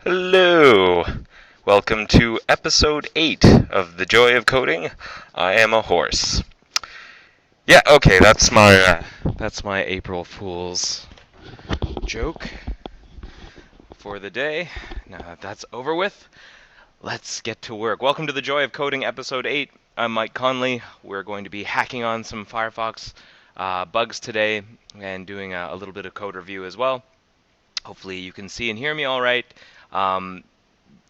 Hello! Welcome to episode 8 of The Joy of Coding. I am a horse. Yeah, okay, that's my April Fool's joke for the day. Now that that's over with, let's get to work. Welcome to The Joy of Coding episode 8. I'm Mike Conley. We're going to be hacking on some Firefox bugs today and doing a little bit of code review as well. Hopefully you can see and hear me all right. Um,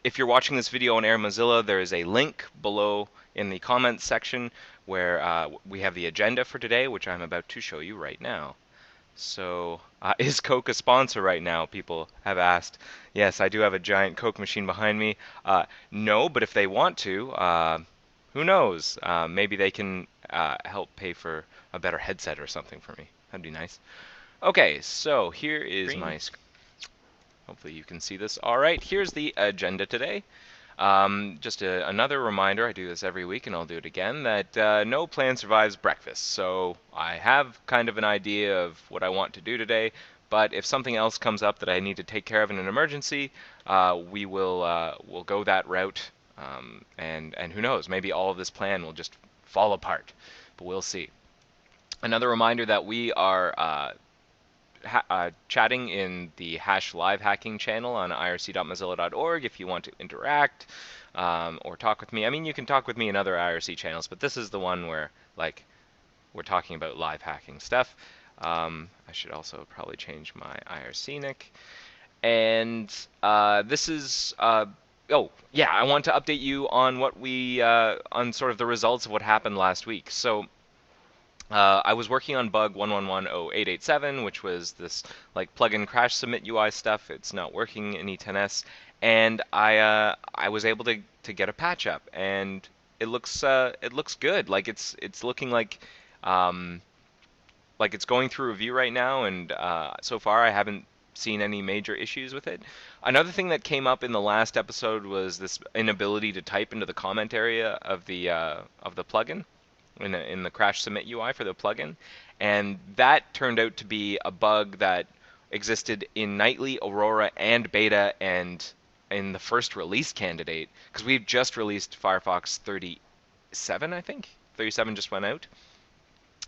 If you're watching this video on Air Mozilla, there is a link below in the comments section where we have the agenda for today, which I'm about to show you right now. So, is Coke a sponsor right now? People have asked. Yes, I do have a giant Coke machine behind me. No, but if they want to, who knows? Maybe they can help pay for a better headset or something for me. That'd be nice. Okay, so here is my screen. Hopefully you can see this. All right, here's the agenda today. Just another reminder, I do this every week and I'll do it again, that no plan survives breakfast. So I have kind of an idea of what I want to do today, but if something else comes up that I need to take care of in an emergency, we'll go that route. And who knows, maybe all of this plan will just fall apart, but we'll see. Another reminder that we are chatting in the #live hacking channel on irc.mozilla.org if you want to interact or talk with me. I mean, you can talk with me in other IRC channels, but this is the one where we're talking about live hacking stuff. I should also probably change my IRC nick. And this is oh yeah, I want to update you on what we on sort of the results of what happened last week. So I was working on bug 1110887, which was this plugin crash submit UI stuff. It's not working in E10s, and I was able to get a patch up, and it looks good. It's looking like it's going through review right now, and so far I haven't seen any major issues with it. Another thing that came up in the last episode was this inability to type into the comment area of the plugin in the crash submit UI for the plugin, and that turned out to be a bug that existed in Nightly, Aurora, and Beta, and in the first release candidate, because we've just released Firefox 37, I think. 37 just went out,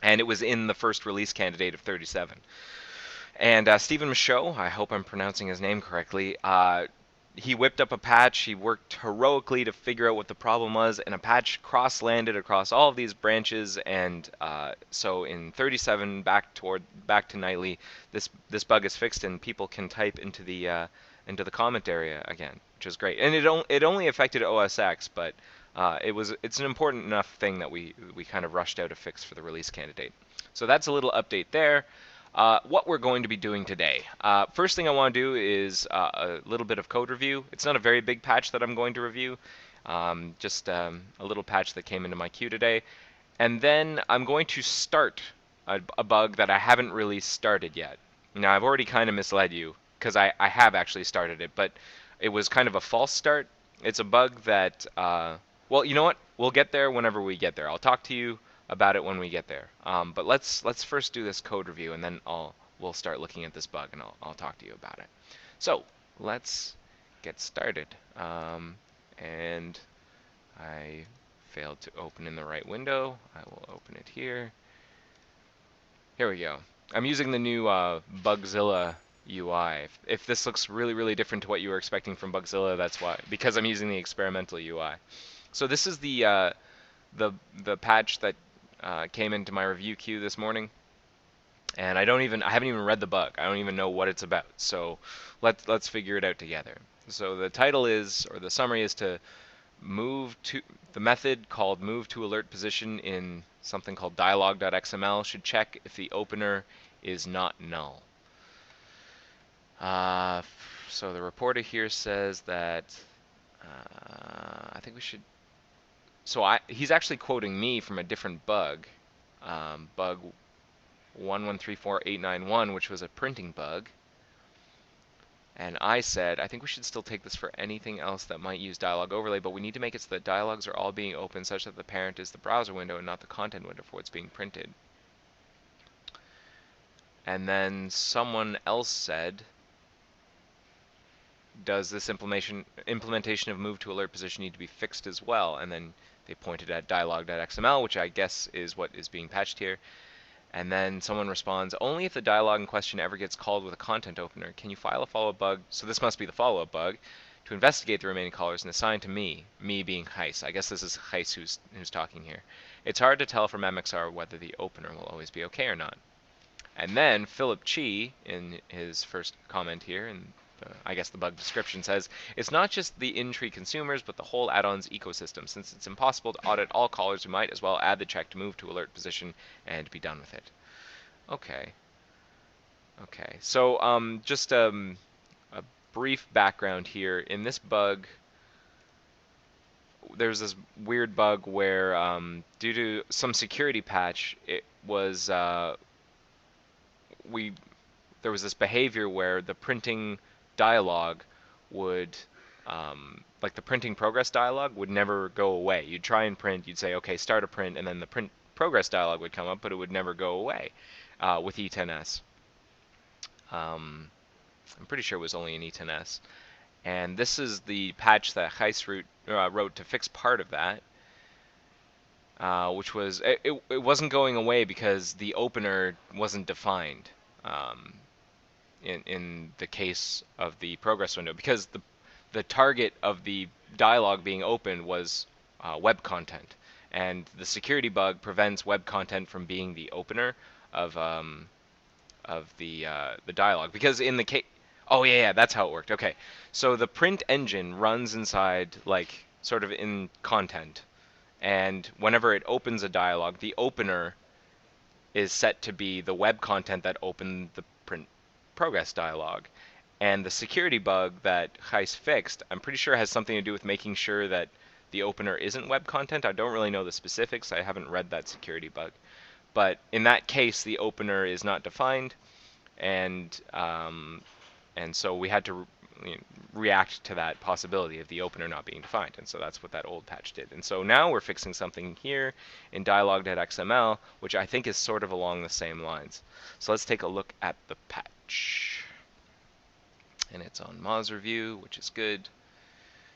and it was in the first release candidate of 37. And Stephen Michaud, I hope I'm pronouncing his name correctly, he whipped up a patch. He worked heroically to figure out what the problem was, and a patch cross-landed across all of these branches. And so in 37, back to Nightly, this bug is fixed, and people can type into the comment area again, which is great. And it only affected OS X, but it's an important enough thing that we kind of rushed out a fix for the release candidate. So that's a little update there. What we're going to be doing today. First thing I want to do is a little bit of code review. It's not a very big patch that I'm going to review, just a little patch that came into my queue today. And then I'm going to start a bug that I haven't really started yet. Now, I've already kind of misled you, because I have actually started it, but it was kind of a false start. It's a bug that, well, you know what? We'll get there whenever we get there. I'll talk to you about it when we get there. But let's first do this code review, and then we'll start looking at this bug, and I'll talk to you about it. So let's get started. And I failed to open in the right window. I will open it here. Here we go. I'm using the new Bugzilla UI. If this looks really different to what you were expecting from Bugzilla, that's why, because I'm using the experimental UI. So this is the patch that came into my review queue this morning, and I haven't even read the bug. I don't even know what it's about. So let's figure it out together. So the title is, or the summary is, to move to the method called move to alert position in something called dialog.xml should check if the opener is not null. So the reporter here says that I think we should. So he's actually quoting me from a different bug, bug 1134891, which was a printing bug. And I said, I think we should still take this for anything else that might use dialog overlay, but we need to make it so that dialogs are all being opened such that the parent is the browser window and not the content window for what's being printed. And then someone else said, does this implementation of move to alert position need to be fixed as well? And then they pointed at dialog.xml, which I guess is what is being patched here. And then someone responds, only if the dialog in question ever gets called with a content opener can you file a follow-up bug, so this must be the follow-up bug, to investigate the remaining callers and assign to me being Heis. I guess this is Heis who's talking here. It's hard to tell from MXR whether the opener will always be okay or not. And then Philip Chi, in his first comment here, and I guess the bug description says, it's not just the in-tree consumers, but the whole add-ons ecosystem. Since it's impossible to audit all callers, we might as well add the check to move to alert position and be done with it. Okay. Okay. So just a brief background here. In this bug, there's this weird bug where due to some security patch, it was there was this behavior where the printing dialog would like the printing progress dialog would never go away. You'd try and print, you'd say, okay, start a print, and then the print progress dialog would come up, but it would never go away with E10S. I'm pretty sure it was only in E10S. And this is the patch that Heis wrote to fix part of that, which was, it wasn't going away because the opener wasn't defined. In the case of the progress window, because the target of the dialog being opened was web content, and the security bug prevents web content from being the opener of the dialog. Because in the case, oh yeah, that's how it worked. Okay, so the print engine runs inside like sort of in content, and whenever it opens a dialog, the opener is set to be the web content that opened the print progress dialog. And the security bug that Heis fixed, I'm pretty sure has something to do with making sure that the opener isn't web content. I don't really know the specifics. I haven't read that security bug. But in that case, the opener is not defined, and so we had to react to that possibility of the opener not being defined, and so that's what that old patch did. And so now we're fixing something here in dialog.xml, which I think is sort of along the same lines. So let's take a look at the patch. And it's on Moz review, which is good.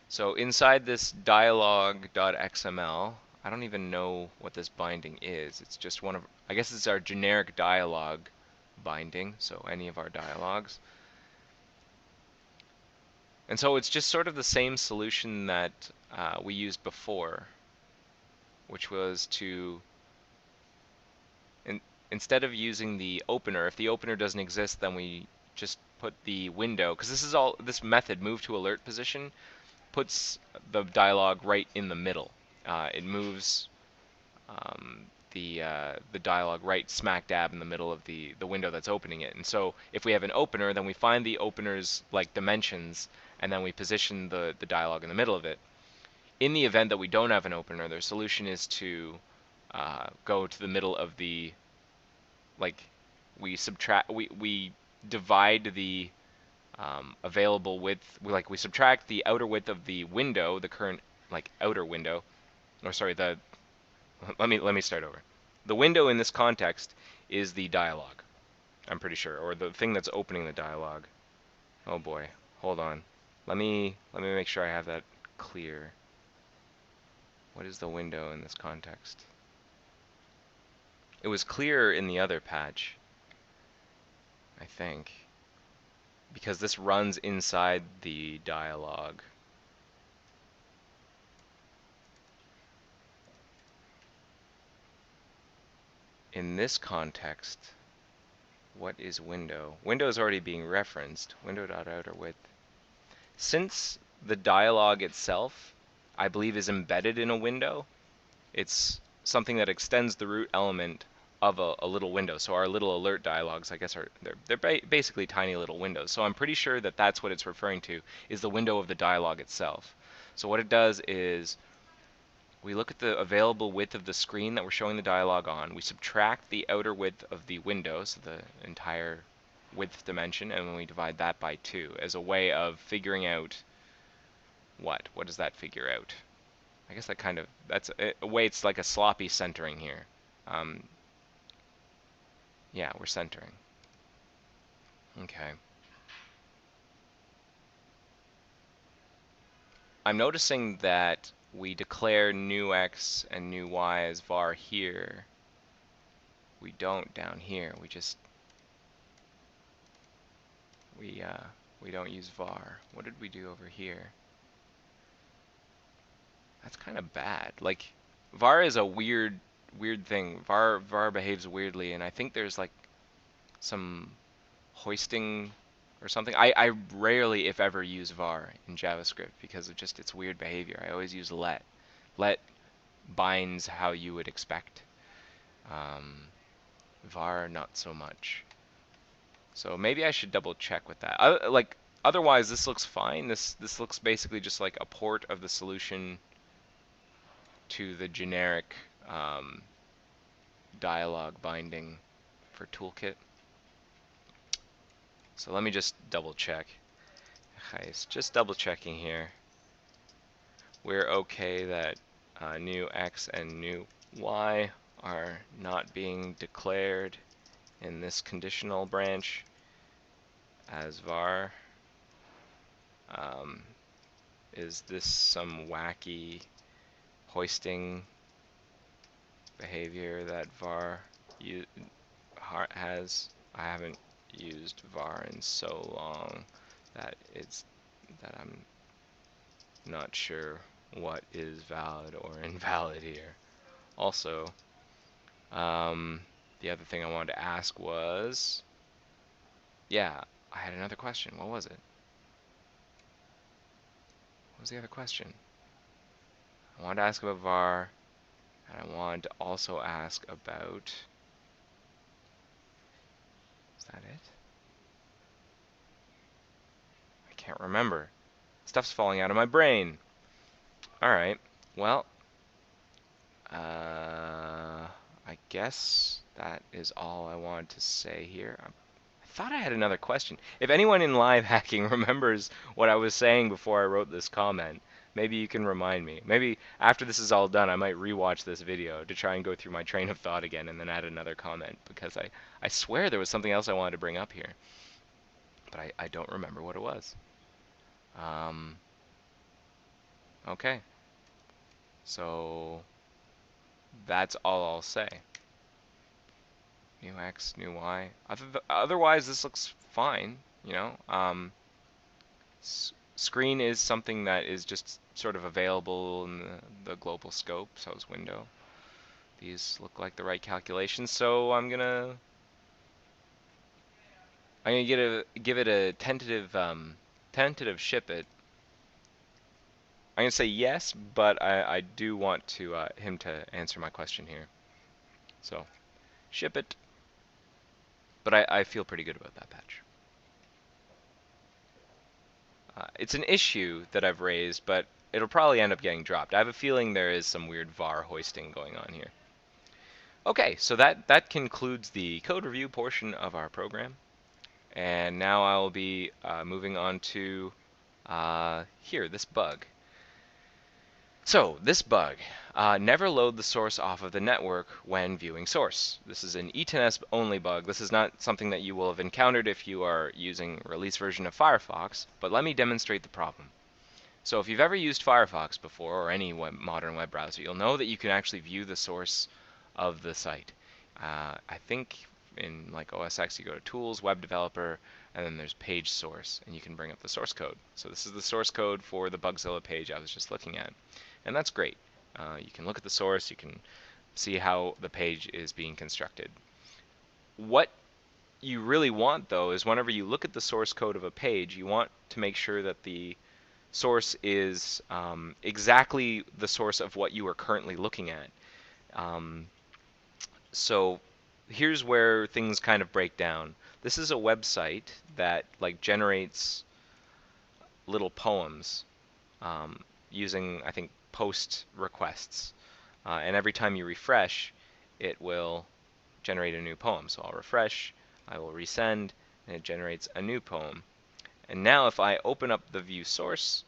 So inside this dialog.xml, I don't even know what this binding is. It's just one of, I guess it's our generic dialog binding, so any of our dialogues. And so it's just sort of the same solution that we used before, which was to, instead of using the opener, if the opener doesn't exist, then we just put the window, because this method, move to alert position, puts the dialog right in the middle. It moves the dialog right smack dab in the middle of the window that's opening it. And so if we have an opener, then we find the opener's like dimensions, and then we position the dialog in the middle of it. In the event that we don't have an opener, their solution is to go to the middle of the, like, we divide the available width, we subtract the outer width of the window, the current like outer window, or sorry, let me start over. The window in this context is the dialog, I'm pretty sure, or the thing that's opening the dialog. Oh boy, hold on. Let me make sure I have that clear. What is the window in this context? It was clearer in the other patch, I think, because this runs inside the dialog. In this context, what is window? Window is already being referenced. Window.outerWidth. Since the dialog itself, I believe, is embedded in a window, it's something that extends the root element of a little window. So our little alert dialogues, I guess, they're basically tiny little windows. So I'm pretty sure that that's what it's referring to, is the window of the dialog itself. So what it does is we look at the available width of the screen that we're showing the dialog on. We subtract the outer width of the window, so the entire width dimension, and then we divide that by 2 as a way of figuring out what does that figure out? I guess that's a way, it's like a sloppy centering here. Yeah, we're centering. Okay. I'm noticing that we declare new x and new y as var here. We don't down here. We don't use var. What did we do over here? That's kind of bad. Like, var is a weird thing. var behaves weirdly, and I think there's like some hoisting or something. I rarely, if ever, use var in JavaScript because of just its weird behavior. I always use let. Let binds how you would expect. Var, not so much. So maybe I should double check with that. Like, otherwise, this looks fine. This looks basically just like a port of the solution to the generic dialog binding for toolkit. So let me just double check. It's just double checking here. We're okay that new x and new y are not being declared in this conditional branch as var. Is this some wacky hoisting behavior that var has? I haven't used var in so long that I'm not sure what is valid or invalid here. Also, the other thing I wanted to ask was, yeah, I had another question. What was it? What was the other question? I wanted to ask about var, and I wanted to also ask about, is that it? I can't remember. Stuff's falling out of my brain. Alright, well, I guess that is all I wanted to say here. I thought I had another question. If anyone in live hacking remembers what I was saying before I wrote this comment, maybe you can remind me. Maybe after this is all done, I might rewatch this video to try and go through my train of thought again and then add another comment, because I swear there was something else I wanted to bring up here, but I don't remember what it was. Okay. So that's all I'll say. New X, new Y. Otherwise, this looks fine, you know. Screen is something that is just sort of available in the global scope, so is window. These look like the right calculations, so I'm gonna give it a tentative ship it. I'm gonna say yes, but I do want him to answer my question here. So ship it. But I feel pretty good about that patch. It's an issue that I've raised, but it'll probably end up getting dropped. I have a feeling there is some weird var hoisting going on here. Okay, so that concludes the code review portion of our program. And now I'll be moving on to here, this bug. So, this bug, never load the source off of the network when viewing source. This is an E10S only bug. This is not something that you will have encountered if you are using release version of Firefox, but let me demonstrate the problem. So if you've ever used Firefox before, or any modern web browser, you'll know that you can actually view the source of the site. I think in like OS X you go to Tools, Web Developer, and then there's Page Source, and you can bring up the source code. So this is the source code for the Bugzilla page I was just looking at. And that's great. You can look at the source, you can see how the page is being constructed. What you really want, though, is whenever you look at the source code of a page, you want to make sure that the source is exactly the source of what you are currently looking at. So here's where things kind of break down. This is a website that like generates little poems using, I think, post requests. And every time you refresh, it will generate a new poem. So I'll refresh, I will resend, and it generates a new poem. And now if I open up the view source,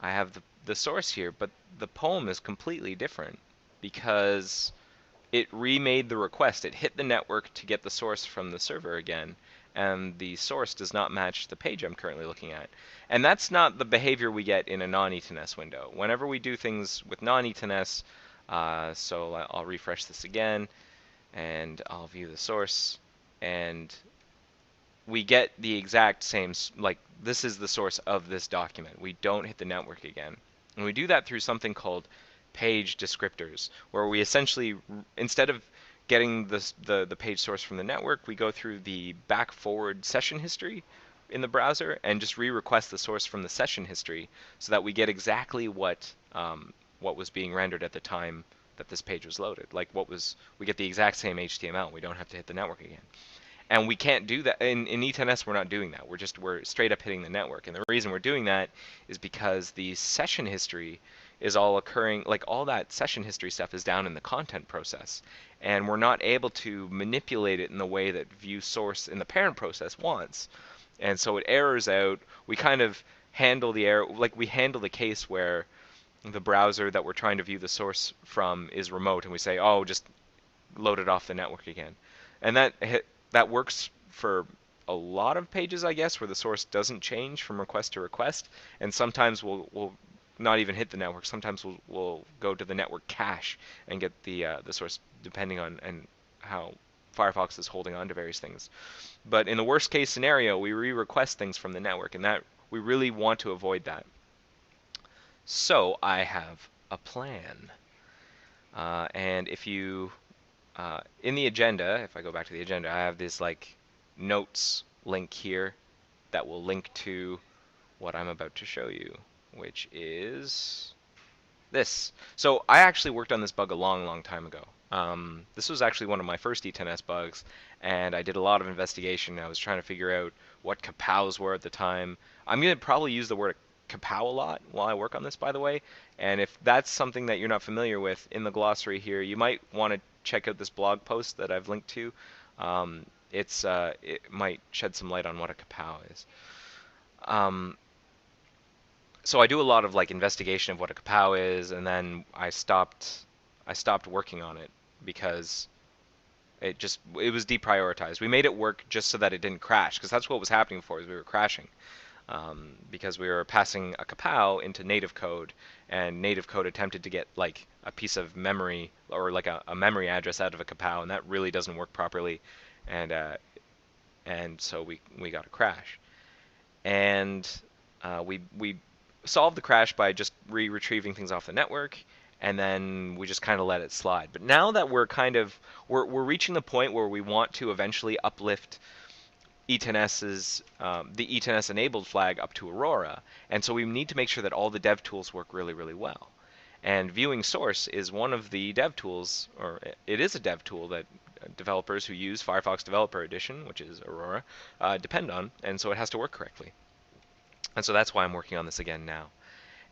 I have the source here, but the poem is completely different because it remade the request. It hit the network to get the source from the server again, and the source does not match the page I'm currently looking at. And that's not the behavior we get in a non-ETNS window. Whenever we do things with non-ETNS, so I'll refresh this again, and I'll view the source, and we get the exact same, like this is the source of this document. We don't hit the network again. And we do that through something called page descriptors, where we essentially, instead of getting the page source from the network, we go through the back forward session history in the browser and just re-request the source from the session history so that we get exactly what was being rendered at the time that this page was loaded. Like we get the exact same HTML. We don't have to hit the network again. And we can't do that in ETNS. We're not doing that. We're straight up hitting the network. And the reason we're doing that is because the session history is all occurring, like all that session history stuff is down in the content process, and we're not able to manipulate it in the way that view source in the parent process wants. And so it errors out. We kind of handle the error, like we handle the case where the browser that we're trying to view the source from is remote, and we say, oh, just load it off the network again. And that works for a lot of pages, I guess, where the source doesn't change from request to request. And sometimes we'll not even hit the network. Sometimes we'll go to the network cache and get the source, depending on and how Firefox is holding on to various things. But in the worst case scenario, we re-request things from the network, and that we really want to avoid that. So I have a plan. And if you in the agenda, if I go back to the agenda, I have this like notes link here that will link to what I'm about to show you, which is this. So I actually worked on this bug a long, long time ago. This was actually one of my first ETNS bugs, and I did a lot of investigation. I was trying to figure out what kapows were at the time. I'm going to probably use the word kapow a lot while I work on this, by the way. And if that's something that you're not familiar with, in the glossary here, you might want to check out this blog post that I've linked to. It might shed some light on what a kapow is. So I do a lot of like investigation of what a kapow is, and then I stopped working on it because it was deprioritized. We made it work just so that it didn't crash, because that's what was happening before, is we were crashing. Because we were passing a kapow into native code, and native code attempted to get like a piece of memory or like a memory address out of a kapow, and that really doesn't work properly, and so we got a crash. And we solved the crash by just retrieving things off the network, and then we just kind of let it slide. But now that we're reaching the point where we want to eventually uplift ETNS's the ETNS enabled flag up to Aurora, and so we need to make sure that all the dev tools work really, really well. And viewing source is one of the dev tools, or it is a dev tool that developers who use Firefox Developer Edition, which is Aurora, depend on, and so it has to work correctly. And so that's why I'm working on this again now.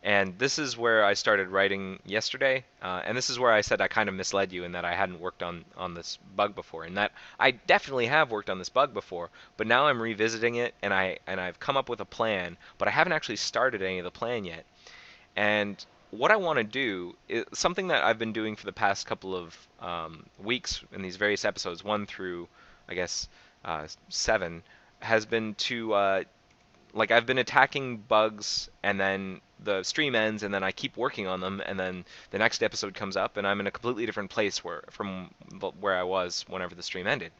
And this is where I started writing yesterday, and this is where I said I kind of misled you in that I hadn't worked on this bug before, and that I definitely have worked on this bug before, but now I'm revisiting it, and I've come up with a plan, but I haven't actually started any of the plan yet. And what I want to do is something that I've been doing for the past couple of weeks in these various episodes, 1 through, I guess, 7, has been to like I've been attacking bugs, and then the stream ends, and then I keep working on them, and then the next episode comes up, and I'm in a completely different place from where I was whenever the stream ended.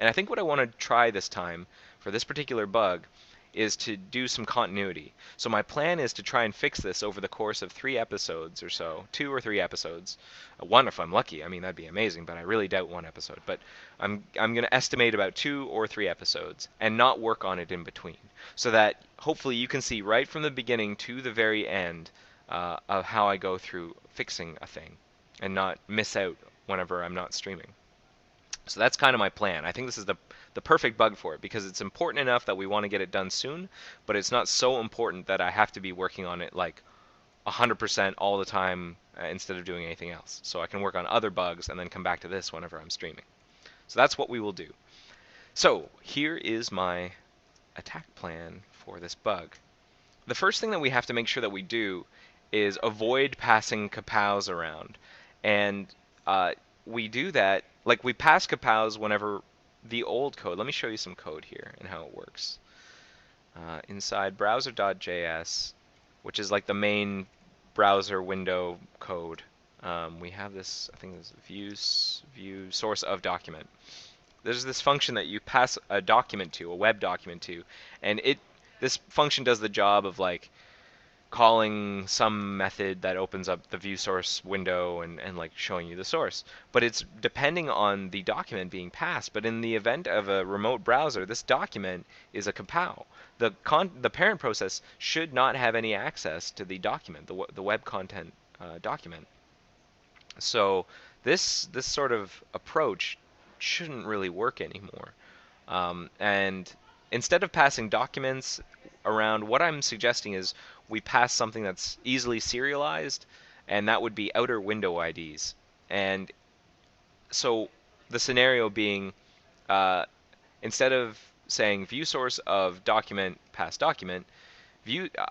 And I think what I want to try this time for this particular bug is to do some continuity. So my plan is to try and fix this over the course of 3 episodes or so, 2 or 3 episodes. 1 if I'm lucky. I mean, that'd be amazing, but I really doubt 1 episode. But I'm going to estimate about 2 or 3 episodes and not work on it in between, so that hopefully you can see right from the beginning to the very end of how I go through fixing a thing and not miss out whenever I'm not streaming. So that's kind of my plan. I think this is the perfect bug for it, because it's important enough that we want to get it done soon, but it's not so important that I have to be working on it like 100% all the time instead of doing anything else. So I can work on other bugs and then come back to this whenever I'm streaming. So that's what we will do. So here is my attack plan for this bug. The first thing that we have to make sure that we do is avoid passing kapows around. And we do that, like we pass kapows whenever the old code, let me show you some code here and how it works. Inside browser.js, which is like the main browser window code, we have this, I think this view source of document. There's this function that you pass a document to, a web document to, and this function does the job of like calling some method that opens up the view source window and like showing you the source. But it's depending on the document being passed. But in the event of a remote browser, this document is a kapow. The parent process should not have any access to the document, the web content document. So this sort of approach shouldn't really work anymore. And instead of passing documents around, what I'm suggesting is we pass something that's easily serialized, and that would be outer window IDs. And so the scenario being, instead of saying view source of document pass document,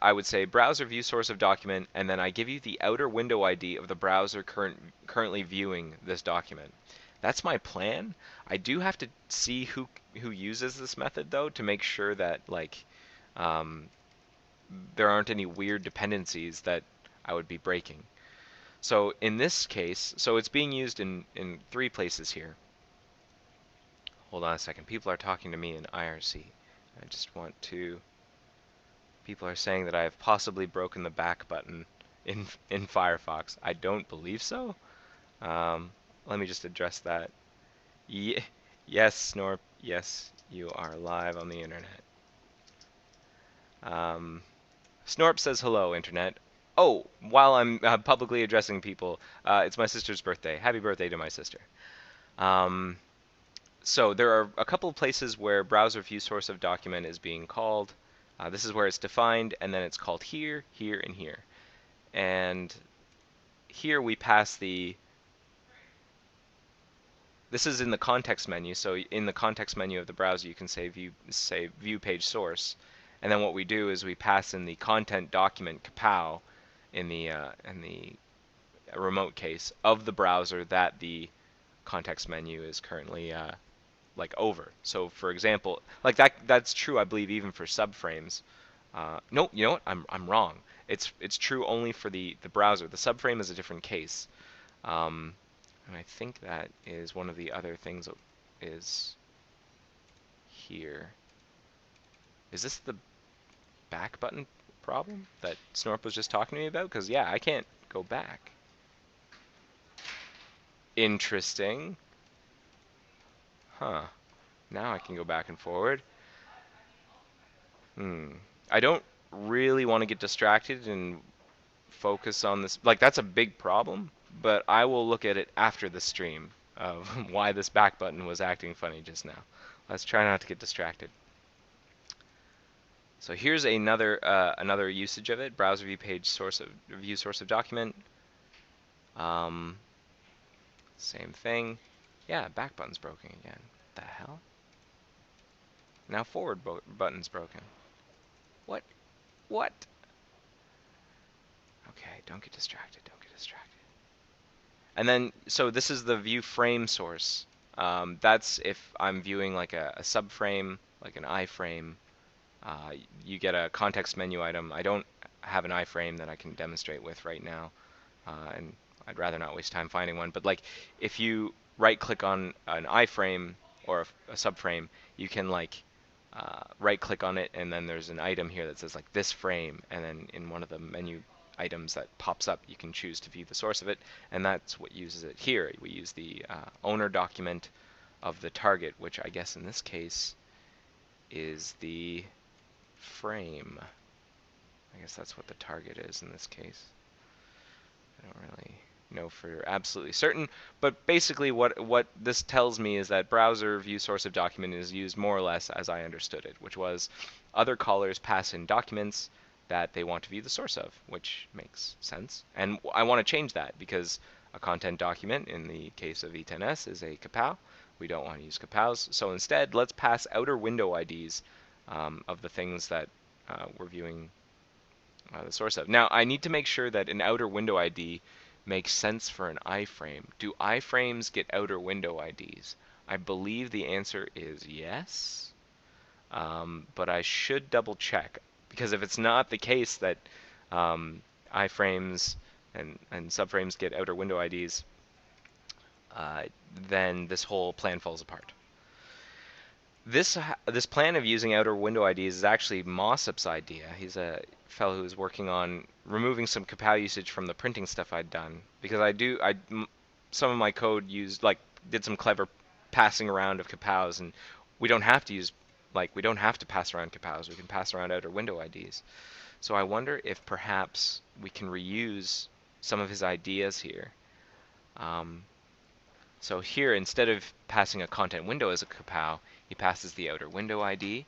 I would say browser view source of document, and then I give you the outer window ID of the browser currently viewing this document. That's my plan. I do have to see who uses this method though to make sure that like there aren't any weird dependencies that I would be breaking. So in this case, so it's being used in 3 places here. Hold on a second. People are talking to me in IRC. I just want to. People are saying that I have possibly broken the back button in Firefox. I don't believe so. Let me just address that. Yes, Snorp. Yes, you are live on the internet. Snorp says hello, internet. Oh, while I'm publicly addressing people, it's my sister's birthday. Happy birthday to my sister. So there are a couple of places where browser view source of document is being called. This is where it's defined, and then it's called here, here, and here. And here we pass the. This is in the context menu. So in the context menu of the browser, you can say view page source, and then what we do is we pass in the content document kapow in the remote case of the browser that the context menu is currently like over. So for example, like that's true I believe even for subframes. No, you know what? I'm wrong. It's true only for the browser. The subframe is a different case. And I think that is one of the other things that is here. Is this the back button problem that Snorp was just talking to me about? Because yeah, I can't go back. Interesting. Huh. Now I can go back and forward. I don't really want to get distracted and focus on this. Like, that's a big problem, but I will look at it after the stream of why this back button was acting funny just now. Let's try not to get distracted. So here's another usage of it. Browser view page view source of document. Same thing. Yeah, back button's broken again. What the hell? Now forward button's broken. What? What? Okay, don't get distracted. Don't get distracted. And then, so this is the view frame source. That's if I'm viewing like a subframe, like an iframe. You get a context menu item. I don't have an iframe that I can demonstrate with right now, and I'd rather not waste time finding one. But like, if you right-click on an iframe or a subframe, you can like right-click on it, and then there's an item here that says like this frame, and then in one of the menu items that pops up, you can choose to view the source of it, and that's what uses it here. We use the owner document of the target, which I guess in this case is the frame. I guess that's what the target is in this case. I don't really know for absolutely certain, but basically what this tells me is that browser view source of document is used more or less as I understood it, which was other callers pass in documents that they want to view the source of, which makes sense. And I want to change that because a content document in the case of E10S is a kapow. We don't want to use kapows. So instead, let's pass outer window IDs of the things that we're viewing the source of. Now, I need to make sure that an outer window ID makes sense for an iframe. Do iframes get outer window IDs? I believe the answer is yes, but I should double check, because if it's not the case that um, iframes and subframes get outer window IDs, uh, then this whole plan falls apart. This plan of using outer window IDs is actually Mossop's idea. He's a fellow who's working on removing some kapow usage from the printing stuff I'd done, because some of my code did some clever passing around of kapows, and we don't have to use we don't have to pass around kapows. We can pass around outer window IDs. So I wonder if perhaps we can reuse some of his ideas here. Um, so here, instead of passing a content window as a kapow, he passes the outer window ID.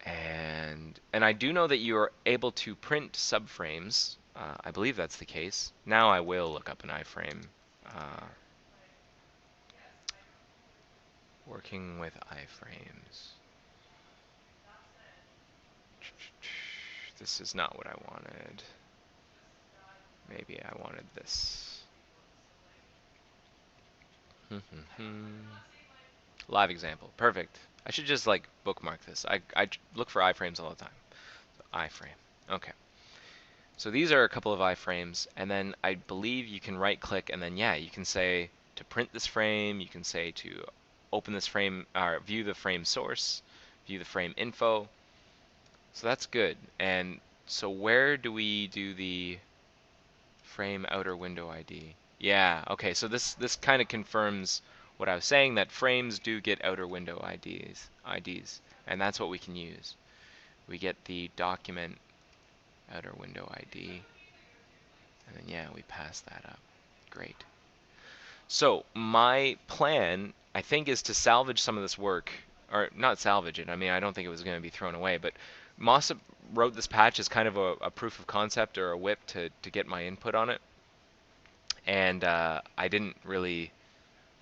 And I do know that you are able to print subframes. I believe that's the case. Now I will look up an iframe. Working with iframes. This is not what I wanted. Maybe I wanted this. Live example. Perfect. I should just bookmark this. I look for iframes all the time. So, iframe. Okay. So these are a couple of iframes, and then I believe you can right click, and then you can say to print this frame, you can say to open this frame, or view the frame source, view the frame info. So that's good. And so where do we do the frame outer window ID? Yeah, okay, so this kind of confirms what I was saying, that frames do get outer window IDs, and that's what we can use. We get the document outer window ID, and then we pass that up. Great. So my plan, I think, is to salvage some of this work, or not salvage it. I mean, I don't think it was going to be thrown away, but Mossop wrote this patch as kind of a proof of concept or a whip to get my input on it. And I didn't really,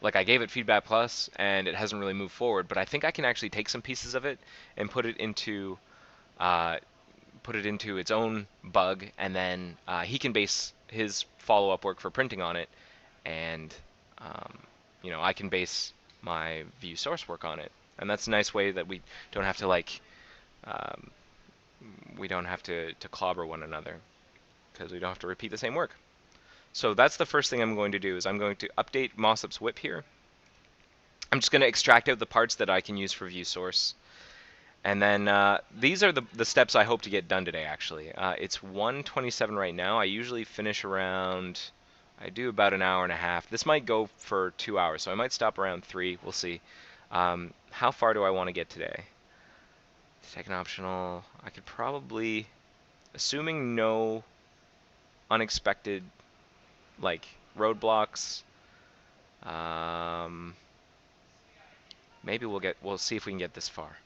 I gave it feedback plus, and it hasn't really moved forward, but I think I can actually take some pieces of it and put it into its own bug, and then he can base his follow-up work for printing on it, and I can base my view source work on it. And that's a nice way that we don't have to to clobber one another, because we don't have to repeat the same work. So that's the first thing I'm going to do, is I'm going to update Mossop's whip here. I'm just going to extract out the parts that I can use for view source. And then these are the steps I hope to get done today, actually. It's 1:27 right now. I usually finish around, I do about an hour and a half. This might go for 2 hours, so I might stop around 3. We'll see. How far do I want to get today? Second optional. I could probably, assuming no unexpected roadblocks, maybe we'll see if we can get this far.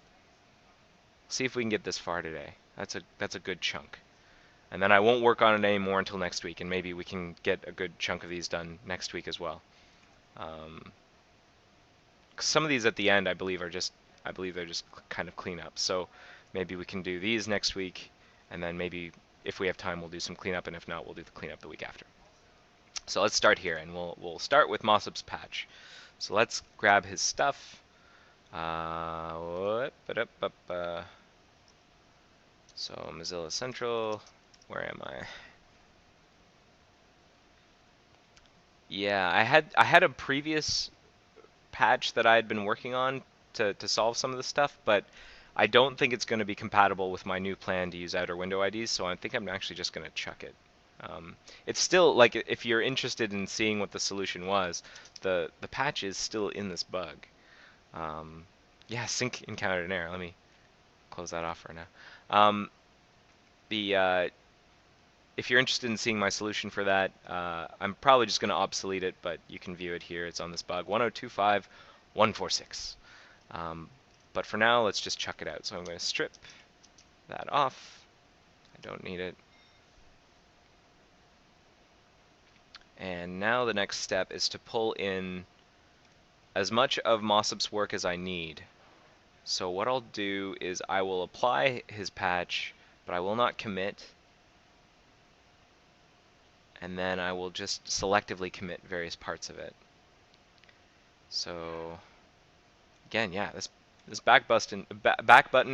See if we can get this far today. That's a good chunk. And then I won't work on it anymore until next week, and maybe we can get a good chunk of these done next week as well. Some of these at the end, I believe they're just kind of cleanup. So maybe we can do these next week, and then maybe if we have time, we'll do some cleanup, and if not, we'll do the cleanup the week after. So let's start here, and we'll start with Mossop's patch. So let's grab his stuff. So Mozilla Central, where am I? Yeah, I had a previous patch that I had been working on to solve some of this stuff, but I don't think it's going to be compatible with my new plan to use outer window IDs, so I think I'm actually just going to chuck it. It's still, if you're interested in seeing what the solution was, the patch is still in this bug. Yeah, sync encountered an error. Let me close that off for now. If you're interested in seeing my solution for that, I'm probably just going to obsolete it, but you can view it here. It's on this bug, 1025146. But for now, let's just chuck it out. So I'm going to strip that off. I don't need it. And now the next step is to pull in as much of Mossop's work as I need. So what I'll do is I will apply his patch, but I will not commit. And then I will just selectively commit various parts of it. So again, yeah, this back button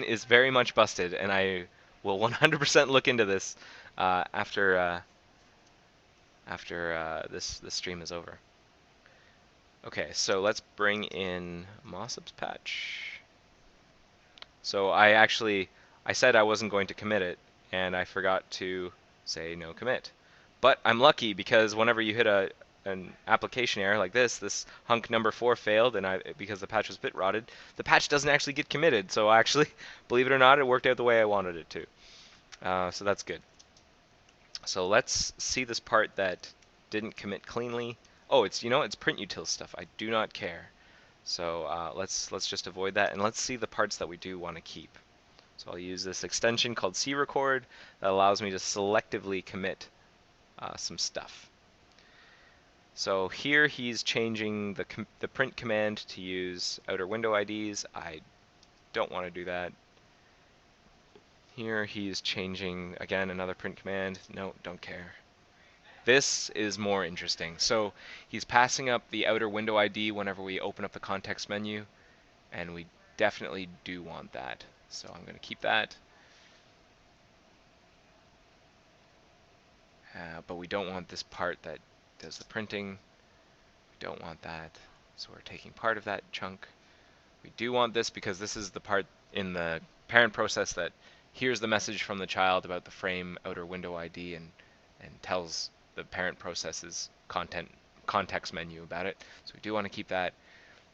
is very much busted, and I will 100% look into this after this stream is over. Okay, so let's bring in Mossop's patch. So I said I wasn't going to commit it, and I forgot to say no commit. But I'm lucky because whenever you hit an application error like this hunk number 4 failed, and because the patch was bit rotted, the patch doesn't actually get committed. So actually, believe it or not, it worked out the way I wanted it to. So that's good. So let's see this part that didn't commit cleanly. Oh, it's print utils stuff. I do not care. So let's just avoid that, and let's see the parts that we do want to keep. So I'll use this extension called crecord that allows me to selectively commit some stuff. So here he's changing the print command to use outer window IDs. I don't want to do that. Here he's changing, again, another print command. No, don't care. This is more interesting. So he's passing up the outer window ID whenever we open up the context menu, and we definitely do want that. So I'm going to keep that. But we don't want this part that does the printing. We don't want that. So we're taking part of that chunk. We do want this because this is the part in the parent process that hears the message from the child about the frame outer window ID and tells the parent process's context menu about it. So we do want to keep that.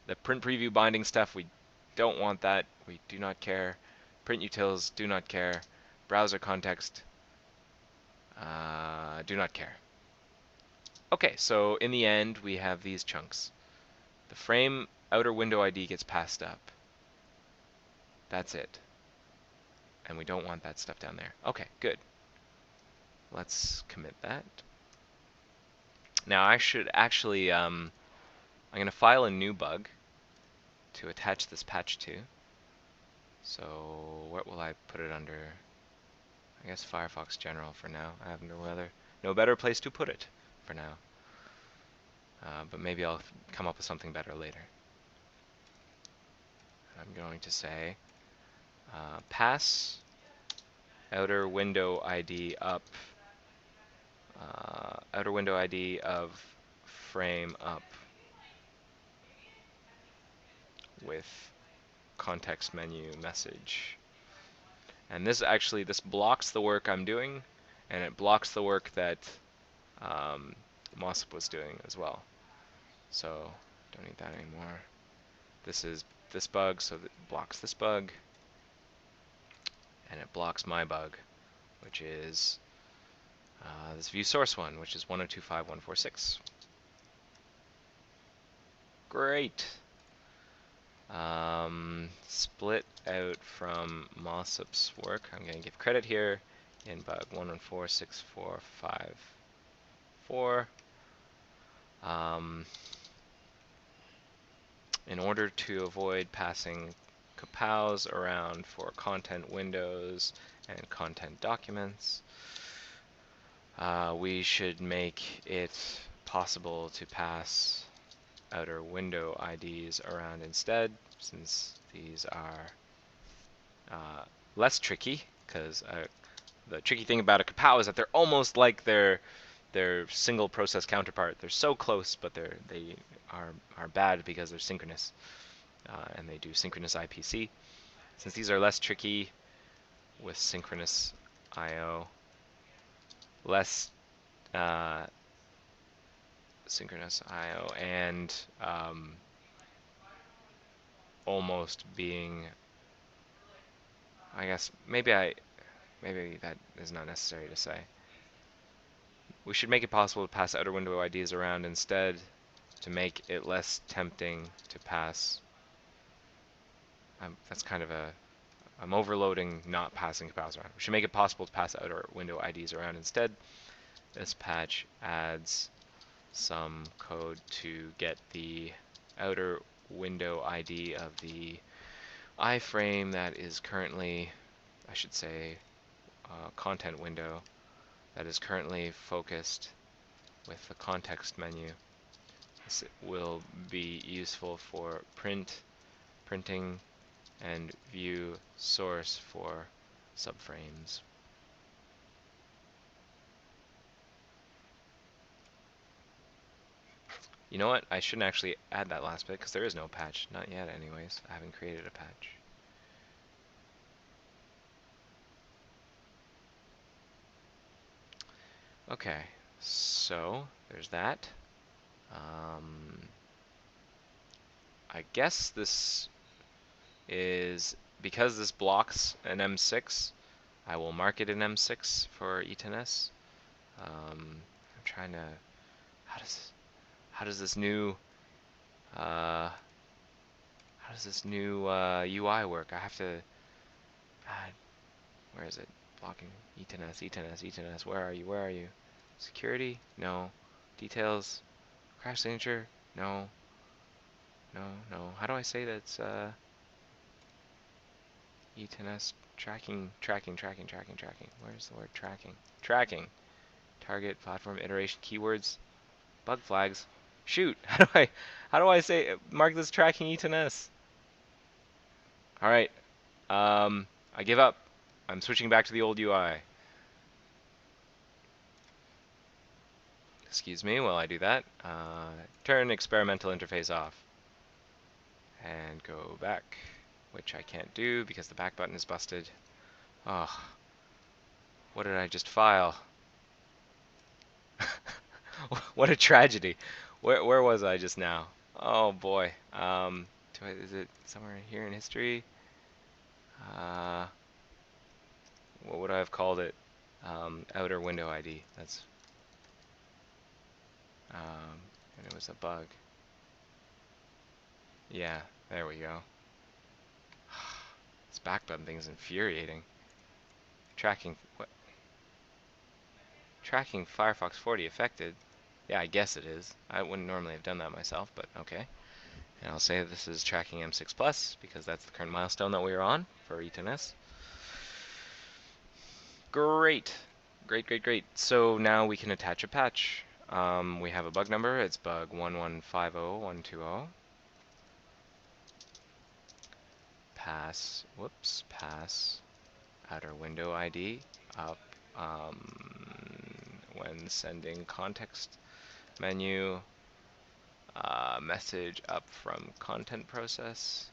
The print preview binding stuff, we don't want that. We do not care. Print utils, do not care. Browser context, do not care. Okay, so in the end, we have these chunks. The frame outer window ID gets passed up. That's it. And we don't want that stuff down there. Okay, good. Let's commit that. Now I should actually, I'm going to file a new bug to attach this patch to. So what will I put it under? I guess Firefox General for now. I have no better place to put it for now. But maybe I'll come up with something better later. I'm going to say pass outer window ID up, outer window ID of frame up with context menu message. And this blocks the work I'm doing, and it blocks the work that Mossop was doing as well. So don't need that anymore. This is this bug, so it blocks this bug, and it blocks my bug, which is this view source one, which is 102.5.146. Great. Split out from Mossop's work. I'm going to give credit here in bug 114.645.4. In order to avoid passing capals around for content windows and content documents, we should make it possible to pass outer window IDs around instead, since these are less tricky, because the tricky thing about a capal is that they're almost like their single process counterpart. They're so close, but they are bad because they're synchronous, and they do synchronous IPC. Since these are less tricky with synchronous I/O, less synchronous I/O, and almost being, I guess maybe that is not necessary to say. We should make it possible to pass outer window IDs around instead, to make it less tempting to pass. That's kind of I'm overloading not passing capals around. We should make it possible to pass outer window IDs around instead. This patch adds some code to get the outer window ID of the iframe that is currently, I should say, content window that is currently focused with the context menu. This will be useful for printing, and view source for subframes. You know what? I shouldn't actually add that last bit because there is no patch. Not yet anyways. I haven't created a patch. Okay, so there's that. I guess this is, because this blocks an M6, I will mark it an M6 for E10S. I'm trying to, how does this new uh, UI work? I have to, where is it? Blocking E10S, E10S, E10S. Where are you? Where are you? Security? No. Details? Crash signature? No. No, no. How do I say that's E10S tracking? Where's the word tracking? Tracking. Target, platform, iteration, keywords, bug flags. Shoot. How do I say mark this tracking E10S? All right. I give up. I'm switching back to the old UI. Excuse me while I do that. Turn experimental interface off. And go back, which I can't do because the back button is busted. Oh, what did I just file? What a tragedy. Where was I just now? Oh boy. Is it somewhere here in history? Uh, what would I have called it? Outer window ID. That's and it was a bug. Yeah, there we go. This back button thing is infuriating. Tracking what? Tracking Firefox 40 affected. Yeah, I guess it is. I wouldn't normally have done that myself, but okay. And I'll say this is tracking M6 Plus because that's the current milestone that we are on for E10S. Great. Great. So now we can attach a patch. We have a bug number. It's bug 1150120. Pass outer window ID up when sending context menu, message up from content process.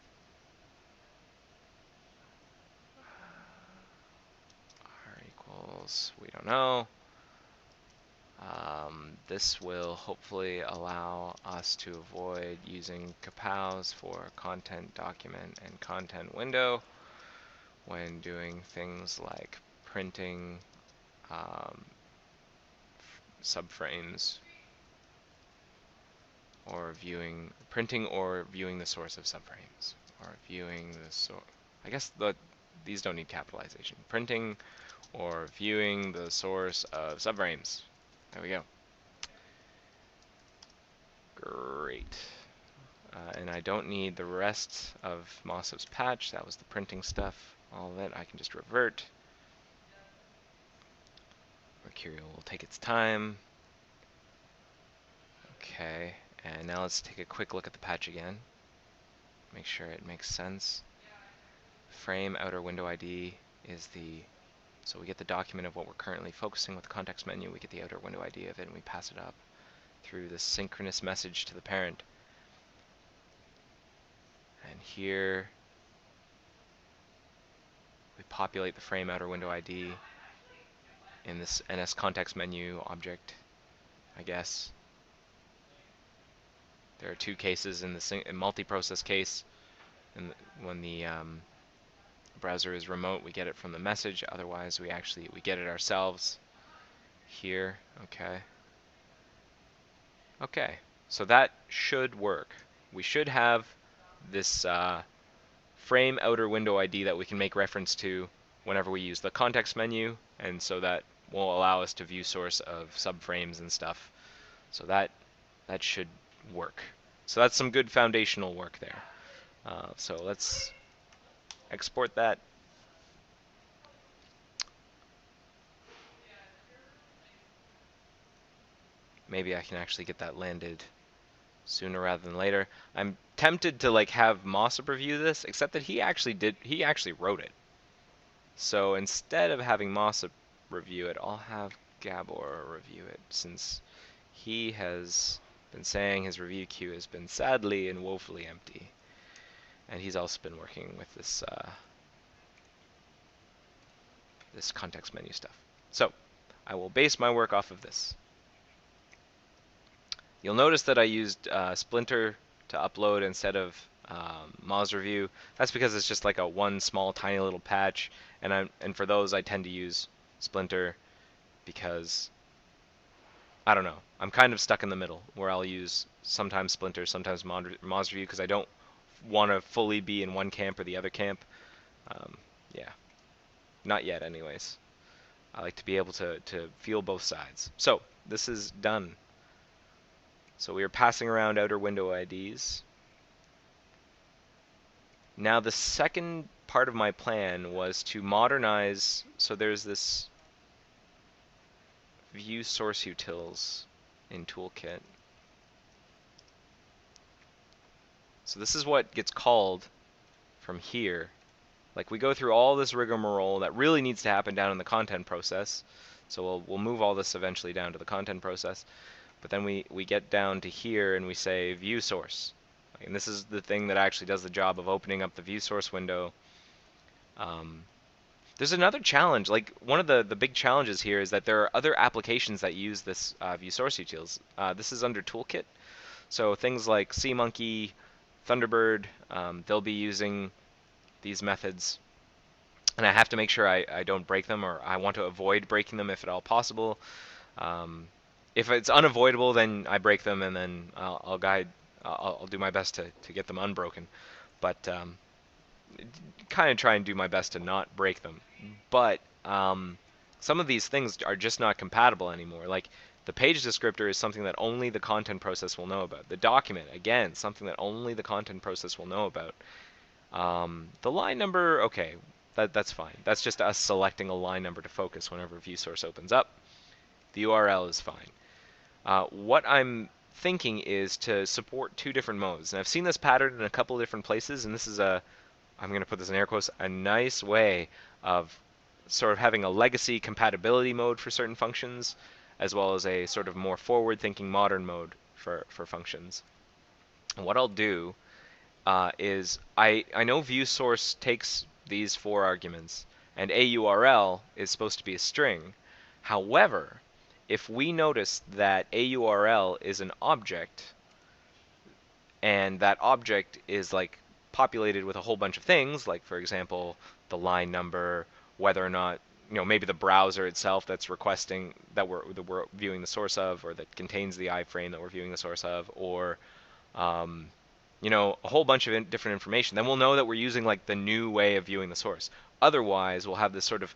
R equals, we don't know. This will hopefully allow us to avoid using capals for content document and content window when doing things like printing subframes or printing or viewing the source of subframes, or viewing the source. I guess these don't need capitalization. Printing or viewing the source of subframes. There we go. Great. And I don't need the rest of Mossop's patch. That was the printing stuff. All of it I can just revert. Mercurial will take its time. Okay, and now let's take a quick look at the patch again. Make sure it makes sense. Frame outer window ID is so we get the document of what we're currently focusing with the context menu. We get the outer window ID of it, and we pass it up through the synchronous message to the parent. And here we populate the frame outer window ID in this NS context menu object, I guess. There are two cases in the multi-process case, and when the browser is remote, we get it from the message. Otherwise, we get it ourselves here. Okay, so that should work. We should have this frame outer window ID that we can make reference to whenever we use the context menu, and so that will allow us to view source of subframes and stuff. So that should work. So that's some good foundational work there. So let's export that. Maybe I can actually get that landed sooner rather than later. I'm tempted to like have Mossop review this, except that he actually wrote it. So instead of having Mossop review it, I'll have Gabor review it, since he has been saying his review queue has been sadly and woefully empty. And he's also been working with this this context menu stuff. So I will base my work off of this. You'll notice that I used Splinter to upload instead of Moz review. That's because it's just like a one small tiny little patch, and for those I tend to use Splinter because I don't know. I'm kind of stuck in the middle where I'll use sometimes Splinter, sometimes Moz review because I don't want to fully be in one camp or the other camp. Yeah, not yet, anyways. I like to be able to feel both sides. So this is done. So we are passing around outer window IDs. Now the second part of my plan was to modernize. So there's this view source utils in Toolkit. So this is what gets called from here. Like we go through all this rigmarole that really needs to happen down in the content process. So we'll move all this eventually down to the content process. But then we get down to here and we say view source. And this is the thing that actually does the job of opening up the view source window. There's another challenge. Like one of the big challenges here is that there are other applications that use this view source utils. This is under Toolkit. So things like SeaMonkey, Thunderbird, they'll be using these methods. And I have to make sure I don't break them, or I want to avoid breaking them if at all possible. If it's unavoidable, then I break them, and then I'll do my best to get them unbroken. But kind of try and do my best to not break them. But some of these things are just not compatible anymore. Like the page descriptor is something that only the content process will know about. The document, again, something that only the content process will know about. The line number, okay, that's fine. That's just us selecting a line number to focus whenever view source opens up. The URL is fine. What I'm thinking is to support two different modes. And I've seen this pattern in a couple of different places, and this is I'm going to put this in air quotes, a nice way of sort of having a legacy compatibility mode for certain functions, as well as a sort of more forward-thinking modern mode for functions. And what I'll do is I know view source takes these 4 arguments, and a URL is supposed to be a string. However, if we notice that a URL is an object, and that object is like populated with a whole bunch of things, like for example the line number, whether or not maybe the browser itself that's requesting that we're viewing the source of, or that contains the iframe that we're viewing the source of, or a whole bunch of different information, then we'll know that we're using like the new way of viewing the source. Otherwise, we'll have this sort of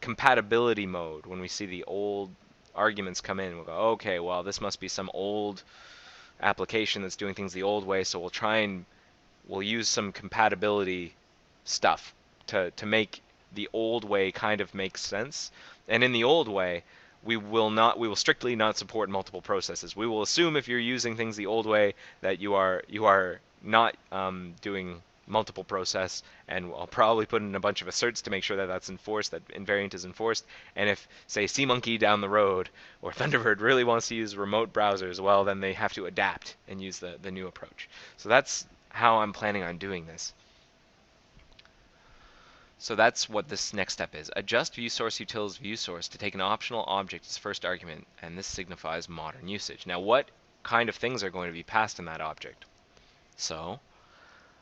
compatibility mode. When we see the old arguments come in, we'll go, okay, well, this must be some old application that's doing things the old way, so we'll use some compatibility stuff to make the old way kind of make sense. And in the old way, we will strictly not support multiple processes. We will assume if you're using things the old way that you are not doing multiple process, and I'll probably put in a bunch of asserts to make sure that that's enforced, that invariant is enforced. And if, say, SeaMonkey down the road or Thunderbird really wants to use remote browsers, well, then they have to adapt and use the new approach. So that's how I'm planning on doing this. So that's what this next step is. Adjust view source utils view source to take an optional object as first argument, and this signifies modern usage. Now, what kind of things are going to be passed in that object? So,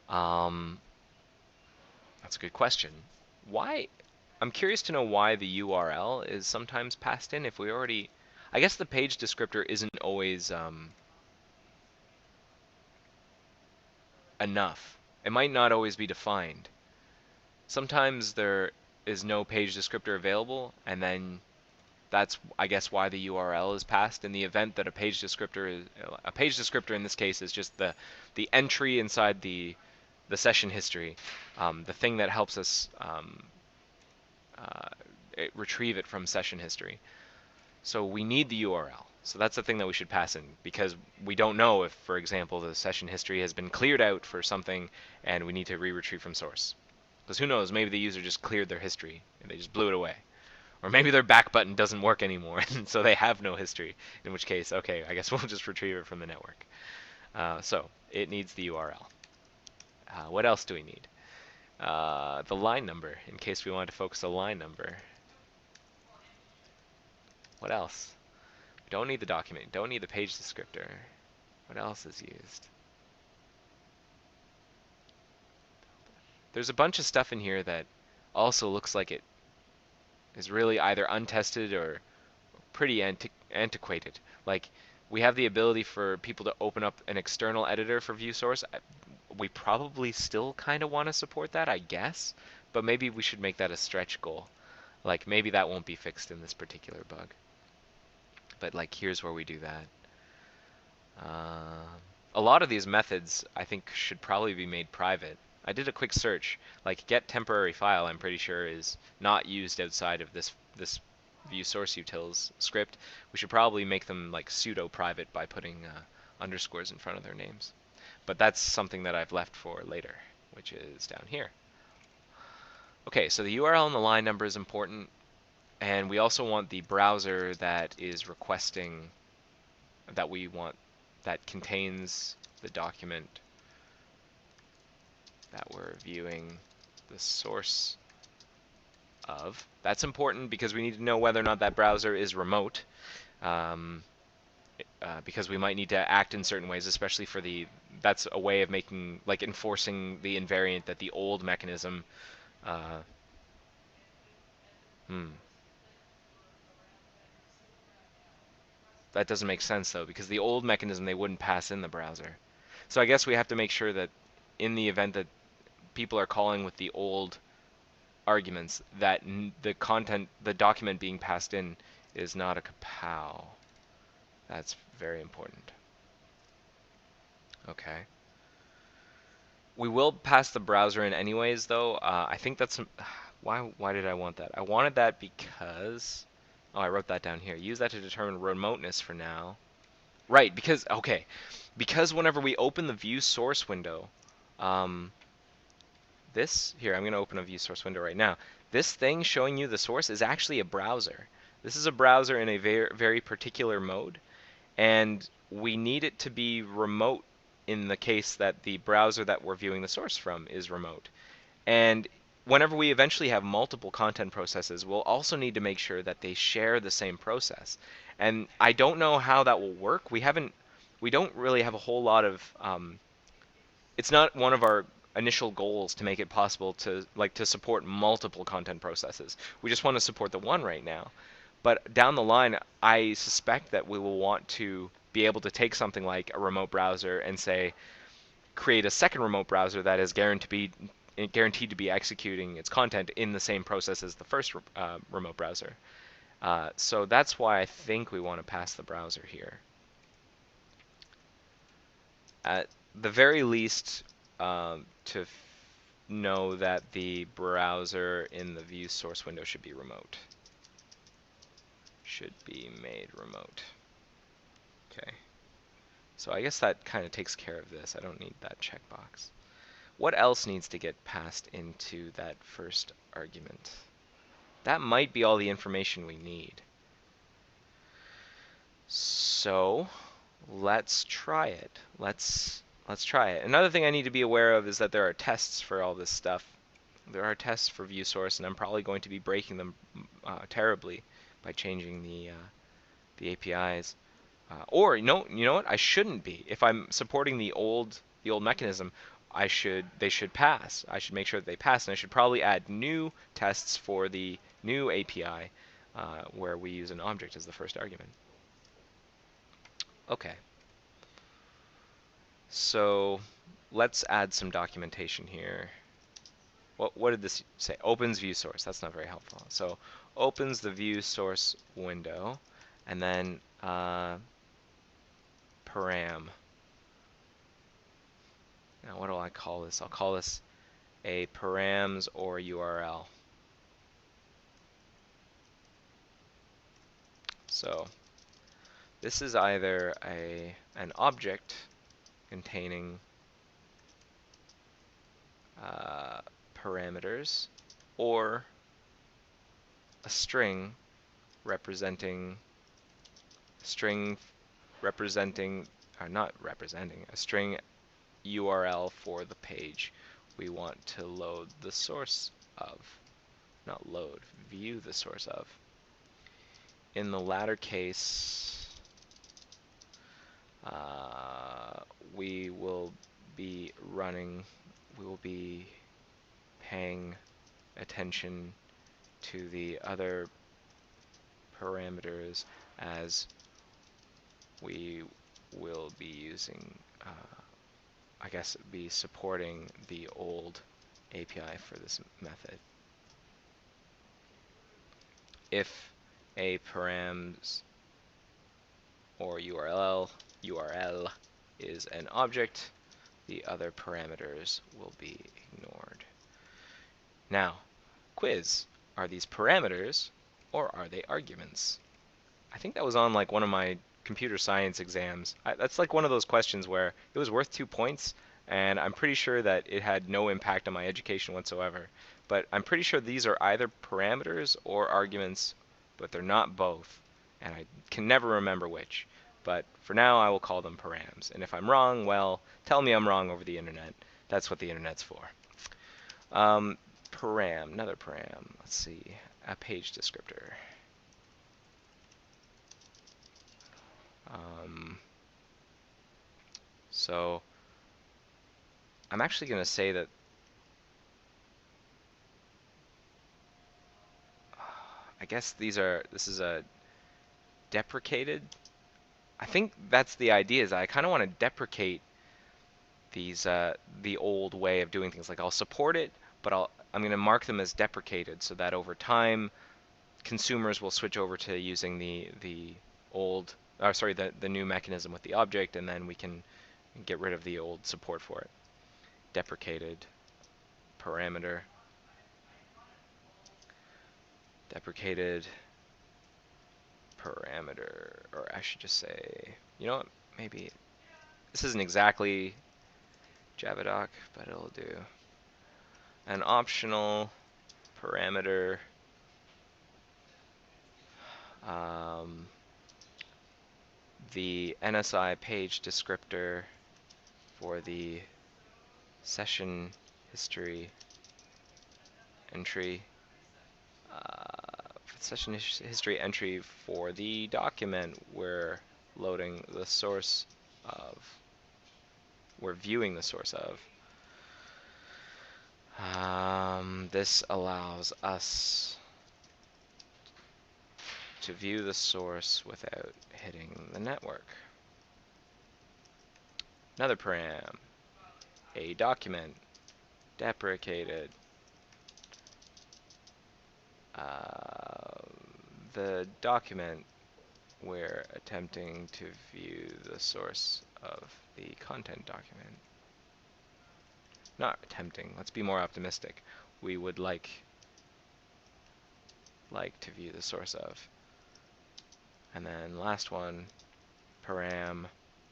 that's a good question. Why? I'm curious to know why the URL is sometimes passed in if we already... I guess the page descriptor isn't always enough. It might not always be defined. Sometimes there is no page descriptor available, and then that's, I guess, why the URL is passed. In the event that a page descriptor in this case is just the entry inside the session history, the thing that helps us retrieve it from session history. So we need the URL. So that's the thing that we should pass in, because we don't know if, for example, the session history has been cleared out for something and we need to re-retrieve from source. Because who knows, maybe the user just cleared their history and they just blew it away. Or maybe their back button doesn't work anymore, and so they have no history, in which case, okay, I guess we'll just retrieve it from the network. So it needs the URL. What else do we need? The line number, in case we want to focus a line number. What else? We don't need the document, don't need the page descriptor. What else is used? There's a bunch of stuff in here that also looks like it is really either untested or pretty antiquated. Like, we have the ability for people to open up an external editor for view source. We probably still kind of want to support that, I guess, but maybe we should make that a stretch goal. Like, maybe that won't be fixed in this particular bug. But, like, here's where we do that. A lot of these methods, I think, should probably be made private. I did a quick search. Like, get temporary file, I'm pretty sure, is not used outside of this view source utils script. We should probably make them like pseudo private by putting underscores in front of their names. But that's something that I've left for later, which is down here. Okay, so the URL and the line number is important, and we also want the browser that is requesting that we want, that contains the document that we're viewing the source of. That's important because we need to know whether or not that browser is remote, because we might need to act in certain ways, especially for that's a way of making, like, enforcing the invariant that the old mechanism, uh, that doesn't make sense though, because the old mechanism, they wouldn't pass in the browser. So I guess we have to make sure that in the event that people are calling with the old arguments, that the content, the document being passed in is not a kapow. That's very important. Okay. We will pass the browser in anyways, though. I think that's why did I want that? I wanted that because, oh, I wrote that down here. Use that to determine remoteness for now. Right, because whenever we open the view source window, here, I'm going to open a view source window right now. This thing showing you the source is actually a browser. This is a browser in a very particular mode, and we need it to be remote in the case that the browser that we're viewing the source from is remote. And whenever we eventually have multiple content processes, we'll also need to make sure that they share the same process. And I don't know how that will work. We don't really have a whole lot of, it's not one of our initial goals to make it possible to support multiple content processes. We just want to support the one right now. But down the line, I suspect that we will want to be able to take something like a remote browser and say, create a second remote browser that is guaranteed to be executing its content in the same process as the first remote browser. So that's why I think we want to pass the browser here. At the very least, to know that the browser in the view source window should be remote. Should be made remote. Okay. So I guess that kind of takes care of this. I don't need that checkbox. What else needs to get passed into that first argument? That might be all the information we need. So let's try it. Let's try it. Another thing I need to be aware of is that there are tests for all this stuff. There are tests for view source, and I'm probably going to be breaking them terribly by changing the APIs. Or you know what? I shouldn't be. If I'm supporting the old mechanism, they should pass. I should make sure that they pass, and I should probably add new tests for the new API where we use an object as the first argument. Okay. So let's add some documentation here. What did this say? Opens view source. That's not very helpful. So opens the view source window, and then param. Now what do I call this? I'll call this a params or URL. So This is either an object containing parameters or a string representing string representing not representing a string URL for the page we want to load the source of. Not load, view the source of. In the latter case, we will be paying attention to the other parameters, as we will be using, I guess, be supporting the old API for this method. If a params or URL is an object, the other parameters will be ignored. Now, quiz. Are these parameters or are they arguments? I think that was on like one of my computer science exams. That's like one of those questions where it was worth 2 points, and I'm pretty sure that it had no impact on my education whatsoever. But I'm pretty sure these are either parameters or arguments, but they're not both, and I can never remember which. But for now, I will call them params. And if I'm wrong, well, tell me I'm wrong over the internet. That's what the internet's for. Another param. Let's see, a page descriptor. So I'm actually going to say that I guess this is a deprecated. I think that's the idea, is I kind of want to deprecate these the old way of doing things. Like I'll support it, but I'm going to mark them as deprecated so that over time consumers will switch over to using the old, or sorry, the new mechanism with the object, and then we can get rid of the old support for it. Deprecated parameter. Deprecated parameter, or I should just say, you know what, maybe this isn't exactly Javadoc, but it'll do. An optional parameter, the NSI page descriptor for the session history entry, history entry for the document we're loading the source of, we're viewing the source of. This allows us to view the source without hitting the network. Another param, a document, deprecated. The document we're attempting to view the source of the content document. Not attempting, let's be more optimistic. We would like to view the source of. And then last one, param,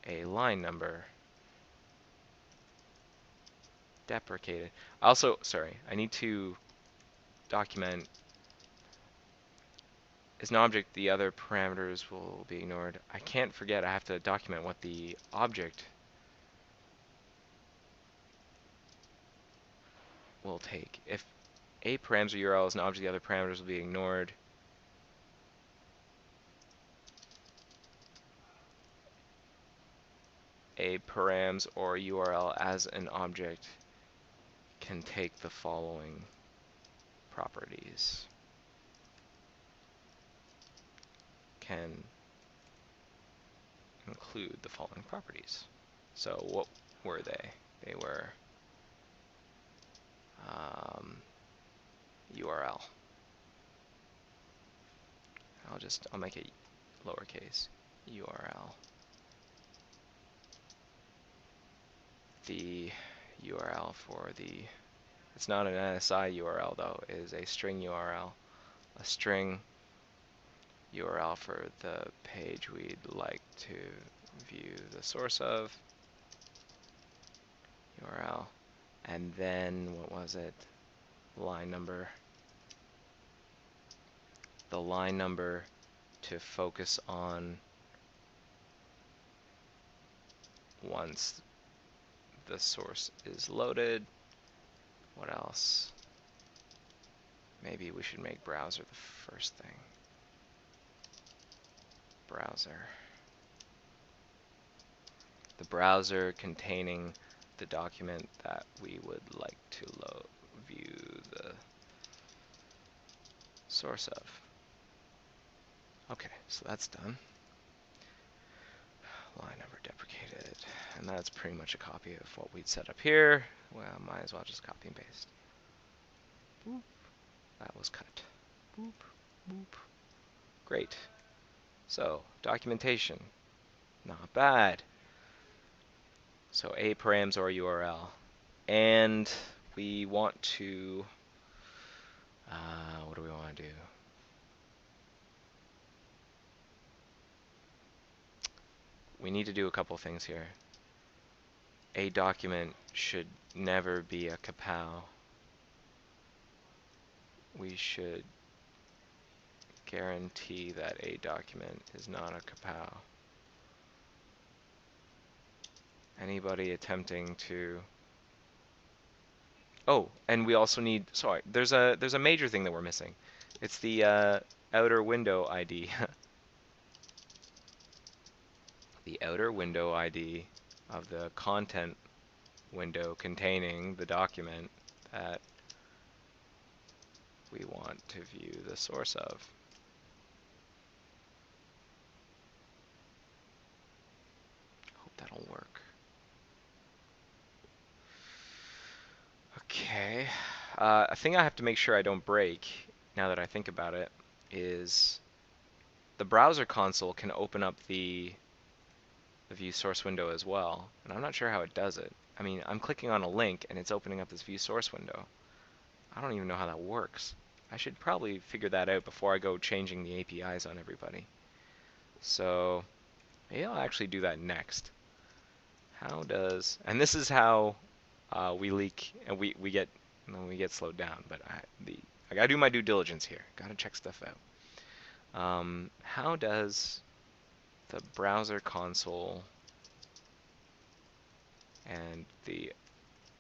a line number, deprecated. Also, sorry, I need to document is an object, the other parameters will be ignored. I can't forget, I have to document what the object will take. If a params or URL is an object, the other parameters will be ignored. A params or URL as an object can take the following properties. Can include the following properties. So what were they? They were URL. I'll make it lowercase, URL. The URL for the, it's not an NSI URL though, it is a string URL. A string, URL for the page we'd like to view the source of, URL, and then what was it? Line number. The line number to focus on once the source is loaded. What else? Maybe we should make browser the first thing. Browser. The browser containing the document that we would like to view the source of. Okay, so that's done. Line number deprecated. And that's pretty much a copy of what we'd set up here. Well, might as well just copy and paste. Boop. That was cut. Boop, boop. Great. So, documentation. Not bad. So, a params or URL. And we want to, what do we want to do? We need to do a couple things here. A document should never be a kapow. We should guarantee that a document is not a kapow. Anybody attempting to... Oh, and we also need... Sorry, there's a major thing that we're missing. It's the outer window ID. The outer window ID of the content window containing the document that we want to view the source of. Hope that'll work. Okay. A thing I have to make sure I don't break, now that I think about it, is the browser console can open up the view source window as well, and I'm not sure how it does it. I mean, I'm clicking on a link and it's opening up this view source window. I don't even know how that works. I should probably figure that out before I go changing the APIs on everybody. So maybe I'll actually do that next. How does, and this is how we leak and we get slowed down, but I gotta do my due diligence here. Gotta check stuff out. How does the browser console and the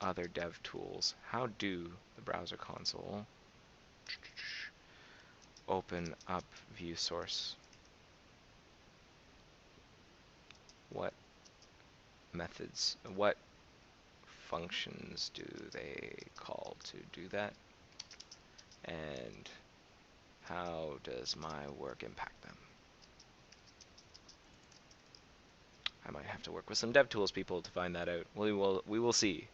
other dev tools, how do the browser console open up view source? What methods, what functions do they call to do that? And how does my work impact them? I might have to work with some DevTools people to find that out. We will see.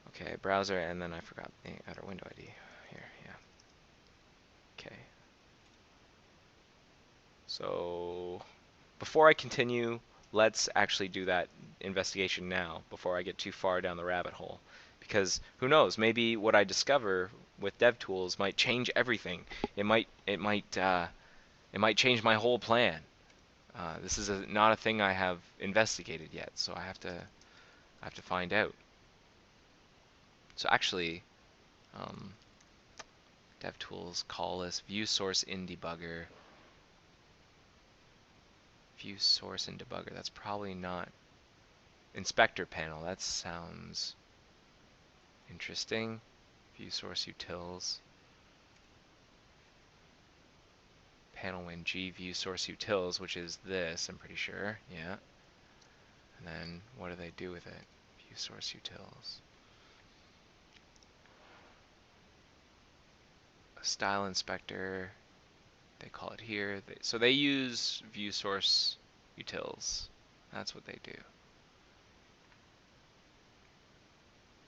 Okay, browser, and then I forgot the outer window ID here. Yeah. Okay. So before I continue, let's actually do that investigation now before I get too far down the rabbit hole. Because who knows, maybe what I discover with DevTools might change everything. It might change my whole plan. This is not a thing I have investigated yet, so I have to find out. So actually, DevTools call this view source in debugger. View source in debugger. That's probably not inspector panel. That sounds interesting. View source utils. Panel win G view source utils, which is this, I'm pretty sure. Yeah. And then what do they do with it? View source utils. A style inspector. They call it here. So they use view source utils. That's what they do.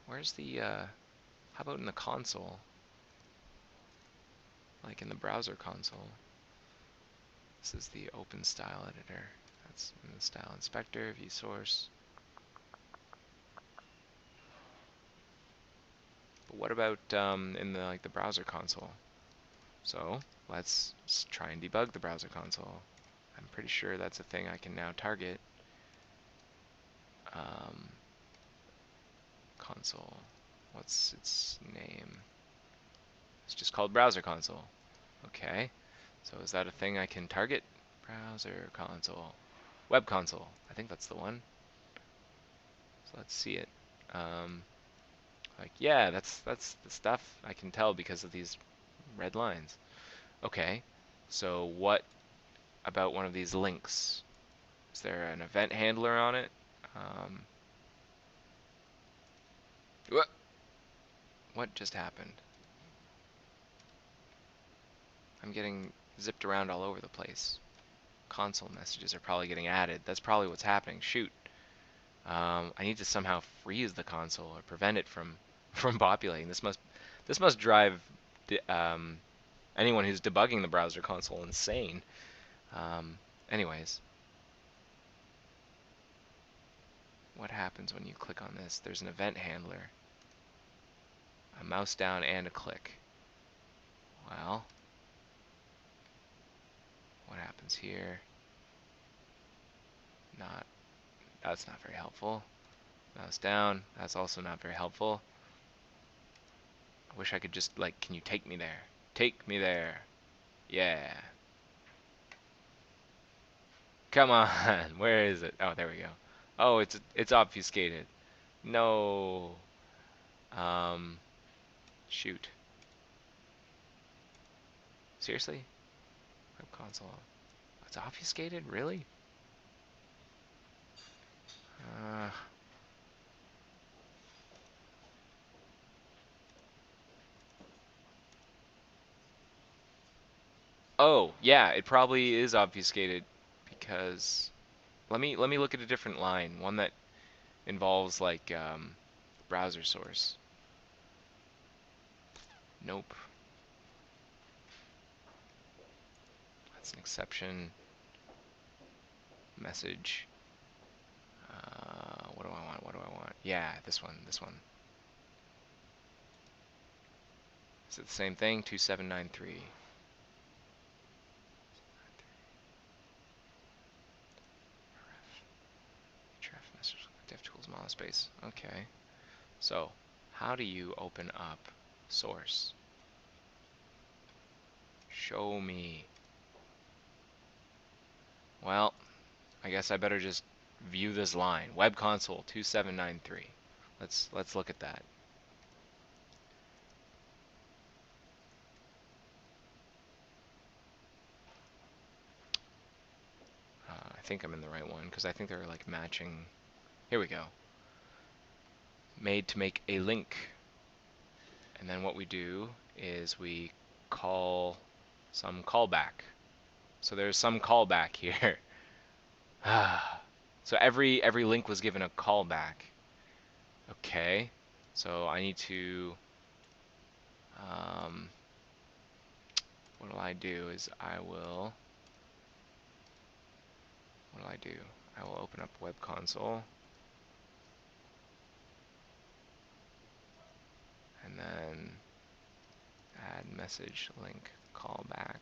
Where's the, how about in the console? Like in the browser console. This is the open style editor. That's in the style inspector, view source. But what about in the browser console? So let's try and debug the browser console. I'm pretty sure that's a thing I can now target. Console. What's its name? It's just called browser console. Okay. So is that a thing I can target? Browser console. Web console. I think that's the one. So let's see it. Like, yeah, that's the stuff. I can tell because of these red lines. Okay. So what about one of these links? Is there an event handler on it? Um, what just happened? I'm getting zipped around all over the place. Console messages are probably getting added. That's probably what's happening. Shoot. I need to somehow freeze the console or prevent it from from populating. This must drive anyone who's debugging the browser console insane. Anyways, what happens when you click on this? There's an event handler, a mouse down, and a click. Well, what happens here? Not. That's not very helpful. Mouse down. That's also not very helpful. I wish I could just, like, can you take me there? Take me there. Yeah. Come on. Where is it? Oh, there we go. Oh, it's obfuscated. No. Um, shoot. Seriously? Web console. It's obfuscated? Really? Uh, oh, yeah, it probably is obfuscated because let me look at a different line, one that involves like browser source. Nope. That's an exception. Message. What do I want? What do I want? Yeah, this one. This one. Is it the same thing? 2793. Href message. DevTools monospace. Okay. So, how do you open up source? Show me. Well, I guess I better just view this line. Web console 2793. Let's look at that. I think I'm in the right one because I think they're like matching. Here we go. Made to make a link. And then what we do is we call some callback. So there's some callback here. So every link was given a callback. Okay. So I need to what will I do is I will what do I do? I will open up Web Console and then add message link callback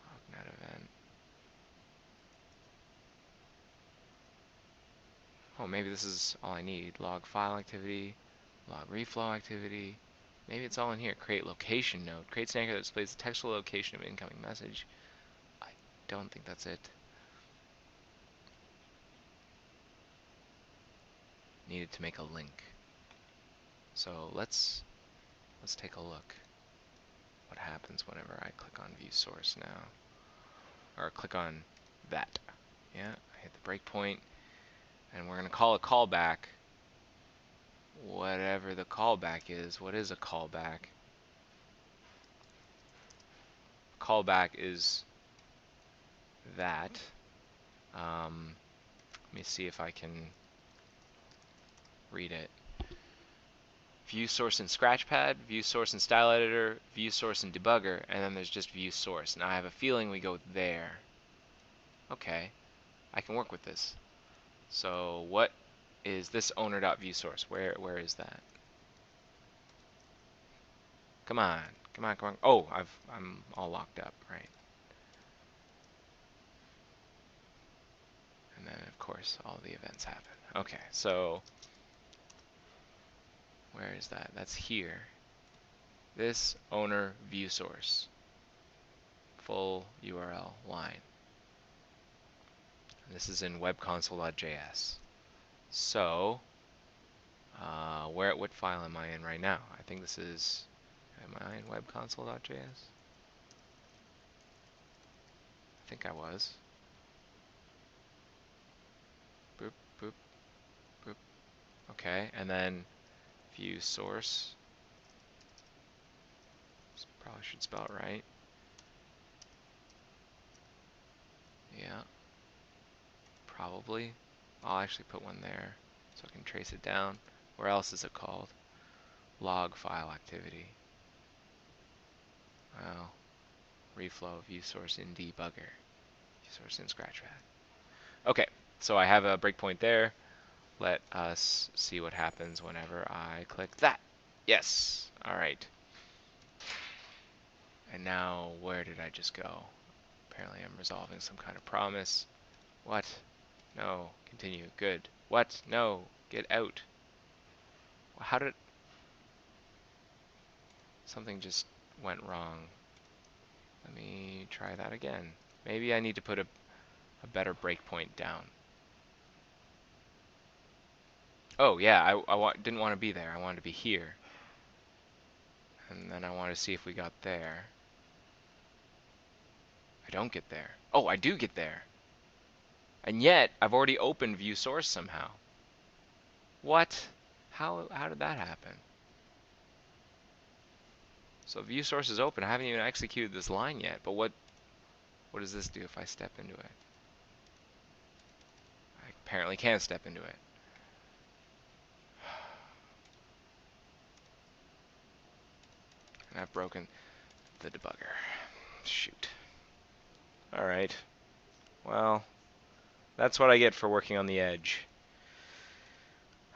augment event. Oh, maybe this is all I need. Log file activity, log reflow activity. Maybe it's all in here. Create location node. Creates an anchor that displays the textual location of incoming message. I don't think that's it. Needed to make a link. So let's take a look. What happens whenever I click on view source now? Or click on that. Yeah, I hit the breakpoint. And we're going to call a callback. Whatever the callback is. What is a callback? Callback is that. Let me see if I can read it. View source in Scratchpad, view source in Style Editor, view source in Debugger, and then there's just view source. Now I have a feeling we go there. Okay, I can work with this. So what is this owner.viewSource? Where is that? Come on. Come on, come on. Oh, I'm all locked up, right? And then, of course, all the events happen. Okay, so where is that? That's here. This owner view source. Full URL line. And this is in webconsole.js. So, what file am I in right now? I think this is, am I in webconsole.js? I think I was. Boop, boop, boop. Okay, and then view source. Probably should spell it right. Yeah, probably. I'll actually put one there so I can trace it down. Where else is it called? Log file activity. Well, reflow view source in debugger. View source in Scratchpad. Okay, so I have a breakpoint there. Let us see what happens whenever I click that. Yes. All right. And now, where did I just go? Apparently I'm resolving some kind of promise. What? No. Continue. Good. What? No. Get out. How did... Something just went wrong. Let me try that again. Maybe I need to put a better breakpoint down. Oh, yeah. Didn't want to be there. I wanted to be here. And then I want to see if we got there. I don't get there. Oh, I do get there. And yet, I've already opened view source somehow. What? How did that happen? So view source is open. I haven't even executed this line yet. But what does this do if I step into it? I apparently can't step into it. And I've broken the debugger. Shoot. Alright. Well, that's what I get for working on the edge.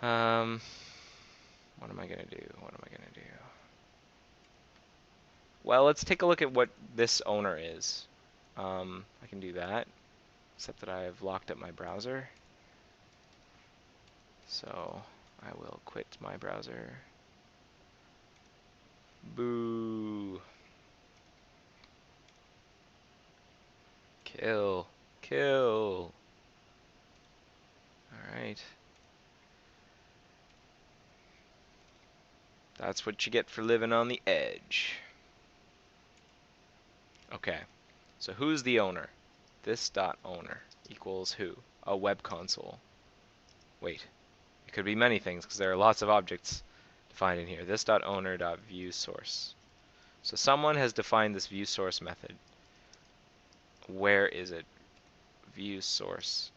What am I gonna do? What am I gonna do? Well, let's take a look at what this owner is. I can do that, except that I have locked up my browser. So I will quit my browser. Boo. Kill. Kill. Alright. That's what you get for living on the edge. Okay. So who's the owner? This dot owner equals who? A web console. Wait. It could be many things because there are lots of objects defined in here. This dot owner dot view source. So someone has defined this view source method. Where is it? View source.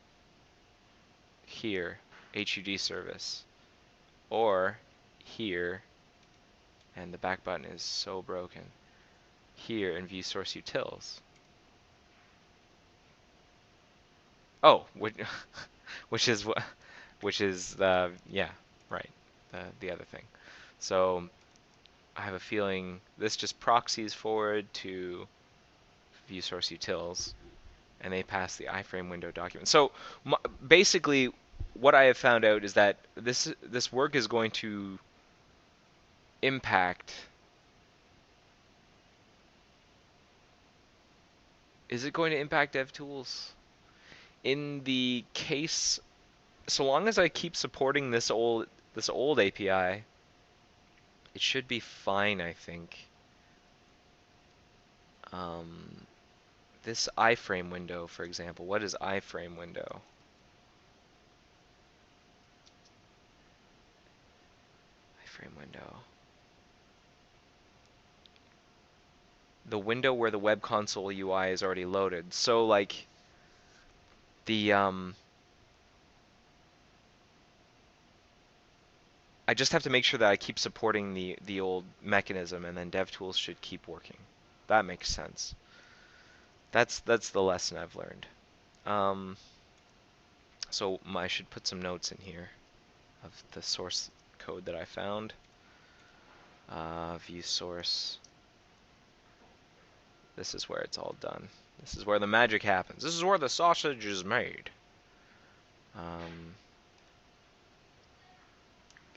Here, HUD service. Or here, and the back button is so broken. Here in view source utils. Oh, which is what, which is the, yeah, right, the other thing. So I have a feeling this just proxies forward to view source utils, and they pass the iframe window document. So basically, what I have found out is that this work is going to impact. Is it going to impact DevTools? In the case, so long as I keep supporting this old API, it should be fine, I think. This iframe window, for example. What is iframe window? Iframe window. The window where the web console UI is already loaded. So like the I just have to make sure that I keep supporting the old mechanism, and then DevTools should keep working. That makes sense. That's the lesson I've learned. So I should put some notes in here of the source code that I found. View source. This is where it's all done. This is where the magic happens. This is where the sausage is made.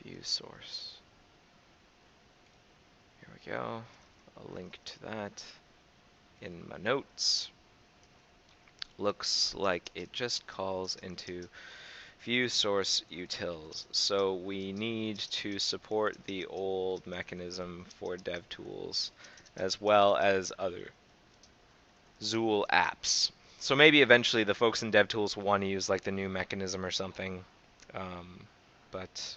View source. Here we go. A link to that in my notes. Looks like it just calls into view source utils. So we need to support the old mechanism for DevTools as well as other Zool apps. So maybe eventually the folks in DevTools will want to use like the new mechanism or something. But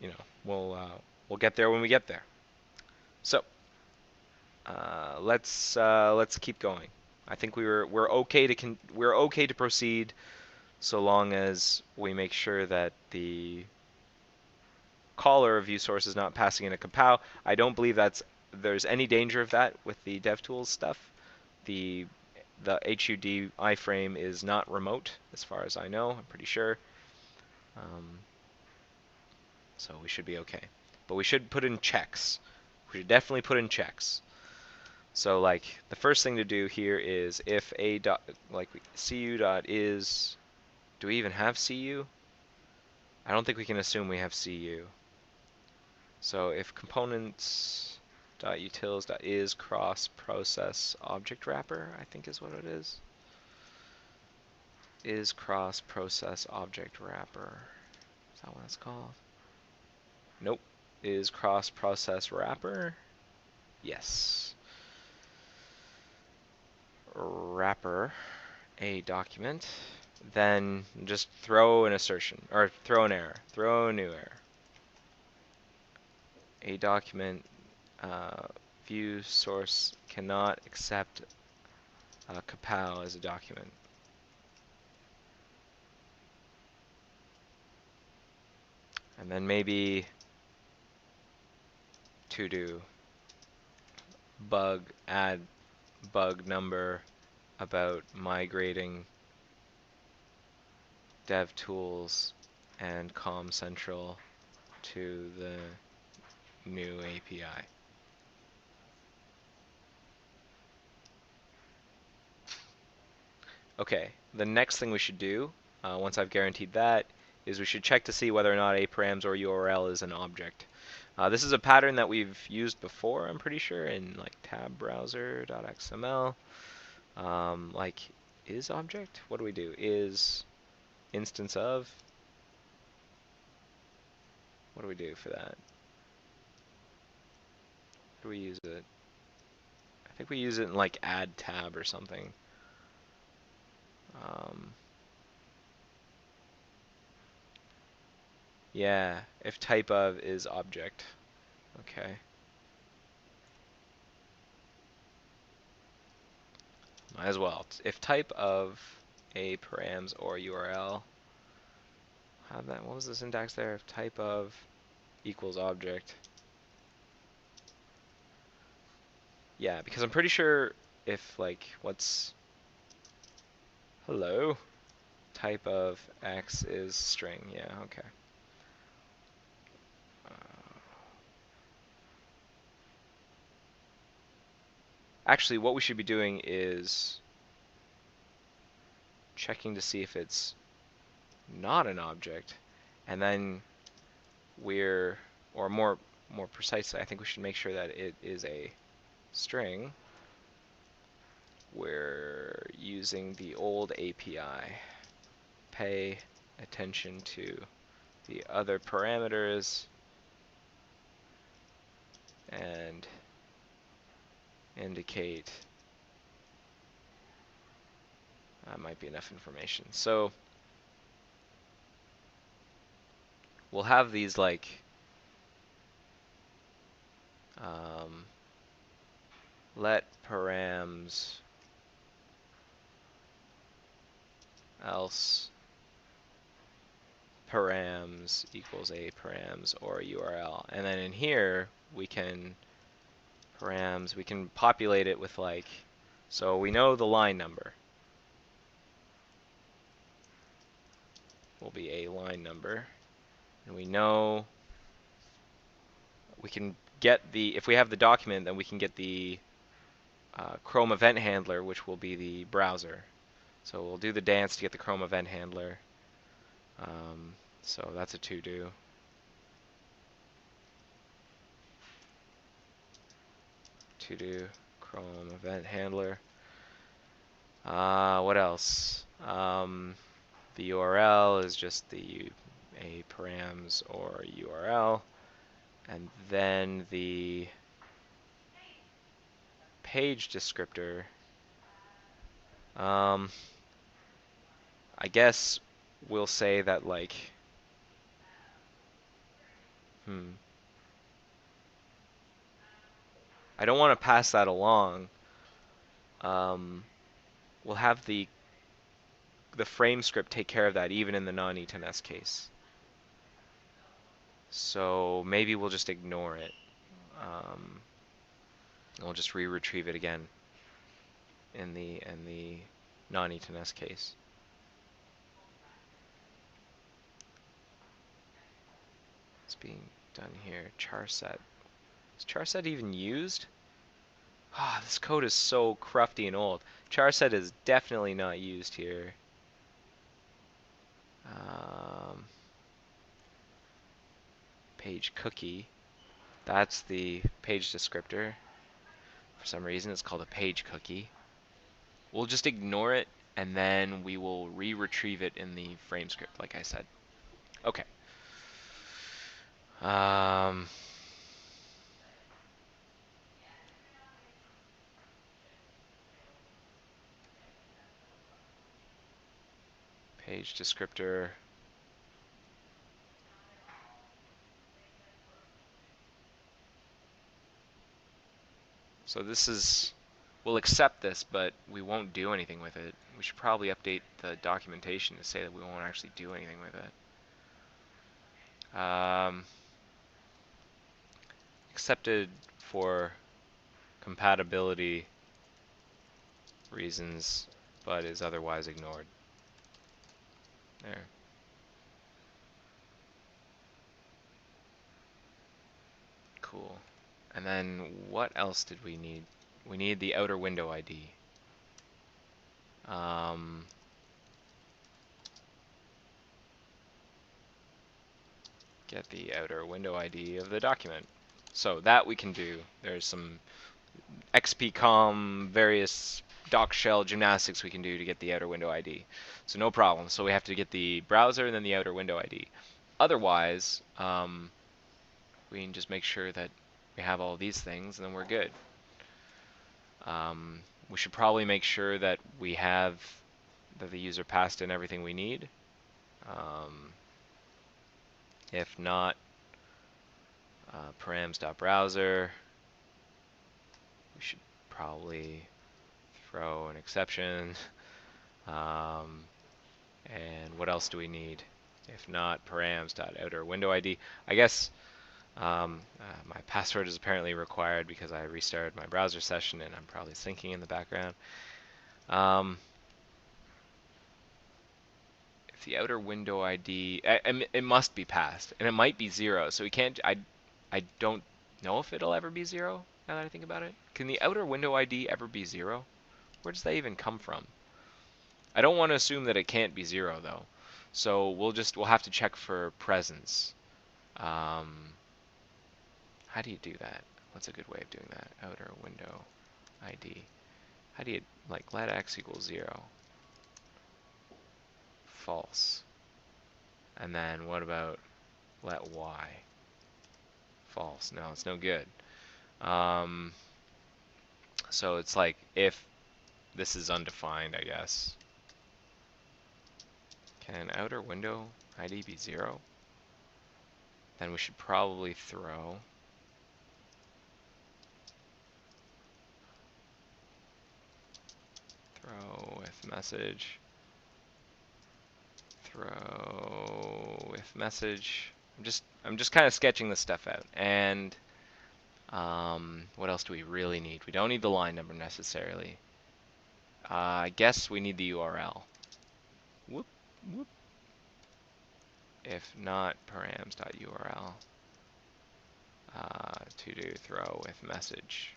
you know, we'll get there when we get there. So let's keep going. I think we're okay to proceed so long as we make sure that the caller of view source is not passing in a compow. I don't believe there's any danger of that with the DevTools stuff. The HUD iframe is not remote, as far as I know. I'm pretty sure. So we should be okay. But we should put in checks. We should definitely put in checks. So like the first thing to do here is if a dot like cu dot is, do we even have cu? I don't think we can assume we have cu. So if components dot utils dot is cross process object wrapper, I think is what it is cross process object wrapper. Is that what it's called? Nope. Is cross process wrapper? Yes. Wrapper a document, then just throw an assertion or throw an error, throw a new error. A document view source cannot accept kapow as a document. And then maybe to do add bug number about migrating DevTools and Com Central to the new API. Okay, the next thing we should do, once I've guaranteed that, is we should check to see whether or not a params or URL is an object. This is a pattern that we've used before, I'm pretty sure, in like tab browser.xml. Like is object? What do we do? Is instance of? What do we do for that? How do we use it? I think we use it in like add tab or something. Yeah, if type of is object. Okay. Might as well. If type of a params or URL, what was the syntax there? If type of equals object. Yeah, because I'm pretty sure if like hello, type of x is string. Yeah, okay. Actually, what we should be doing is checking to see if it's not an object, and then or more precisely, I think we should make sure that it is a string. We're using the old API. Pay attention to the other parameters and indicate. That might be enough information. So we'll have these like let params else params equals a params or URL, and then in here we can populate it with like, so we know the line number will be a line number, and we know we can get the, if we have the document, then we can get the Chrome event handler, which will be the browser. So we'll do the dance to get the Chrome event handler. So that's a to-do. To-do Chrome event handler. What else? The URL is just the a params or URL, and then the page descriptor. I guess we'll say that like, I don't want to pass that along. We'll have the frame script take care of that even in the non-e10s case. So maybe we'll just ignore it. We'll just re-retrieve it again in the non-e10s case. It's being done here. Charset. Is charset even used? Ah, this code is so crufty and old. Charset is definitely not used here. Page cookie. That's the page descriptor. For some reason, it's called a page cookie. We'll just ignore it, and then we will re-retrieve it in the frame script, like I said. Okay. Page descriptor. So this is, we'll accept this, but we won't do anything with it. We should probably update the documentation to say that we won't actually do anything with it. Accepted for compatibility reasons, but is otherwise ignored. There. Cool. And then what else did we need? We need the outer window ID. Get the outer window ID of the document. So that we can do. There's some XPCOM, various doc shell gymnastics we can do to get the outer window ID. So no problem. So we have to get the browser and then the outer window ID. Otherwise, we can just make sure that we have all these things and then we're good. We should probably make sure that we have, that the user passed in everything we need. If not, params.browser, we should probably throw an exception. And what else do we need? If not, params.outer window ID. I guess my password is apparently required because I restarted my browser session and I'm probably syncing in the background. If the outer window ID, it must be passed, and it might be 0, so we can't, I don't know if it'll ever be 0, now that I think about it. Can the outer window ID ever be 0? Where does that even come from? I don't want to assume that it can't be 0, though. So we'll have to check for presence. How do you do that? What's a good way of doing that? Outer window ID. How do you, like, let x equal 0? False. And then what about let y? False. No, it's no good. So it's like if this is undefined, I guess. Can outer window ID be 0? Then we should probably throw with message. Throw with message. I'm just kind of sketching this stuff out. And what else do we really need? We don't need the line number necessarily. I guess we need the URL. Whoop, whoop. If not, params.url. to do throw with message.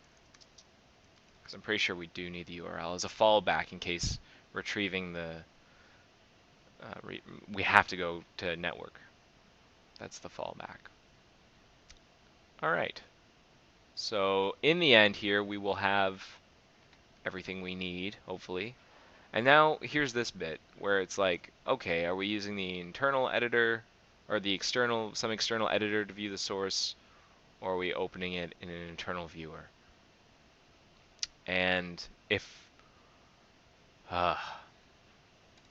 Because I'm pretty sure we do need the URL as a fallback in case retrieving the, we have to go to network. That's the fallback. All right. So in the end here, we will have everything we need, hopefully. And now here's this bit where it's like, okay, are we using the internal editor or the external, some external editor to view the source, or are we opening it in an internal viewer? And if,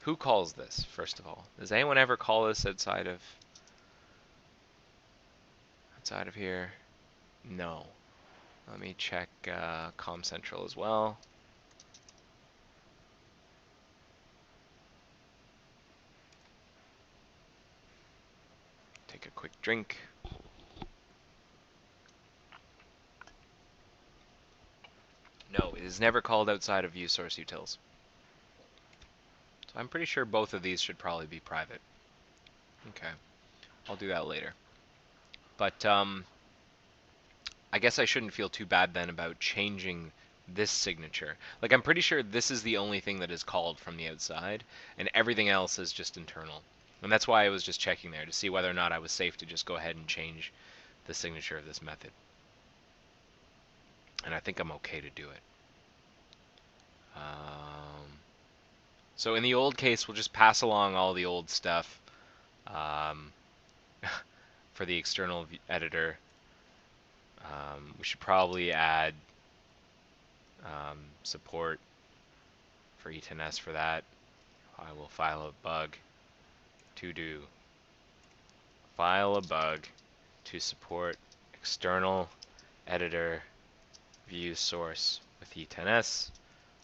who calls this, first of all? Does anyone ever call this outside of here? No. Let me check Com Central as well. Take a quick drink. No, it is never called outside of view source utils. So I'm pretty sure both of these should probably be private. Okay, I'll do that later. But I guess I shouldn't feel too bad then about changing this signature. Like, I'm pretty sure this is the only thing that is called from the outside, and everything else is just internal. And that's why I was just checking there to see whether or not I was safe to just go ahead and change the signature of this method. And I think I'm okay to do it. So in the old case, we'll just pass along all the old stuff for the external editor. We should probably add support for E10S for that. I will file a bug to do file a bug to support external editor view source with E10S.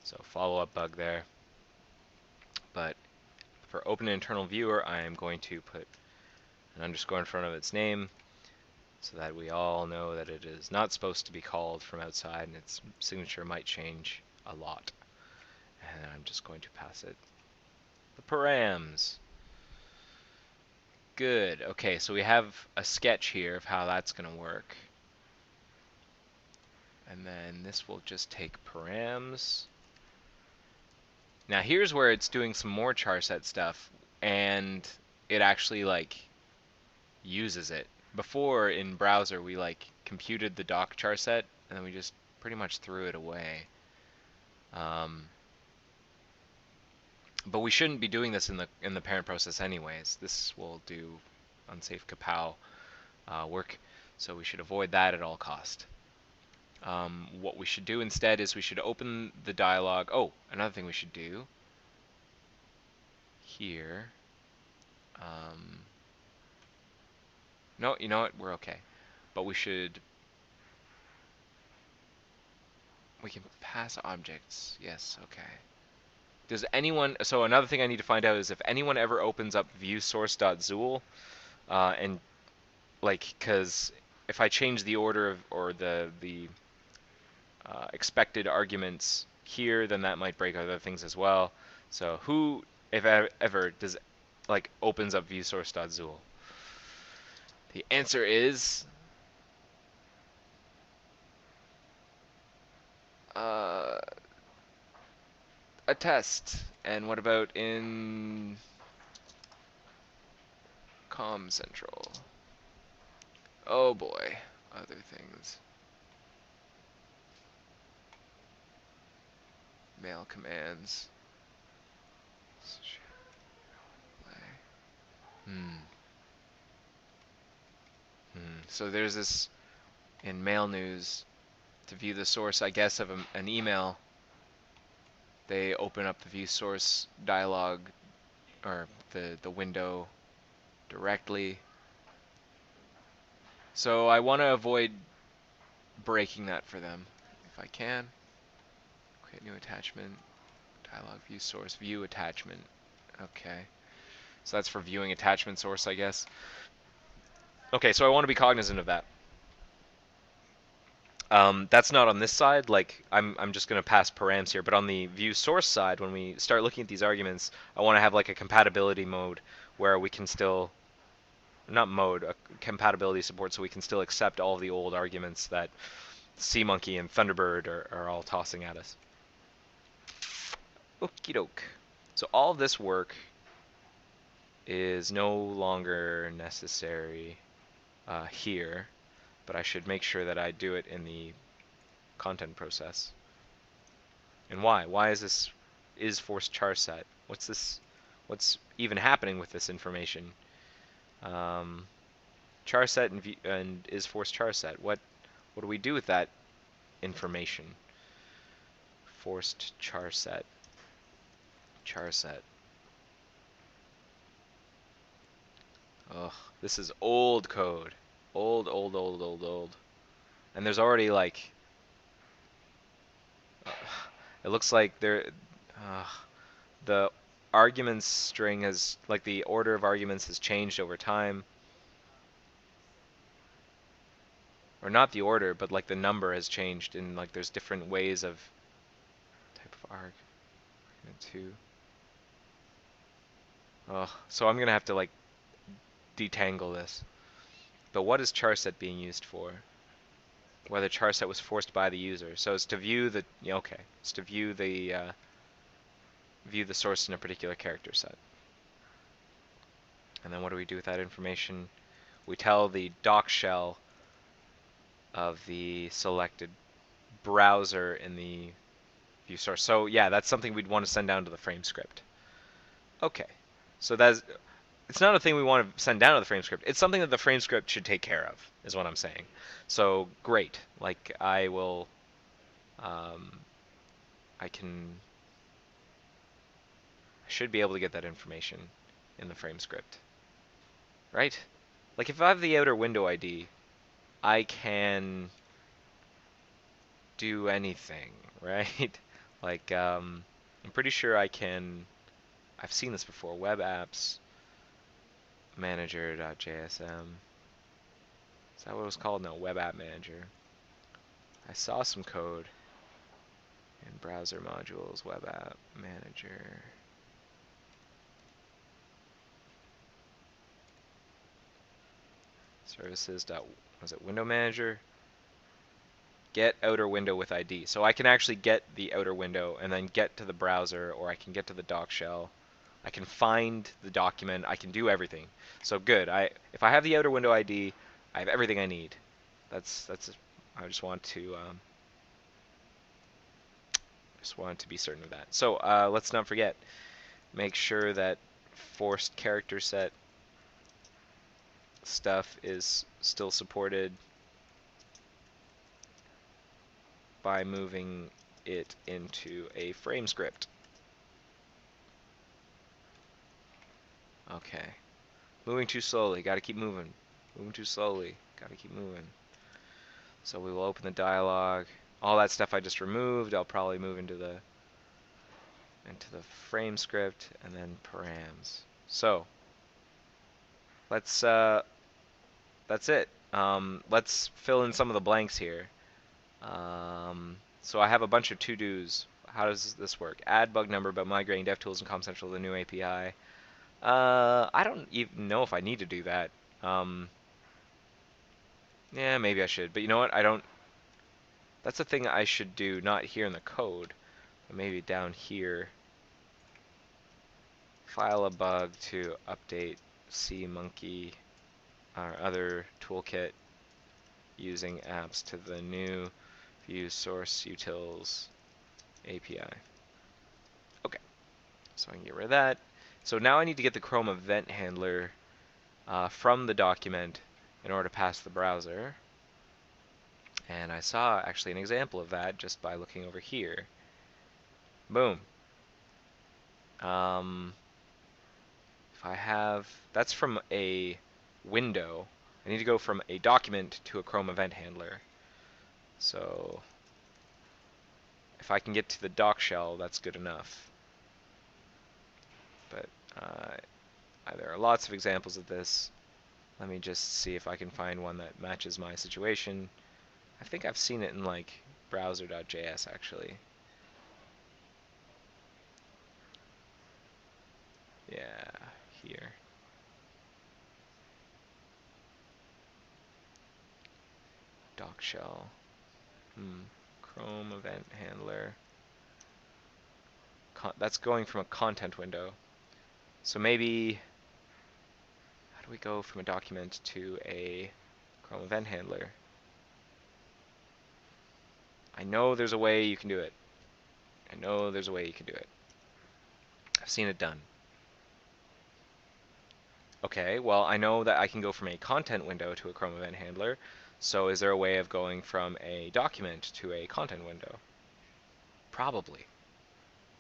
So follow-up bug there. But for open internal viewer, I am going to put an underscore in front of its name so that we all know that it is not supposed to be called from outside and its signature might change a lot. And I'm just going to pass it the params. Good. Okay, so we have a sketch here of how that's going to work. And then this will just take params. Now here's where it's doing some more charset stuff, and it actually like uses it. Before in browser we like computed the doc charset and then we just pretty much threw it away. But we shouldn't be doing this in the parent process anyways. This will do unsafe kapow work, so we should avoid that at all cost. What we should do instead is we should open the dialog. Oh, another thing we should do here. No, you know what? We're okay. But we can pass objects. Yes, okay. Does anyone, so another thing I need to find out is if anyone ever opens up viewSource.zool, and like, because if I change the order of, or the expected arguments here, then that might break other things as well. So who, if ever, does like opens up viewSource.zool? The answer is a test. And what about in Com Central? Oh boy, other things. Mail commands. So there's this in mail news to view the source, I guess, of an email. They open up the view source dialog or the window directly. So I want to avoid breaking that for them if I can. Create new attachment, dialog view source, view attachment. Okay. So that's for viewing attachment source, I guess. Okay, so I want to be cognizant of that. That's not on this side. Like I'm just going to pass params here, but on the view source side, when we start looking at these arguments, I want to have like a compatibility mode where we can still not mode, compatibility support, so we can still accept all of the old arguments that SeaMonkey and Thunderbird are all tossing at us. Okie doke. So all of this work is no longer necessary here, but I should make sure that I do it in the content process. And why? Why is this is forced char set? What's this? What's even happening with this information? Char set and is forced char set. What do we do with that information? Forced char set. Char set. Ugh, this is old code. Old, old, old, old, old. And there's already like, it looks like the arguments string has, like the order of arguments has changed over time. Or not the order, but like the number has changed, and like there's different ways of type of arg. Two. Oh, so I'm gonna have to like detangle this. But what is char set being used for? Whether char set was forced by the user. So it's to view the okay. It's to view the source in a particular character set. And then what do we do with that information? We tell the doc shell of the selected browser in the view source. So yeah, that's something we'd want to send down to the frame script. Okay, so it's not a thing we want to send down to the frame script. It's something that the frame script should take care of, is what I'm saying. So great, like I will, I should be able to get that information in the frame script, right? Like if I have the outer window ID, I can do anything, right? Like I'm pretty sure I can. I've seen this before. Web apps manager.jsm. Is that what it was called? No, web app manager. I saw some code in browser modules, web app manager. Services. Was it window manager? Get outer window with ID. So I can actually get the outer window and then get to the browser, or I can get to the doc shell. I can find the document. I can do everything. So good. If I have the outer window ID, I have everything I need. I just want to be certain of that. So let's not forget. Make sure that forced character set stuff is still supported by moving it into a frame script. Okay. Moving too slowly. Got to keep moving. Moving too slowly. Got to keep moving. So we will open the dialog. All that stuff I just removed, I'll probably move into the frame script and then params. So let's that's it. Let's fill in some of the blanks here. So I have a bunch of to-dos. How does this work? Add bug number about migrating DevTools and CommCentral to the new API. I don't even know if I need to do that. Yeah, maybe I should. But you know what? I don't. That's a thing I should do, not here in the code, but maybe down here. File a bug to update SeaMonkey, our other toolkit, using apps to the new view source utils API. Okay, so I can get rid of that. So now I need to get the Chrome event handler from the document in order to pass the browser. And I saw actually an example of that just by looking over here. Boom. If I have, that's from a window. I need to go from a document to a Chrome event handler. So if I can get to the doc shell, that's good enough. But there are lots of examples of this. Let me just see if I can find one that matches my situation. I think I've seen it in like browser.js actually. Yeah, here. doc shell. Chrome event handler. That's going from a content window. So maybe, how do we go from a document to a Chrome event handler? I know there's a way you can do it. I know there's a way you can do it. I've seen it done. Okay, well, I know that I can go from a content window to a Chrome event handler. So is there a way of going from a document to a content window? Probably.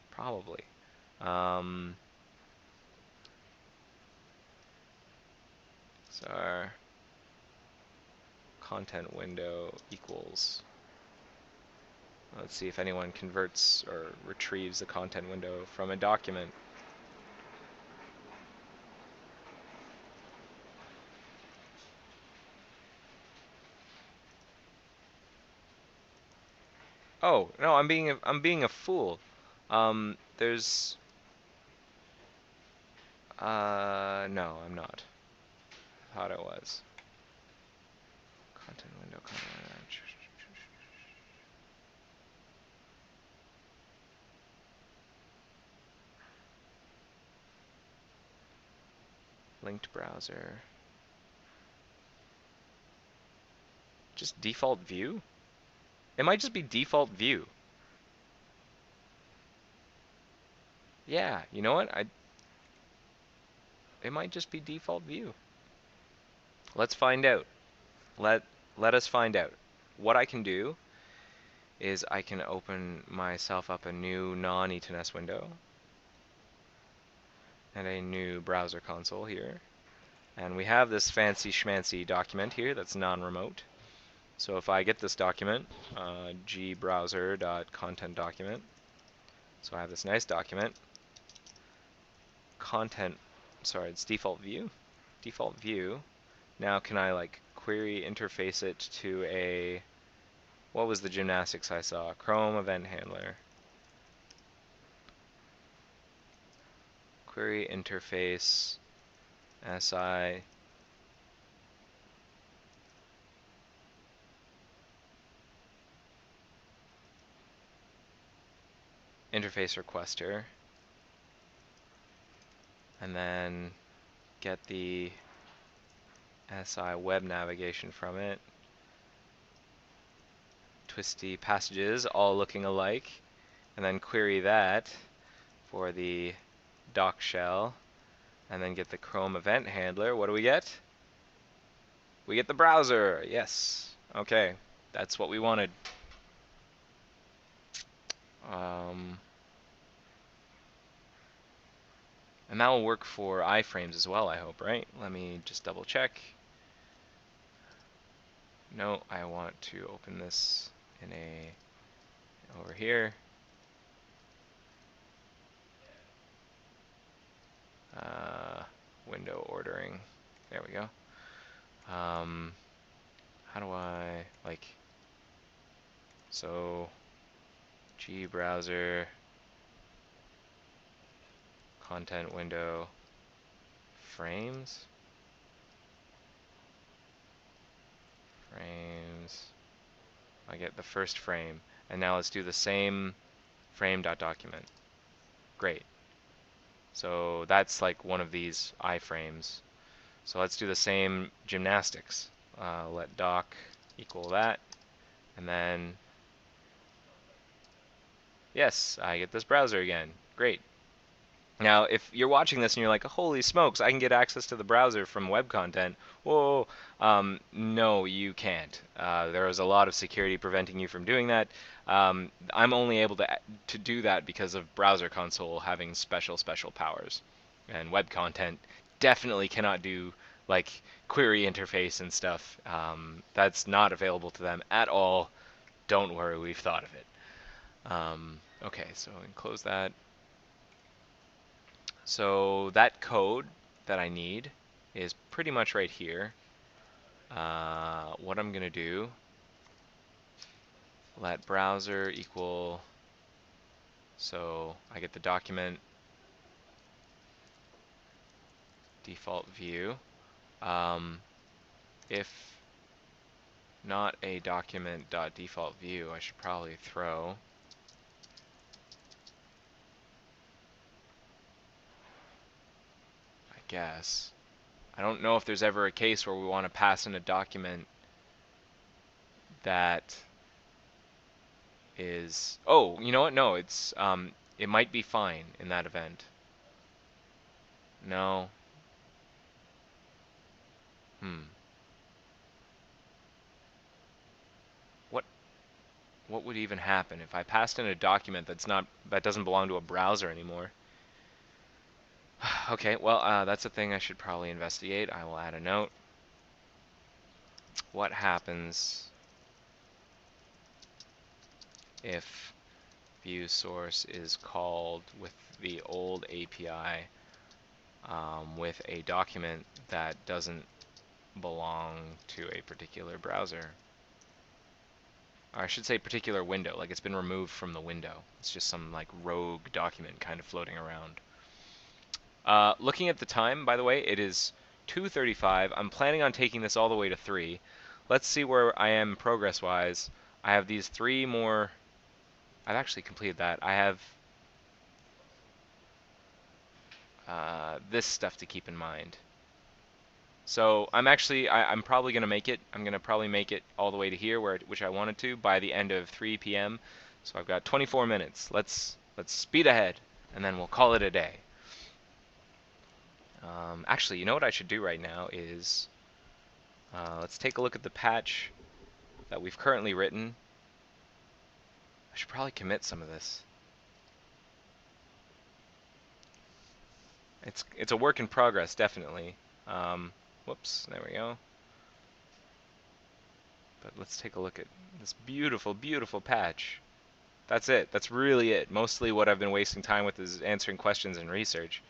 Probably. So our content window equals, let's see if anyone converts or retrieves the content window from a document. Oh, no, I'm being a fool. There's no, I'm not. I thought it was. Content window, linked browser. Just default view? It might just be default view. Yeah, you know what? It might just be default view. Let's find out. Let us find out. What I can do is I can open myself up a new non-ETNS window and a new browser console here. And we have this fancy schmancy document here that's non-remote. So if I get this document, gbrowser.content document, so I have this nice document, content, sorry, it's default view. Default view. Now can I like query interface it to a, what was the gymnastics I saw? Chrome event handler. Query interface SI interface requester, and then get the SI web navigation from it. Twisty passages all looking alike, and then query that for the doc shell, and then get the Chrome event handler. What do we get? We get the browser. Yes. Okay, that's what we wanted. And that will work for iframes as well, I hope, right? Let me just double check. No, I want to open this in a, over here. Window ordering. There we go. How do I, like, so gbrowser content window frames. I get the first frame, and now let's do the same frame.document. Great. So that's like one of these iframes. So let's do the same gymnastics. Let doc equal that, and then yes, I get this browser again. Great. Now, if you're watching this and you're like, holy smokes, I can get access to the browser from web content. Whoa, no, you can't. There is a lot of security preventing you from doing that. I'm only able to do that because of browser console having special powers. And web content definitely cannot do like query interface and stuff. That's not available to them at all. Don't worry, we've thought of it. Okay, so we can close that. So that code that I need is pretty much right here. What I'm going to do, let browser equal, so I get the document default view. If not a document.default view. I should probably throw. I guess. I don't know if there's ever a case where we want to pass in a document that is. Oh, you know what? No, it might be fine in that event. No. Hmm. What what would even happen if I passed in a document that doesn't belong to a browser anymore? Okay, well, that's a thing I should probably investigate. I will add a note. What happens if view source is called with the old API with a document that doesn't belong to a particular browser? Or I should say particular window, like it's been removed from the window. It's just some like rogue document kind of floating around. Looking at the time, by the way, it is 2:35. I'm planning on taking this all the way to 3. Let's see where I am progress-wise. I have these 3 more. I've actually completed that. I have this stuff to keep in mind. So I'm probably gonna make it. I'm gonna probably make it all the way to here, which I wanted to, by the end of 3 p.m. So I've got 24 minutes. Let's speed ahead, and then we'll call it a day. Actually, you know what I should do right now is let's take a look at the patch that we've currently written. I should probably commit some of this. It's a work in progress, definitely. Whoops, there we go. But let's take a look at this beautiful, beautiful patch. That's it. That's really it. Mostly what I've been wasting time with is answering questions and research.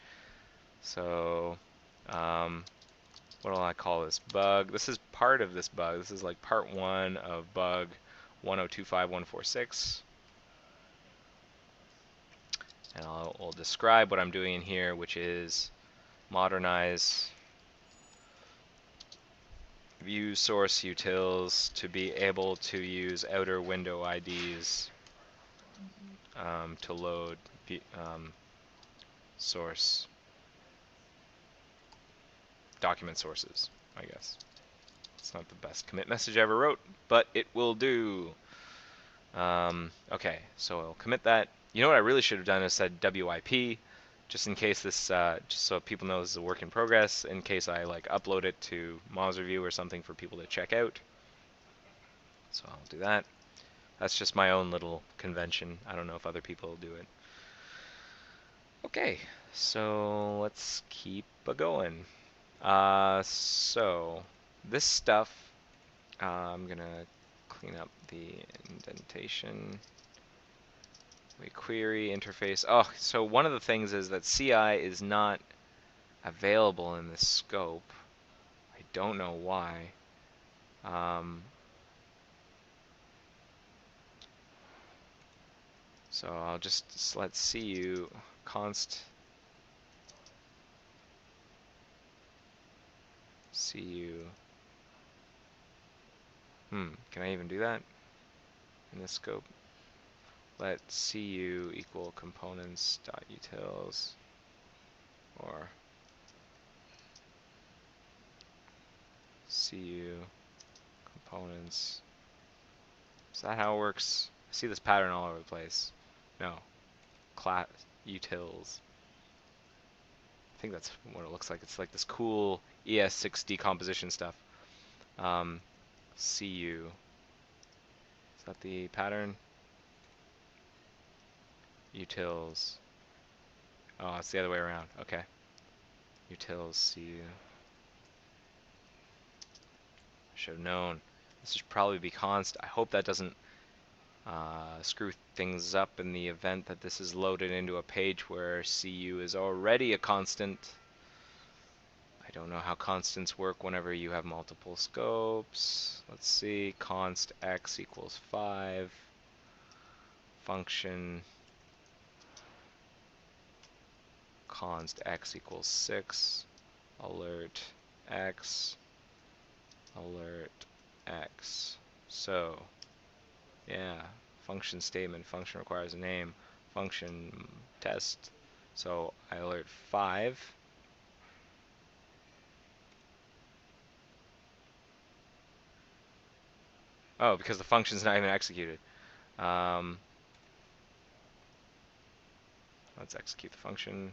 So, what do I call this? Bug. This is part of this bug. This is like part 1 of bug 1025146. And we'll describe what I'm doing in here, which is modernize view source utils to be able to use outer window IDs to load source document sources, I guess. It's not the best commit message I ever wrote, but it will do. Okay, so I'll commit that. You know what I really should have done is said WIP, just in case this, just so people know this is a work in progress, in case I like upload it to Moz Review or something for people to check out. So I'll do that. That's just my own little convention. I don't know if other people will do it. Okay, so let's keep a-going. So this stuff, I'm gonna clean up the indentation. We query interface. Oh, so one of the things is that CI is not available in this scope. I don't know why. So I'll just let CU const CU. Can I even do that in this scope? Let CU equal components.utils or CU components. Is that how it works? I see this pattern all over the place. No. Class utils. I think that's what it looks like. It's like this cool ES6 decomposition stuff. CU. Is that the pattern? Utils. Oh, it's the other way around. Okay. Utils CU. Should have known. This should probably be const. I hope that doesn't screw things up in the event that this is loaded into a page where CU is already a constant. I don't know how constants work whenever you have multiple scopes. Let's see. Const x equals 5. Function const x equals 6. Alert x. Alert x. So, yeah, function statement, function requires a name, function test. So I alert 5. Oh, because the function's not even executed. Um, let's execute the function.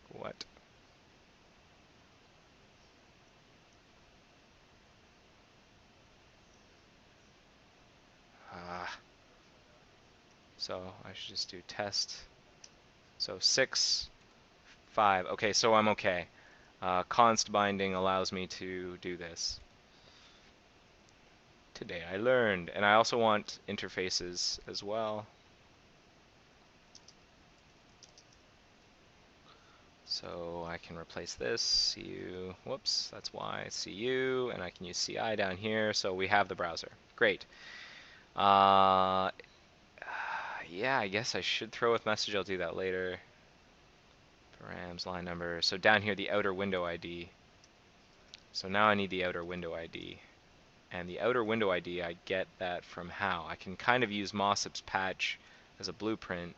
What? Ah, so I should just do test. So 6, 5. Okay, so I'm okay. Const binding allows me to do this. Today I learned. And I also want interfaces as well. So I can replace this, CU, whoops, that's why, CU, and I can use CI down here, so we have the browser. Great. Uh, yeah, I guess I should throw with message, I'll do that later. Params, line number, so down here the outer window ID. So now I need the outer window ID. And the outer window ID, I get that from how? I can kind of use Mossip's patch as a blueprint,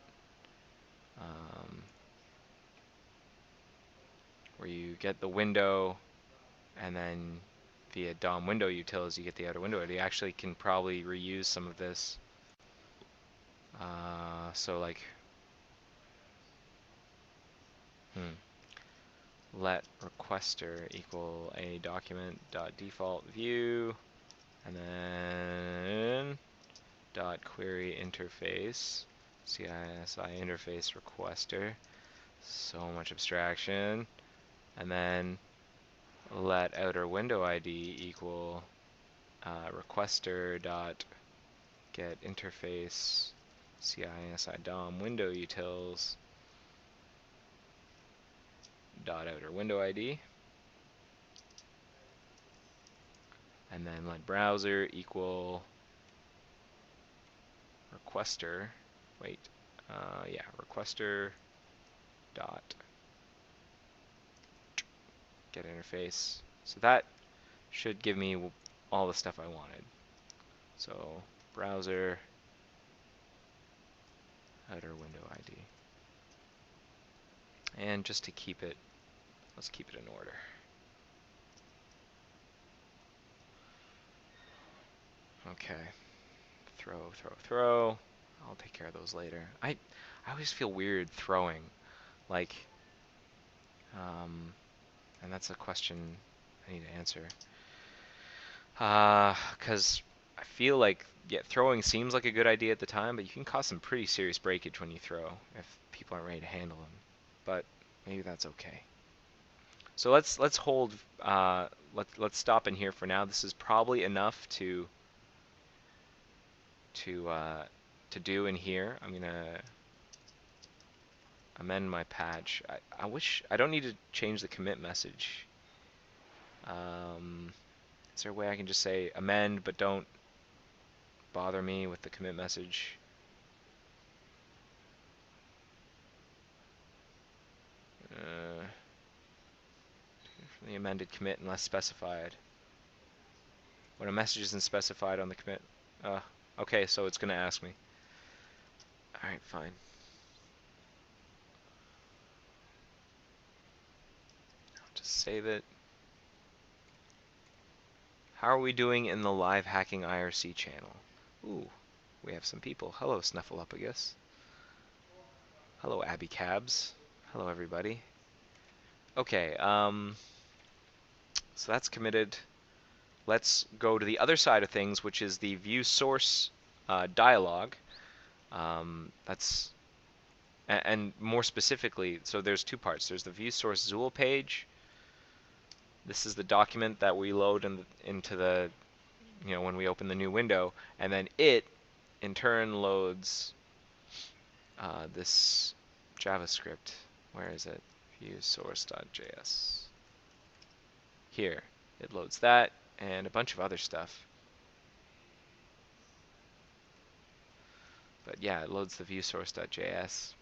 um, where you get the window, and then via DOM window utils you get the outer window ID. I actually can probably reuse some of this. So like, let requester equal a document dot default view, and then dot query interface CISI interface requester. So much abstraction. And then let outer window ID equal requester dot get interface CISI DOM window utils dot outer window ID, and then let browser equal requester, wait, yeah, requester dot get interface. So that should give me all the stuff I wanted. So browser outer window ID. And just to keep it, let's keep it in order. Okay, throw. I'll take care of those later. I always feel weird throwing, like, and that's a question I need to answer. Because I feel like, yeah, throwing seems like a good idea at the time, but you can cause some pretty serious breakage when you throw if people aren't ready to handle them. But maybe that's okay. So let's hold. Let's stop in here for now. This is probably enough to uh, to do in here. I'm gonna amend my patch. I wish I don't need to change the commit message. Is there a way I can just say amend, but don't bother me with the commit message? The amended commit unless specified. When a message isn't specified on the commit. Okay, so it's gonna ask me. All right, fine. I'll just save it. How are we doing in the live hacking IRC channel? Ooh, we have some people. Hello, Snuffleupagus. Hello, Abby Cabs. Hello, everybody. Okay, so that's committed. Let's go to the other side of things, which is the view source dialog. And more specifically, so there's two parts. There's the view source Zool page. This is the document that we load into the, when we open the new window, and then it, in turn, loads this JavaScript. Where is it? View source.js. Here, it loads that and a bunch of other stuff. But yeah, it loads the view source.js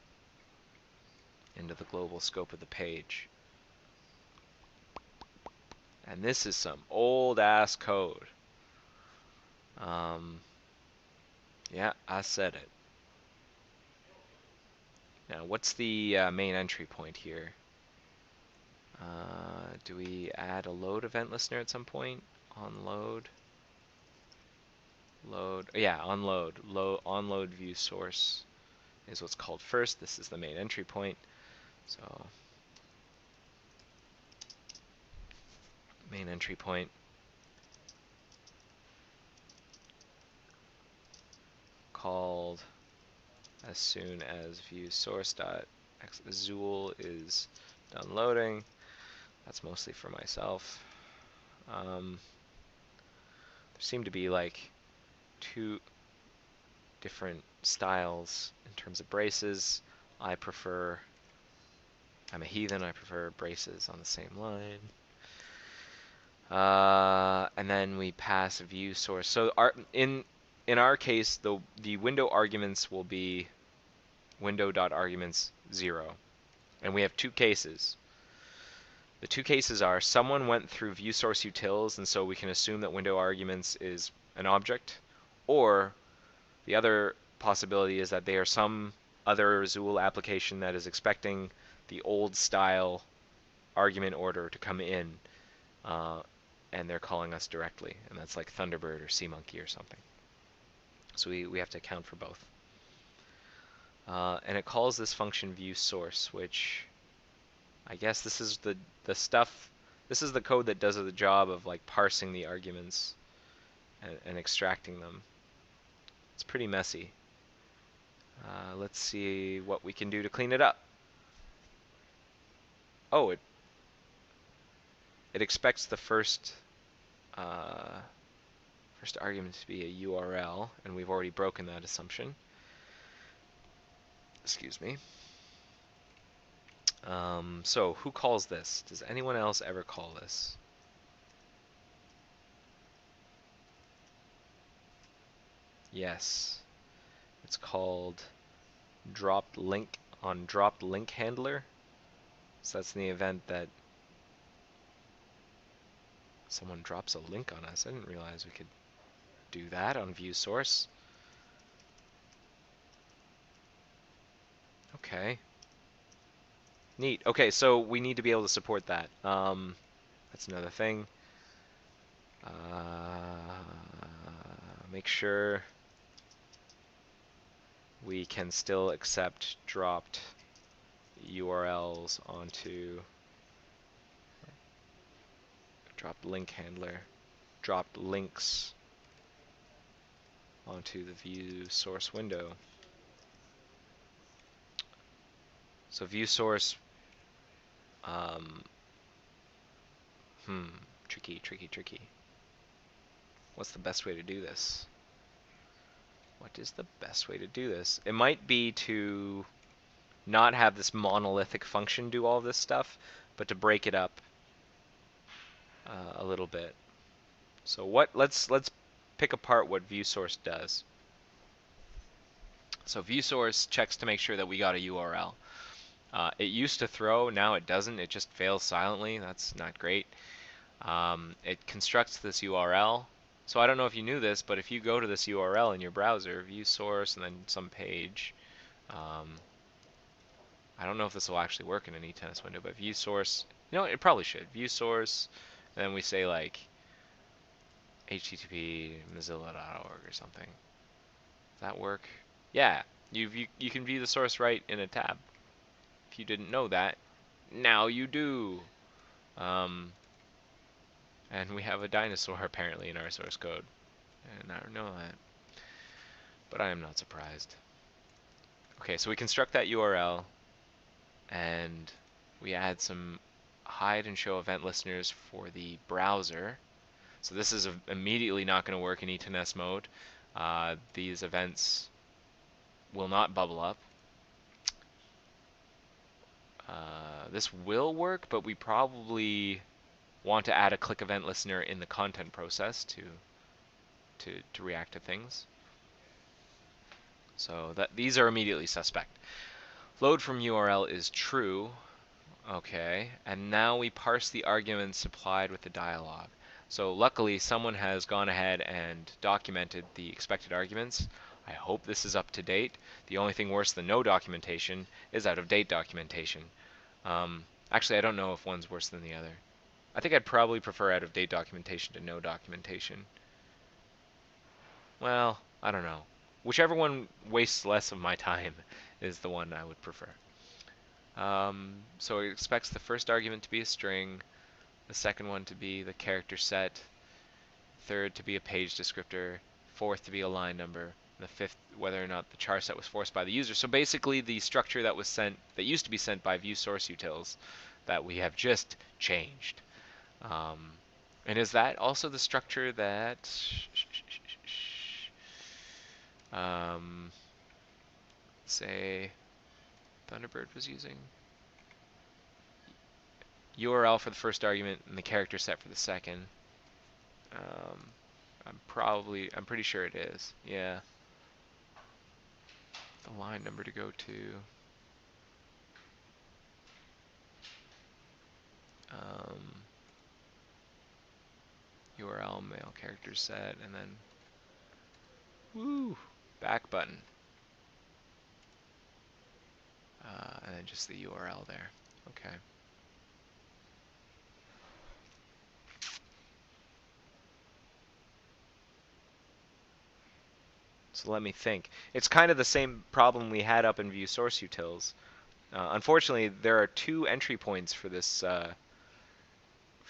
into the global scope of the page. And this is some old ass code. Yeah, I said it. Now, what's the main entry point here? Do we add a load event listener at some point? On load. Load. Yeah, on load. On load view source is what's called first. This is the main entry point. So main entry point called as soon as view source dot zool is done loading. That's mostly for myself. There seem to be like two different styles in terms of braces. I'm a heathen, I prefer braces on the same line. And then we pass a view source. So in our case, the window arguments will be window.arguments 0. And we have two cases. The two cases are someone went through view source utils, and so we can assume that window arguments is an object, or the other possibility is that they are some other Zool application that is expecting the old style argument order to come in, and they're calling us directly, and that's like Thunderbird or SeaMonkey or something. So we have to account for both. And it calls this function view source, which I guess this is the stuff. This is the code that does the job of like parsing the arguments and extracting them. It's pretty messy. Let's see what we can do to clean it up. Oh, it expects the first argument to be a URL, and we've already broken that assumption. Excuse me. So who calls this? Does anyone else ever call this? Yes. It's called dropped link on dropped link handler. So that's in the event that someone drops a link on us. I didn't realize we could do that on view source. Okay. Neat. Okay, so we need to be able to support that. That's another thing. Make sure we can still accept dropped URLs onto dropped link handler, dropped links onto the view source window. So view source, tricky. What's the best way to do this? What is the best way to do this? It might be to not have this monolithic function do all this stuff, but to break it up a little bit. So let's pick apart what view source does. So view source checks to make sure that we got a URL. It used to throw, now it doesn't. It just fails silently. That's not great. It constructs this URL. So I don't know if you knew this, but if you go to this URL in your browser, view source, and then some page, I don't know if this will actually work in an eTennis window, but view source, it probably should. View source, and then we say like http mozilla.org or something. Does that work? Yeah, you can view the source right in a tab. If you didn't know that, now you do. And we have a dinosaur apparently in our source code. And I don't know that. But I am not surprised. Okay, so we construct that URL and we add some hide and show event listeners for the browser. So this is immediately not going to work in eTNS mode. These events will not bubble up. This will work, but we probably want to add a click event listener in the content process to react to things. So these are immediately suspect. Load from URL is true. Okay, and now we parse the arguments supplied with the dialogue. So luckily, someone has gone ahead and documented the expected arguments. I hope this is up to date. The only thing worse than no documentation is out of date documentation. Actually, I don't know if one's worse than the other. I think I'd probably prefer out of date documentation to no documentation. Well, I don't know. Whichever one wastes less of my time is the one I would prefer. So it expects the first argument to be a string, the second one to be the character set, third to be a page descriptor, fourth to be a line number, and the fifth whether or not the char set was forced by the user. So basically the structure that was sent, that used to be sent by view source utils, that we have just changed. Um, and is that also the structure that um, say Thunderbird was using? URL for the first argument and the character set for the second. Um, I'm pretty sure it is. Yeah. The line number to go to. Um, URL, mail character set, and then, woo, back button. And then just the URL there. Okay. So let me think. It's kind of the same problem we had up in view source utils. Unfortunately, there are two entry points for this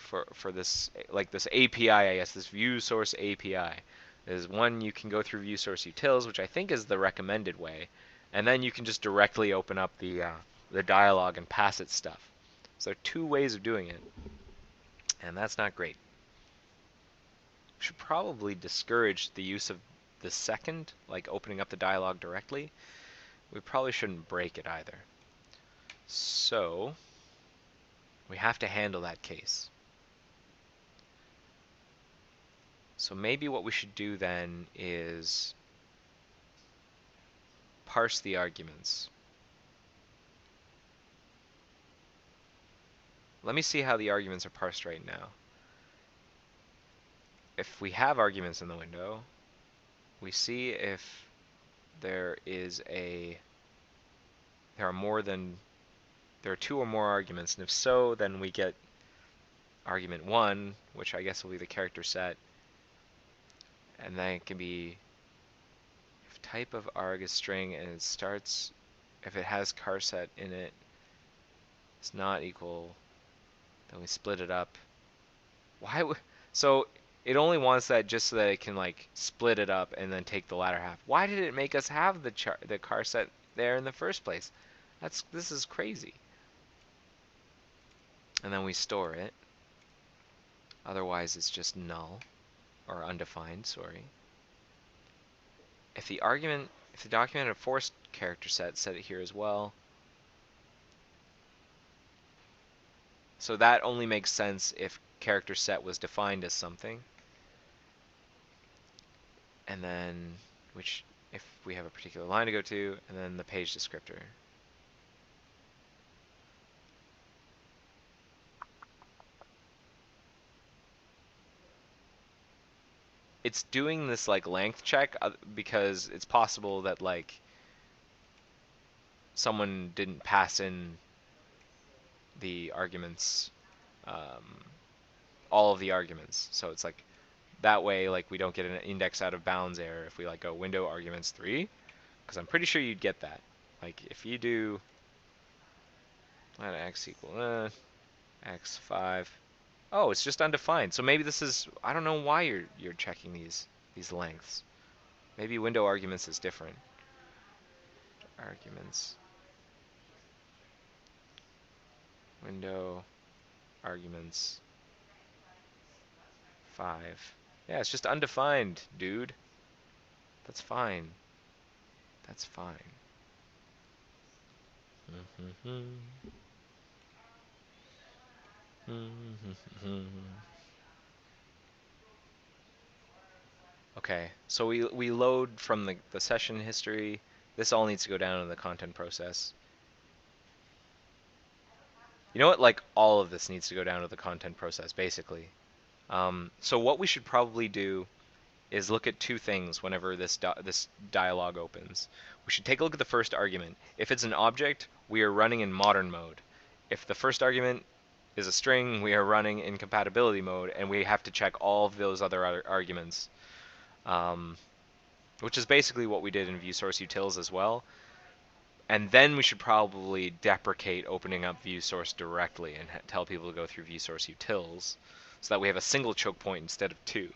for this like this API, I guess, this view source API. There's one you can go through view source utils, which I think is the recommended way, and then you can just directly open up the dialog and pass it stuff. So there are two ways of doing it, and that's not great. We should probably discourage the use of the second, like opening up the dialog directly. We probably shouldn't break it either. So we have to handle that case. So maybe what we should do then is parse the arguments. Let me see how the arguments are parsed right now. If we have arguments in the window, we see if there are two or more arguments, and if so, then we get argument 1, which I guess will be the character set, and then it can be if type of arg is string and it starts, if it has char set in it, it's not equal, then we split it up. So it only wants that just so that it can like split it up and then take the latter half. Why did it make us have the char set there in the first place? This is crazy. And then we store it. Otherwise it's just null or undefined, sorry. If the document had a forced character set it here as well. So that only makes sense if character set was defined as something. And then, which, if we have a particular line to go to, and then the page descriptor. It's doing this like length check because it's possible that like someone didn't pass in the arguments, all of the arguments. So it's like that way, like we don't get an index out of bounds error if we like go window arguments 3, because I'm pretty sure you'd get that. Like if you do let x equal x5. Oh, it's just undefined. So maybe this is, I don't know why you're checking these lengths. Maybe window arguments is different. Arguments. Window arguments 5. Yeah, it's just undefined, dude. That's fine. That's fine. Okay, so we load from the session history. This all needs to go down in the content process. You know what? Like all of this needs to go down to the content process, basically. So what we should probably do is look at two things whenever this dialog opens. We should take a look at the first argument. If it's an object, we are running in modern mode. If the first argument is a string, we are running in compatibility mode, and we have to check all of those other arguments, which is basically what we did in ViewSourceUtils as well. And then we should probably deprecate opening up ViewSource directly and tell people to go through ViewSourceUtils so that we have a single choke point instead of two.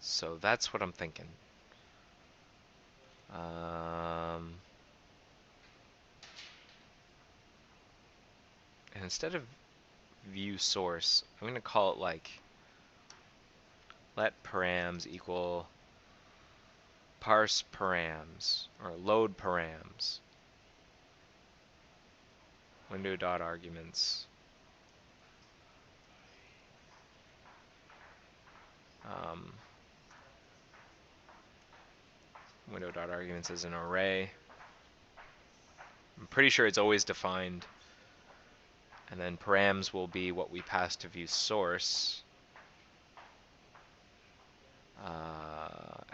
So that's what I'm thinking. And instead of view source, I'm going to call it like let params equal parse params or load params window dot arguments. Window dot arguments is an array. I'm pretty sure it's always defined. And then params will be what we pass to view source.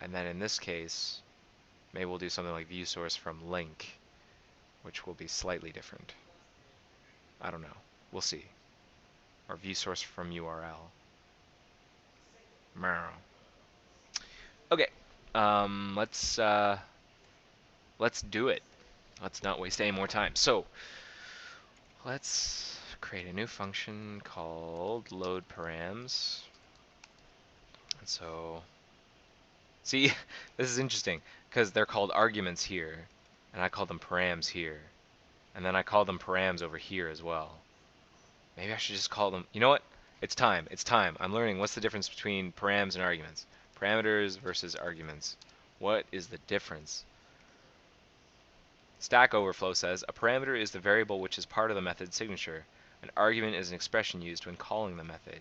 And then in this case, maybe we'll do something like view source from link, which will be slightly different. I don't know. We'll see. Or view source from URL. Okay. Let's do it. Let's not waste any more time. So let's create a new function called load params. And so, see, this is interesting because they're called arguments here, and I call them params here, and then I call them params over here as well. Maybe I should just call them. You know what? It's time. It's time. I'm learning what's the difference between params and arguments. Parameters versus arguments. What is the difference? Stack Overflow says a parameter is the variable which is part of the method's signature. An argument is an expression used when calling the method.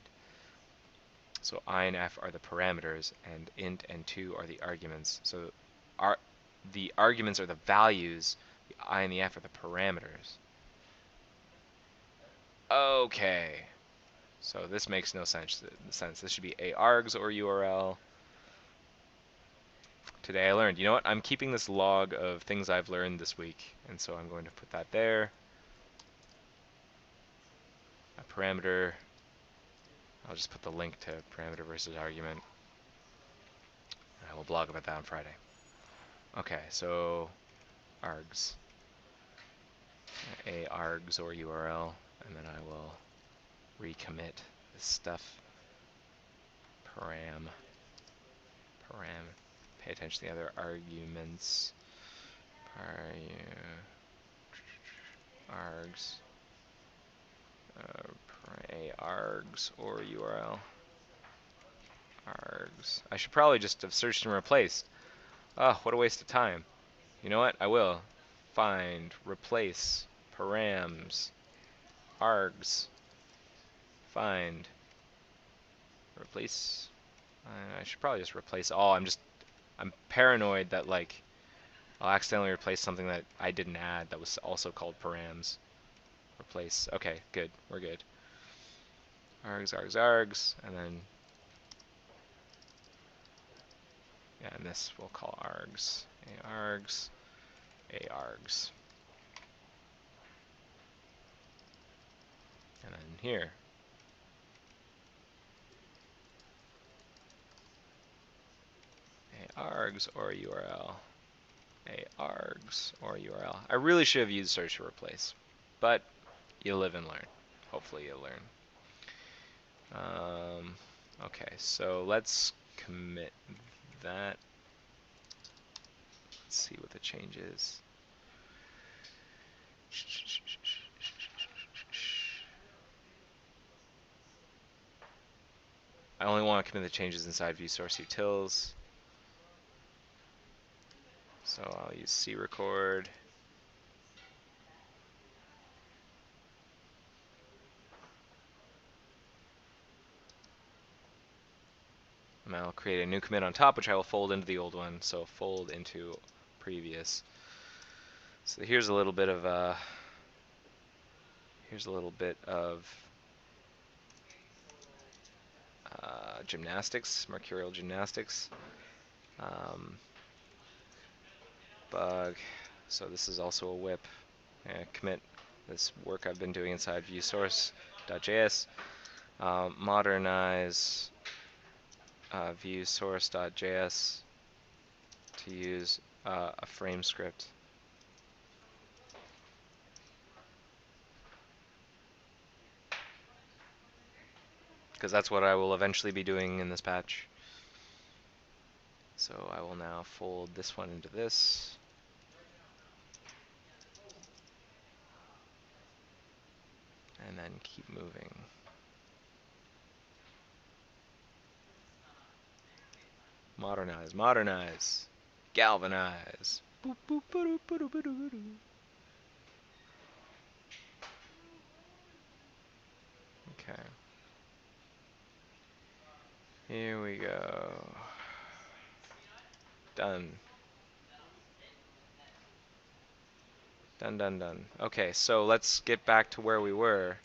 So I and f are the parameters, and int and 2 are the arguments. So the arguments are the values, the I and the f are the parameters. Okay. So this makes no sense. This should be args or URL. Today I learned. You know what? I'm keeping this log of things I've learned this week, and so I'm going to put that there. A parameter. I'll just put the link to parameter versus argument. I will blog about that on Friday. Okay, so args. Args or URL, and then I will recommit this stuff. Param. Pay attention to the other arguments. Args. Args or URL. Args. I should probably just have searched and replaced. Oh, what a waste of time. You know what? I will. Find, replace, params, args. Find, replace. I should probably just replace all. I'm paranoid that like I'll accidentally replace something that I didn't add that was also called params. Replace. Okay, good. We're good. Args, args, args, and then yeah, and this we'll call args. Args, args, and then here. Args or URL. Args or URL. I really should have used search to replace, but you live and learn. Hopefully you'll learn. Okay, so let's commit that. Let's see what the change is. I only want to commit the changes inside ViewSourceUtils. So I'll use crecord. And I'll create a new commit on top, which I will fold into the old one. So fold into previous. So here's a little bit of gymnastics, mercurial gymnastics. Um, Bug. So this is also a whip. Commit this work I've been doing inside viewSource.js. Modernize viewSource.js to use a frame script. Because that's what I will eventually be doing in this patch. So I will now fold this one into this. And then keep moving. Modernize, modernize, galvanize. Boop, boop, ba-doo, ba-doo, ba-doo, ba-doo. Okay. Here we go. Done. Done, done, done. Okay, so let's get back to where we were.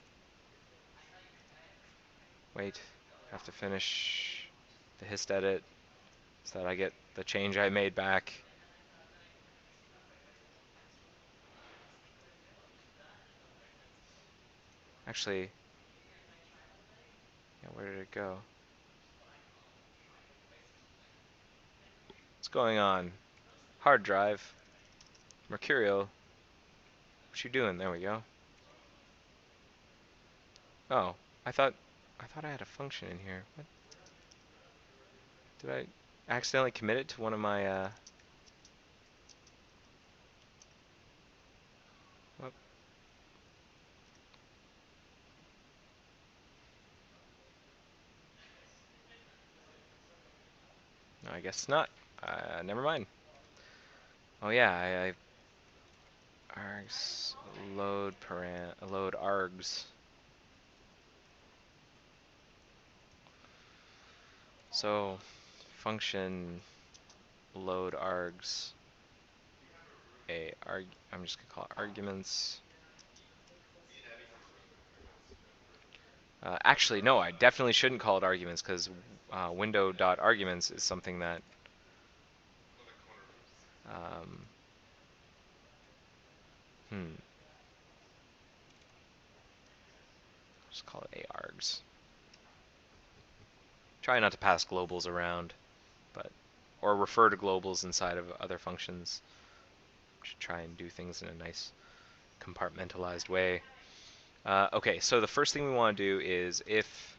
Wait, I have to finish the hist edit so that I get the change I made back. Actually, yeah, where did it go? What's going on? Hard drive. Mercurial. What you doing? There we go. Oh, I thought I had a function in here. What? Did I accidentally commit it to one of my oh, no, I guess not. Never mind. Oh yeah, I args load args. So function load args I'm just gonna call it arguments. Actually, no, I definitely shouldn't call it arguments because window.arguments is something that um, hmm, just call it args. Try not to pass globals around, but or refer to globals inside of other functions. Should try and do things in a nice compartmentalized way. Okay, so the first thing we want to do is if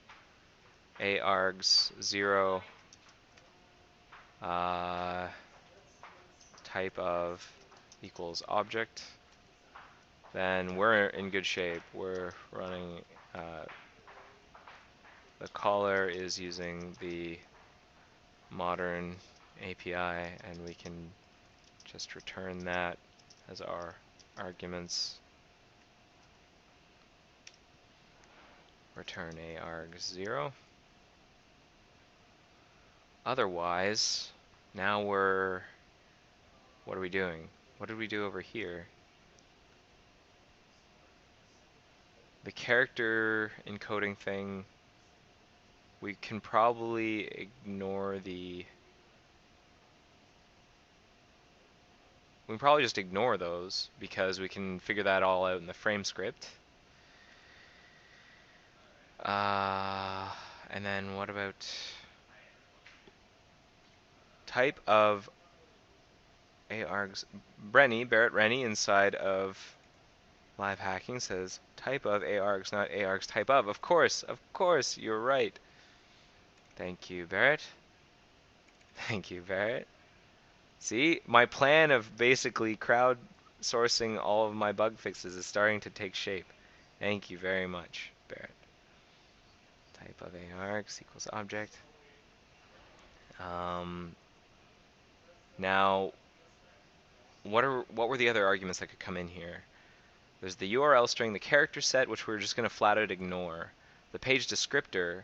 args 0 type of equals object, then we're in good shape. We're running, the caller is using the modern API, and we can just return that as our arguments. Return arg0. Otherwise, now what are we doing? What did we do over here? The character encoding thing, we can probably ignore we can probably just ignore those because we can figure that all out in the frame script. And then what about type of args? Barrett Rennie inside of live hacking says type of args, not args type of. Of course, you're right. Thank you, Barrett. Thank you, Barrett. See, my plan of basically crowdsourcing all of my bug fixes is starting to take shape. Thank you very much, Barrett. Type of args equals object. Now, what were the other arguments that could come in here? There's the URL string, the character set, which we're just going to flat out ignore. The page descriptor,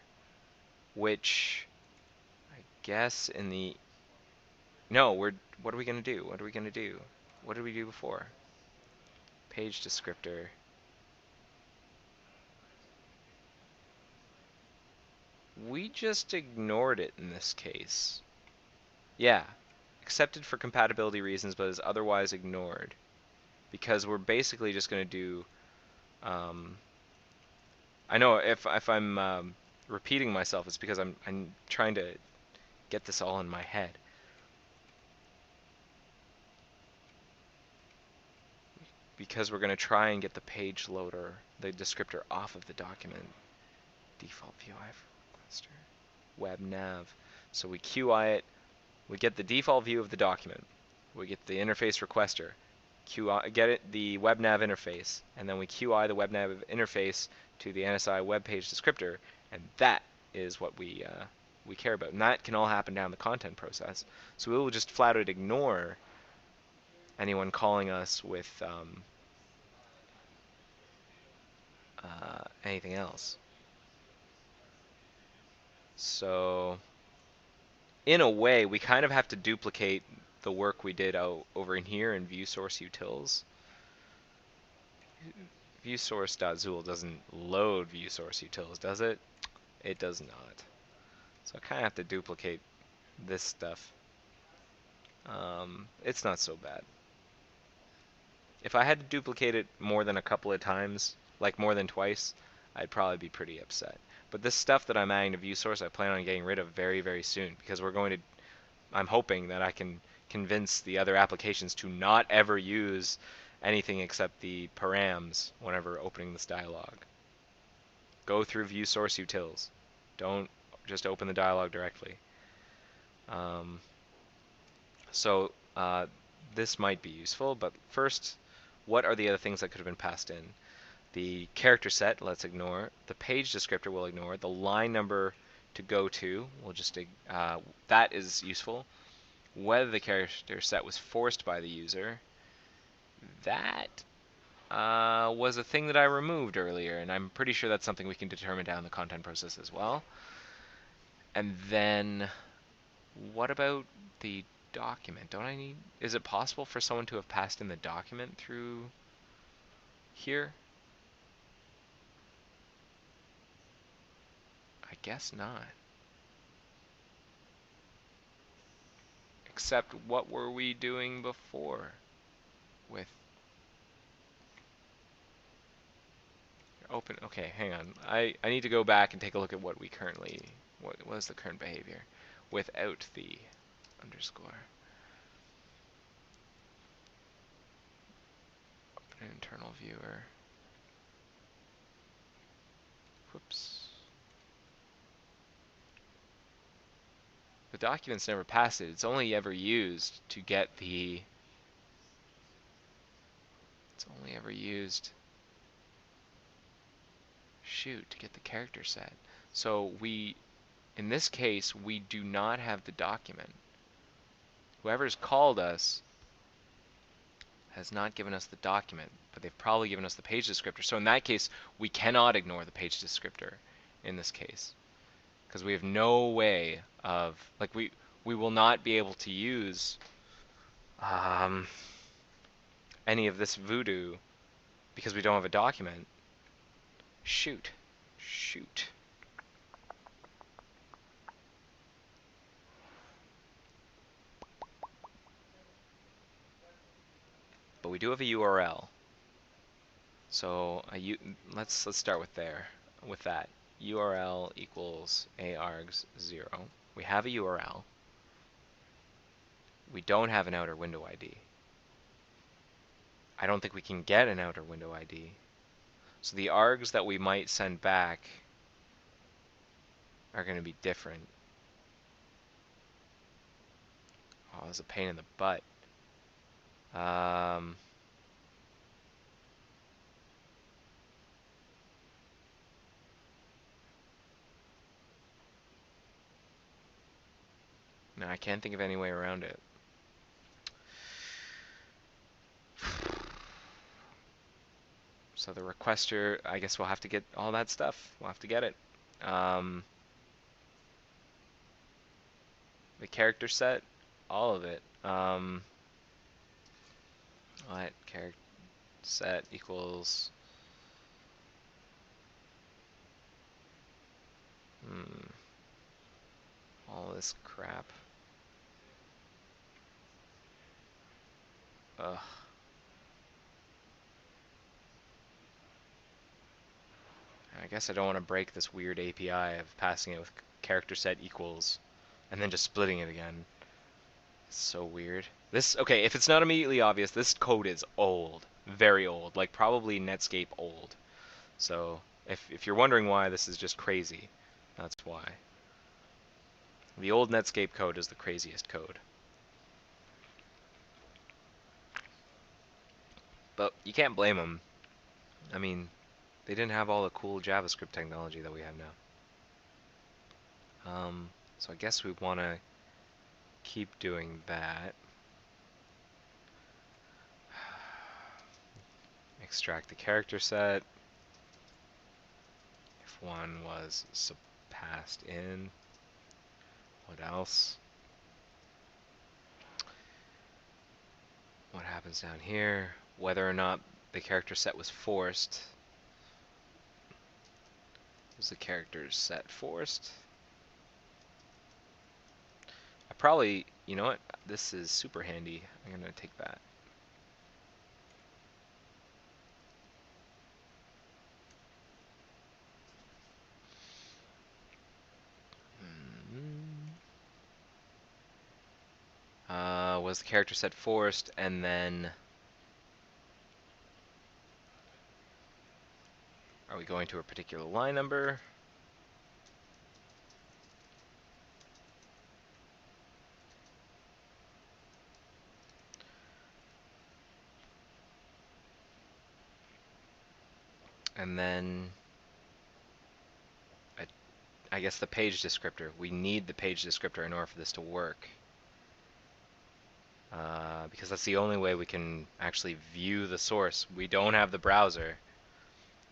which I guess in the... No, what are we going to do? What are we going to do? What did we do before? page descriptor. We just ignored it in this case. Yeah, accepted for compatibility reasons, but is otherwise ignored. Because we're basically just going to do... I know if I'm repeating myself, it's because I'm trying to get this all in my head. Because we're going to try and get the page loader, the descriptor, off of the document. Default view requester. Web nav. So we QI it. We get the default view of the document. We get the interface requester. Get it the web nav interface, and then we QI the web nav interface to the NSI web page descriptor, and that is what we care about. And that can all happen down the content process. So we will just flat out ignore anyone calling us with anything else. So in a way, we kind of have to duplicate the work we did over in here in view source utils. ViewSource.zool doesn't load ViewSource utils, does it? It does not. So I kind of have to duplicate this stuff. It's not so bad. If I had to duplicate it more than a couple of times, like more than twice, I'd probably be pretty upset. But this stuff that I'm adding to ViewSource, I plan on getting rid of very, very soon, because I'm hoping that I can convince the other applications to not ever use anything except the params whenever opening this dialog. Go through view source utils. Don't just open the dialog directly. So this might be useful, but first, what are the other things that could have been passed in? The character set, let's ignore. The page descriptor, we'll ignore. The line number to go to, we'll just that is useful. Whether the character set was forced by the user, that was a thing that I removed earlier, and I'm pretty sure that's something we can determine down the content process as well. And then, what about the document? Is it possible for someone to have passed in the document through here? I guess not. Except, what were we doing before with open? Okay, hang on. I need to go back and take a look at what was the current behavior without the underscore. Open an internal viewer. Whoops. The document's never passed it. It's only ever used to get the... It's only ever used... Shoot, to get the character set. So in this case, we do not have the document. Whoever's called us has not given us the document, but they've probably given us the page descriptor. So in that case, we cannot ignore the page descriptor in this case, because we have no way of, like, we will not be able to use any of this voodoo because we don't have a document. Shoot. But we do have a URL. So let's start with that. URL equals args0. We have a URL. We don't have an outer window ID. I don't think we can get an outer window ID. So the args that we might send back are going to be different. Oh, that's a pain in the butt. No, I can't think of any way around it. So the requester, I guess we'll have to get all that stuff. We'll have to get it. The character set, all of it. What character? set equals all this crap. Ugh. I guess I don't want to break this weird API of passing it with character set equals and then just splitting it again. It's so weird. This, okay, if it's not immediately obvious, this code is old. Very old. Like probably Netscape old. So if you're wondering why this is just crazy, that's why. The old Netscape code is the craziest code. But you can't blame them. I mean, they didn't have all the cool JavaScript technology that we have now. So I guess we want to keep doing that. Extract the character set. If one was passed in, what else? What happens down here? Whether or not the character set was forced. Was the character set forced? I probably, you know what? This is super handy. I'm gonna take that. Was the character set forced, and then are we going to a particular line number? And then I guess the page descriptor. We need the page descriptor in order for this to work. Because that's the only way we can actually view the source. We don't have the browser.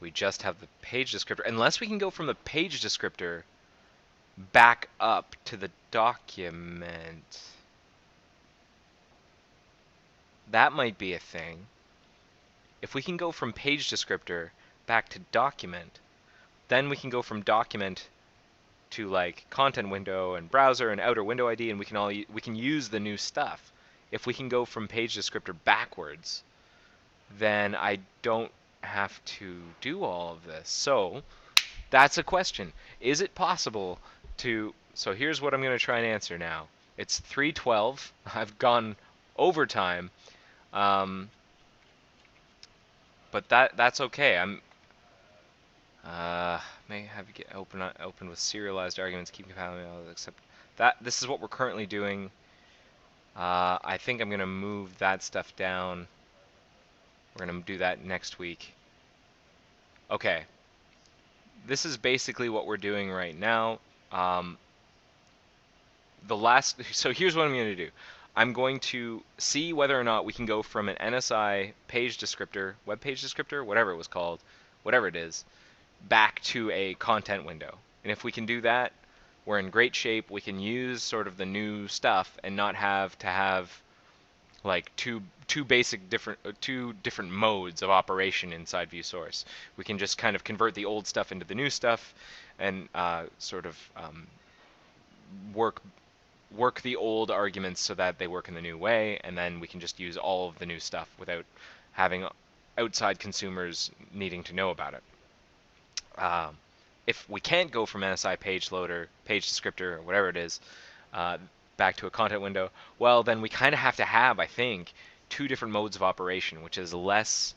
We just have the page descriptor. Unless we can go from the page descriptor back up to the document. That might be a thing. If we can go from page descriptor back to document, then we can go from document to like content window and browser and outer window ID, and we can use the new stuff. If we can go from page descriptor backwards, then I don't have to do all of this. So that's a question. Is it possible to... So here's what I'm going to try and answer now. It's 3:12. I've gone overtime. But that's okay. I'm may have to get open with serialized arguments, keep compiling except that this is what we're currently doing. I think I'm gonna move that stuff down. We're gonna do that next week. Okay. This is basically what we're doing right now. So here's what I'm gonna do. I'm going to see whether or not we can go from an NSI page descriptor, web page descriptor, whatever it was called, whatever it is, back to a content window. And if we can do that, we're in great shape. We can use sort of the new stuff and not have to have like two different modes of operation inside ViewSource. We can just kind of convert the old stuff into the new stuff and sort of work the old arguments so that they work in the new way, and then we can just use all of the new stuff without having outside consumers needing to know about it. If we can't go from NSI page loader, page descriptor, or whatever it is, back to a content window, well, then we kind of have to have, I think, two different modes of operation, which is less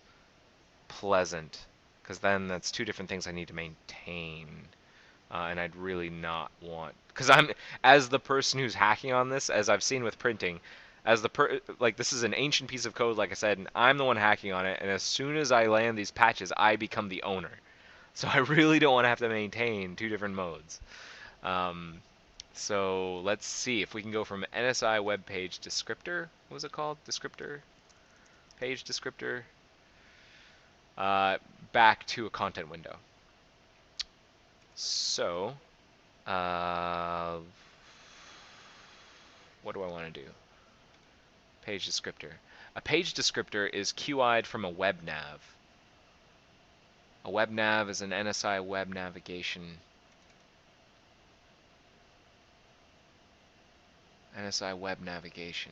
pleasant, because then that's two different things I need to maintain, and I'd really not want, because as the person who's hacking on this, as I've seen with printing, like this is an ancient piece of code, like I said, and I'm the one hacking on it, and as soon as I land these patches, I become the owner. So I really don't want to have to maintain two different modes. So let's see if we can go from NSI web page descriptor. What was it called? Descriptor? Page descriptor. Back to a content window. So, what do I want to do? Page descriptor. A page descriptor is QI'd from a web nav. A web nav is an NSI web navigation. NSI web navigation.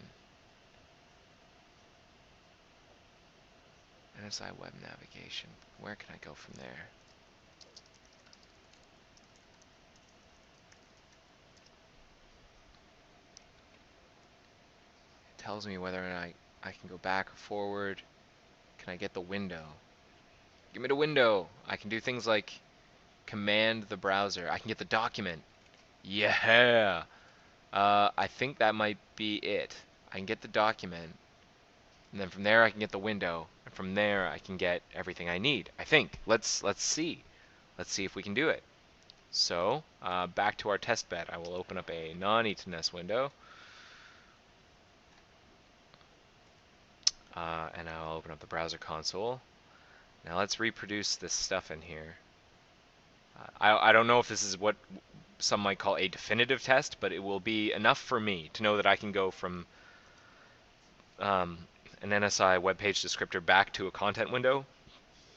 NSI web navigation. Where can I go from there? It tells me whether or not I can go back or forward. Can I get the window? Give me the window. I can do things like command the browser. I can get the document. Yeah. I think that might be it. I can get the document, and then from there I can get the window, and from there I can get everything I need. I think. Let's see. Let's see if we can do it. So back to our test bed. I will open up a non-ETNS window, and I'll open up the browser console. Now let's reproduce this stuff in here. I don't know if this is what some might call a definitive test, but it will be enough for me to know that I can go from an NSI web page descriptor back to a content window.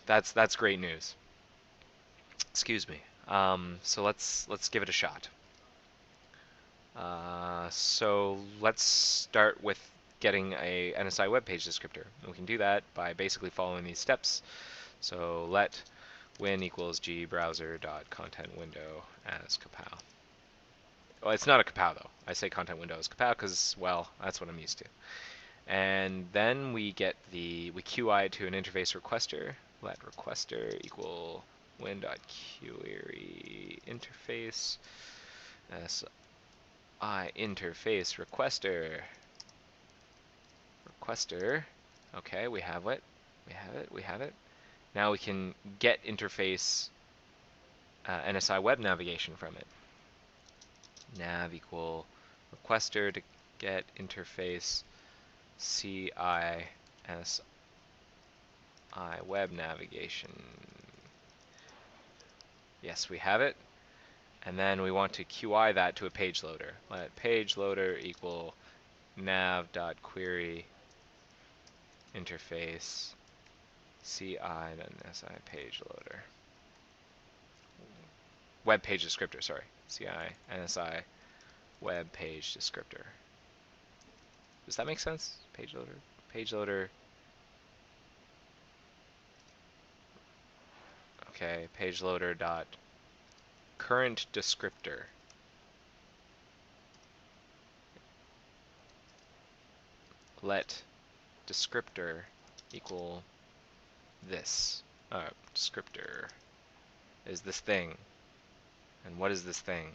That's great news. Excuse me. So let's give it a shot. So let's start with getting a NSI web page descriptor. And we can do that by basically following these steps. So let win equals g browser dot content window as kapow. Well, it's not a kapow though. I say content window as kapow because, well, that's what I'm used to. And then we get we QI to an interface requester. Let requester equal win.query interface si interface requester. Okay, we have it. We have it. Now we can get interface NSI web navigation from it. Nav equal requester to get interface CI NSI web navigation. Yes, we have it. And then we want to QI that to a page loader. Let page loader equal nav.query interface CI then SI page loader. Web page descriptor, sorry. CI NSI web page descriptor. Does that make sense? Page loader. Page loader. Okay, page loader dot current descriptor. Let descriptor equal this. Descriptor is this thing. And what is this thing?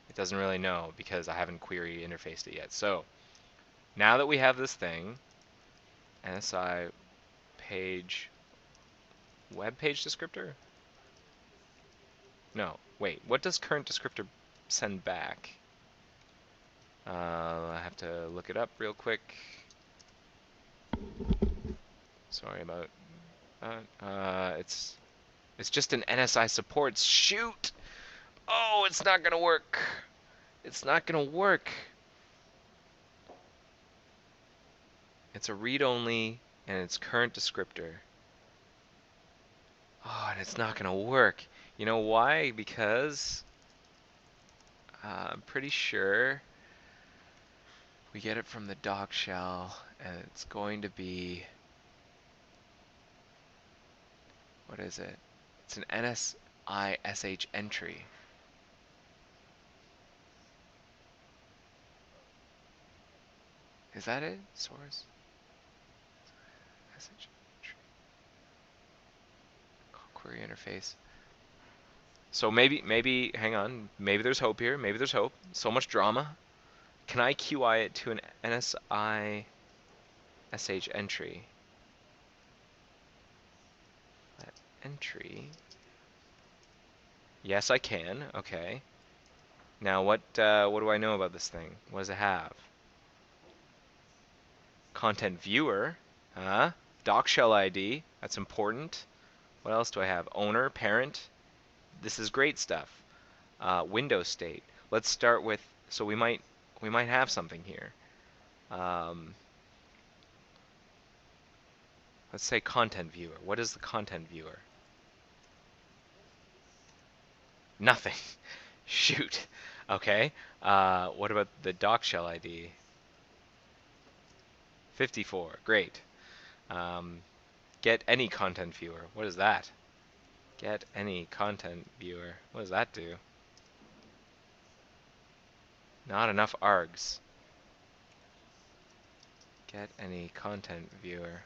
It doesn't really know because I haven't query interfaced it yet. So now that we have this thing, NSI page web page descriptor? No, wait, what does current descriptor send back? I have to look it up real quick. Sorry about that. It's just an NSI supports. Shoot! Oh, it's not gonna work. It's not gonna work. It's a read-only, and it's current descriptor. Oh, and it's not gonna work. You know why? Because I'm pretty sure we get it from the doc shell, and it's going to be, what is it? It's an NSI SH entry. Is that it? Source? SH entry. Query interface. So maybe, hang on, maybe there's hope here. Maybe there's hope. So much drama. Can I QI it to an NSI SH entry? That entry. Yes, I can. Okay. Now what do I know about this thing? What does it have? Content viewer. Huh? Doc shell ID. That's important. What else do I have? Owner, parent. This is great stuff. Window state. Let's start with. So we might have something here. Let's say content viewer. What is the content viewer? Nothing. Shoot. Okay. What about the doc shell ID? 54. Great. Um, get any content viewer. What is that? Get any content viewer. What does that do? Not enough args. Get any content viewer.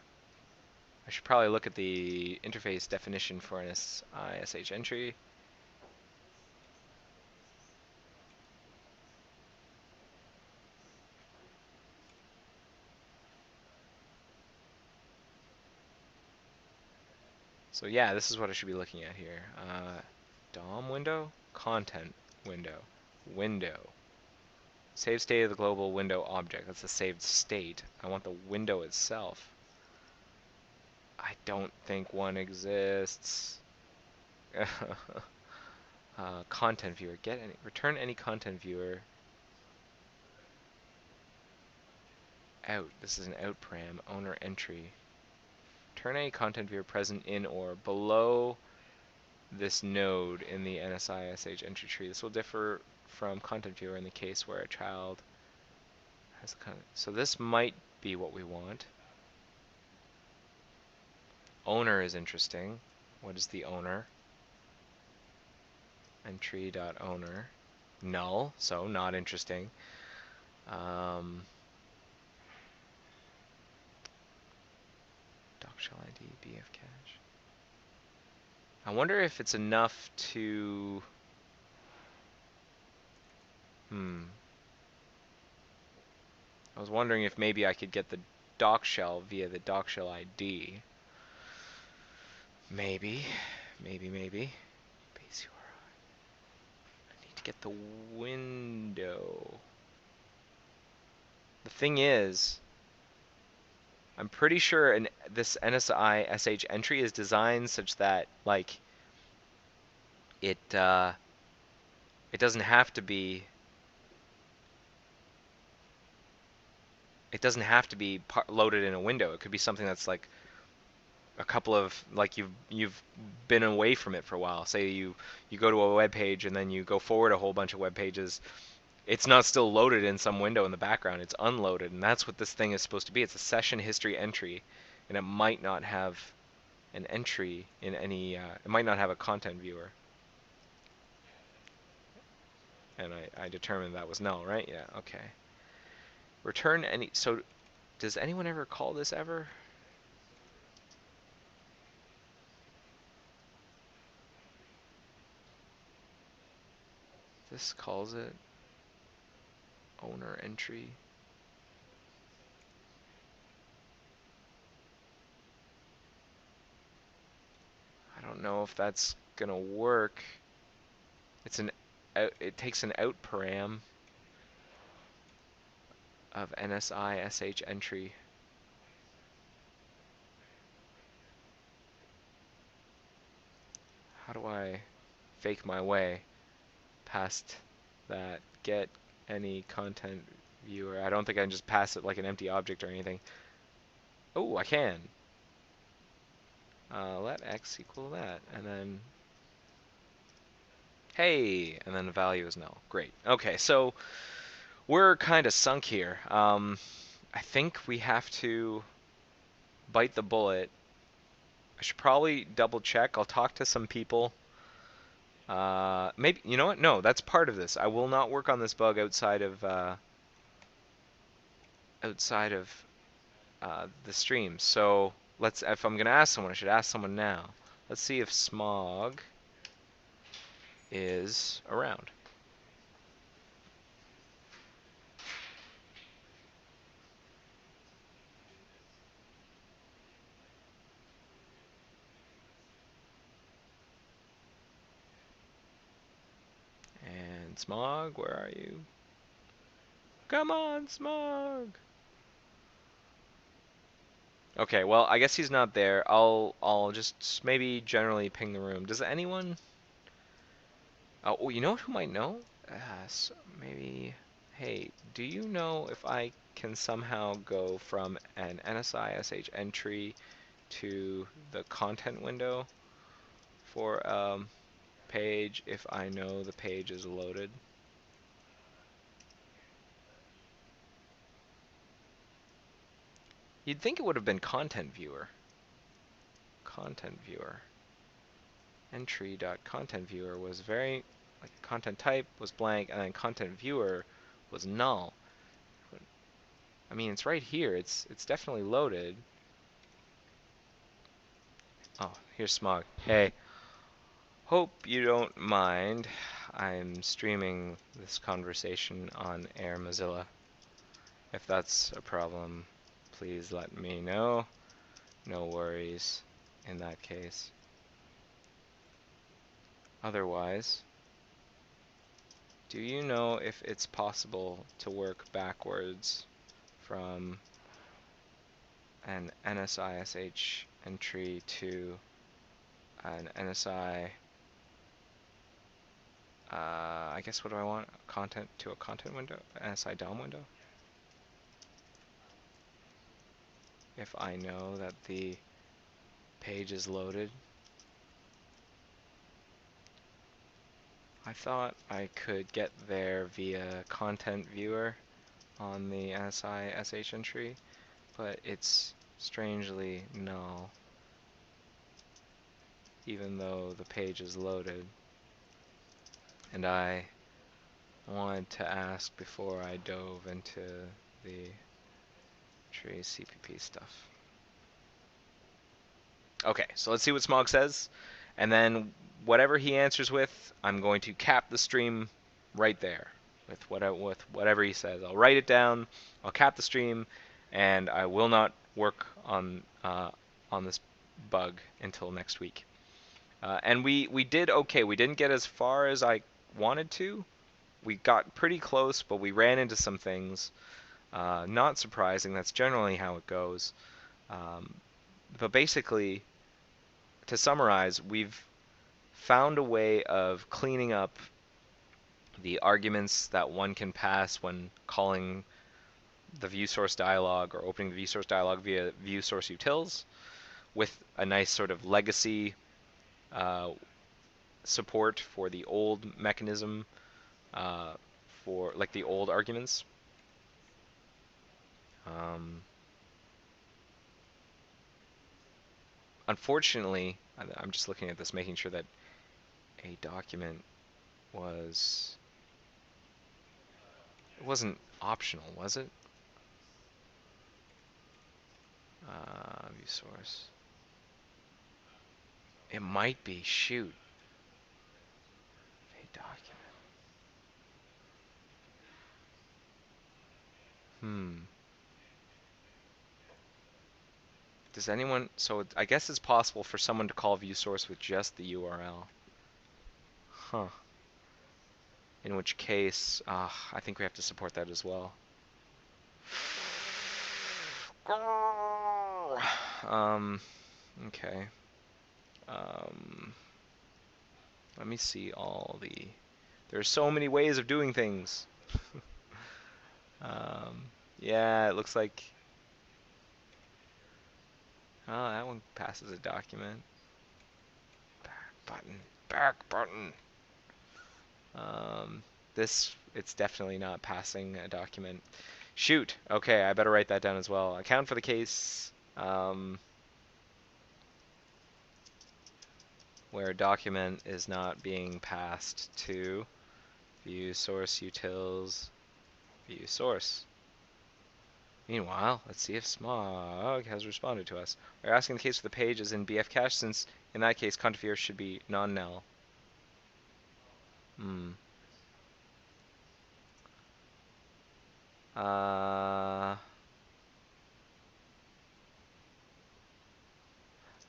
I should probably look at the interface definition for an SISH entry. So yeah, this is what I should be looking at here. DOM window, content window, window. Save state of the global window object. That's the saved state. I want the window itself. I don't think one exists. Content viewer. Return any content viewer. Out. This is an out param. Owner entry. Return any content viewer present in or below this node in the NSISH entry tree. This will differ from content viewer in the case where a child has the content. So this might be what we want. Owner is interesting. What is the owner? Entry.owner. Null, so not interesting. Doc shell ID, BF cache. I wonder if it's enough to... I was wondering if maybe I could get the doc shell via the doc shell ID. Maybe. Base URI. I need to get the window. The thing is, I'm pretty sure this NSI SH entry is designed such that like it doesn't have to be loaded in a window. It could be something that's like a couple of like you've been away from it for a while. Say you go to a web page and then you go forward a whole bunch of web pages. It's not still loaded in some window in the background. It's unloaded, and that's what this thing is supposed to be. It's a session history entry, and it might not have an entry in any. It might not have a content viewer. And I determined that was null, right? Yeah. Okay. Return any. So, does anyone ever call this ever? This calls it owner entry. I don't know if that's gonna work. It takes an out param of NSI SH entry. How do I fake my way past that? Get any content viewer. I don't think I can just pass it like an empty object or anything. Oh, I can. Let x equal that, and then hey, and then the value is null. Great. Okay, so we're kind of sunk here. I think we have to bite the bullet. I should probably double check. I'll talk to some people. Maybe, you know what? No, that's part of this. I will not work on this bug outside of the stream. So if I'm gonna ask someone, I should ask someone now. Let's see if Smog is around. And Smog, where are you? Come on, Smog. Okay, well, I guess he's not there. I'll just maybe generally ping the room. Does anyone? Oh, you know who might know? So maybe. Hey, do you know if I can somehow go from an NSI SH entry to the content window for page if I know the page is loaded. You'd think it would have been content viewer. Content viewer. Entry.content viewer was very, like, content type was blank, and then content viewer was null. I mean, it's right here. It's definitely loaded. Oh, here's Smog. Hey, hope you don't mind. I'm streaming this conversation on Air Mozilla. If that's a problem, please let me know. No worries in that case. Otherwise, do you know if it's possible to work backwards from an NSISH entry to an NSI, I guess what do I want? Content to a content window? NSI DOM window? If I know that the page is loaded. I thought I could get there via content viewer on the NSI SH entry, but it's strangely null, even though the page is loaded. And I wanted to ask before I dove into the tree CPP stuff. Okay, so let's see what Smog says, and then whatever he answers with, I'm going to cap the stream right there with whatever he says. I'll write it down, I'll cap the stream, and I will not work on this bug until next week. And we did okay. We didn't get as far as I wanted to. We got pretty close, but we ran into some things. Not surprising. That's generally how it goes. But basically, to summarize, we've found a way of cleaning up the arguments that one can pass when calling the view source dialog or opening the view source dialog via view source utils, with a nice sort of legacy support for the old mechanism, for like the old arguments. Unfortunately, I'm just looking at this, making sure that a document was... It wasn't optional, was it? View source. It might be. Shoot. A document. Does anyone... So I guess it's possible for someone to call view source with just the URL. Huh. In which case, I think we have to support that as well. Okay. Let me see all the... There's so many ways of doing things. Yeah, it looks like... Oh, that one passes a document. Back button. Back button. It's definitely not passing a document. Shoot. Okay, I better write that down as well. Account for the case where a document is not being passed to view source utils view source. Meanwhile, let's see if Smog has responded to us. We're asking the case for the page is in BF cache, since in that case content viewer should be non-null.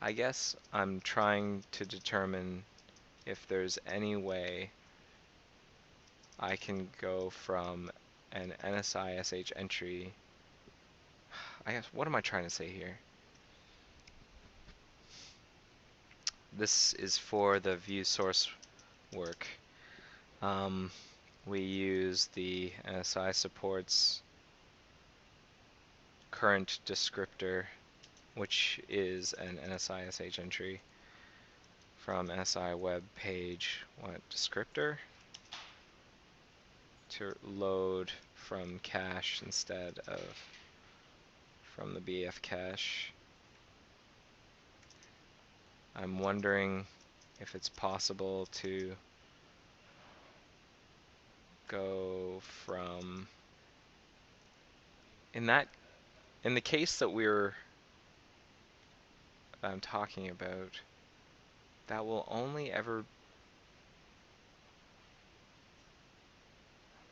I guess I'm trying to determine if there's any way I can go from an NSISH entry. I guess, what am I trying to say here? This is for the view source work. We use the NSI supports current descriptor which is an NSI/SH entry from NSI web page, what, descriptor, to load from cache instead of from the BF cache. I'm wondering if it's possible to go from, in the case that I'm talking about, that will only ever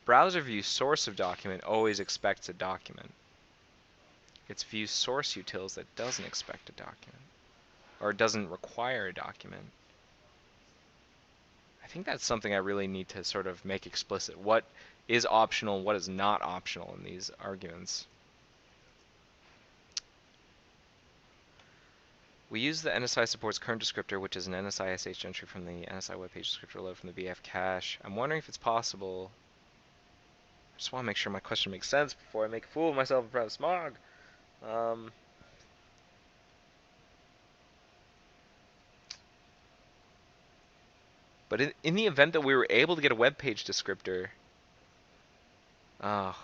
browser view source of document always expects a document. It's view source utils that doesn't expect a document, or doesn't require a document. I think that's something I really need to sort of make explicit. What is optional, what is not optional in these arguments. We use the NSI supports current descriptor, which is an NSI/SH entry from the NSI web page descriptor load from the BF cache. I'm wondering if it's possible. I just want to make sure my question makes sense before I make a fool of myself in front of Smog. But in the event that we were able to get a web page descriptor, I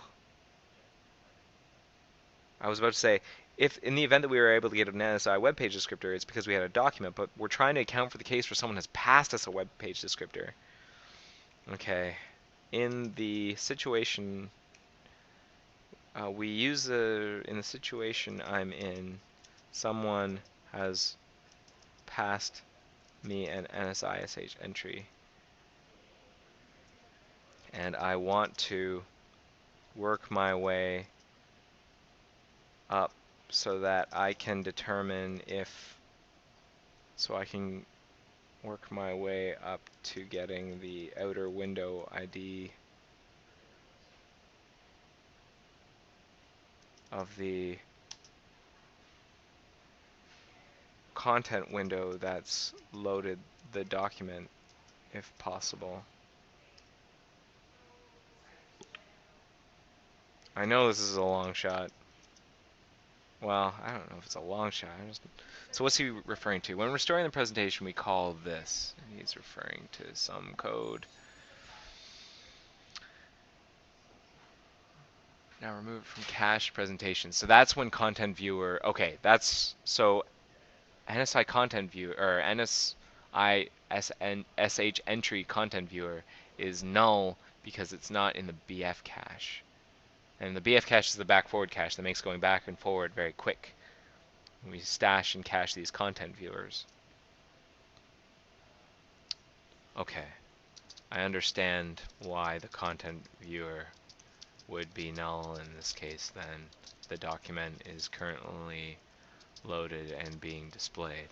was about to say, if in the event that we were able to get an NSI web page descriptor, it's because we had a document, but we're trying to account for the case where someone has passed us a web page descriptor. Okay, in the situation, in the situation I'm in, someone has passed me an NSI/SH entry, and I want to work my way up so that I can determine so I can work my way up to getting the outer window ID of the content window that's loaded the document, if possible. I know this is a long shot. Well, I don't know if it's a long shot. So what's he referring to? When restoring the presentation, we call this. He's referring to some code. Now remove it from cache presentation. So that's when content viewer. Okay, that's so NSI content viewer or NSI SH entry content viewer is null because it's not in the BF cache. And the BF cache is the back forward cache that makes going back and forward very quick. We stash and cache these content viewers. Okay, I understand why the content viewer would be null in this case then. The document is currently loaded and being displayed.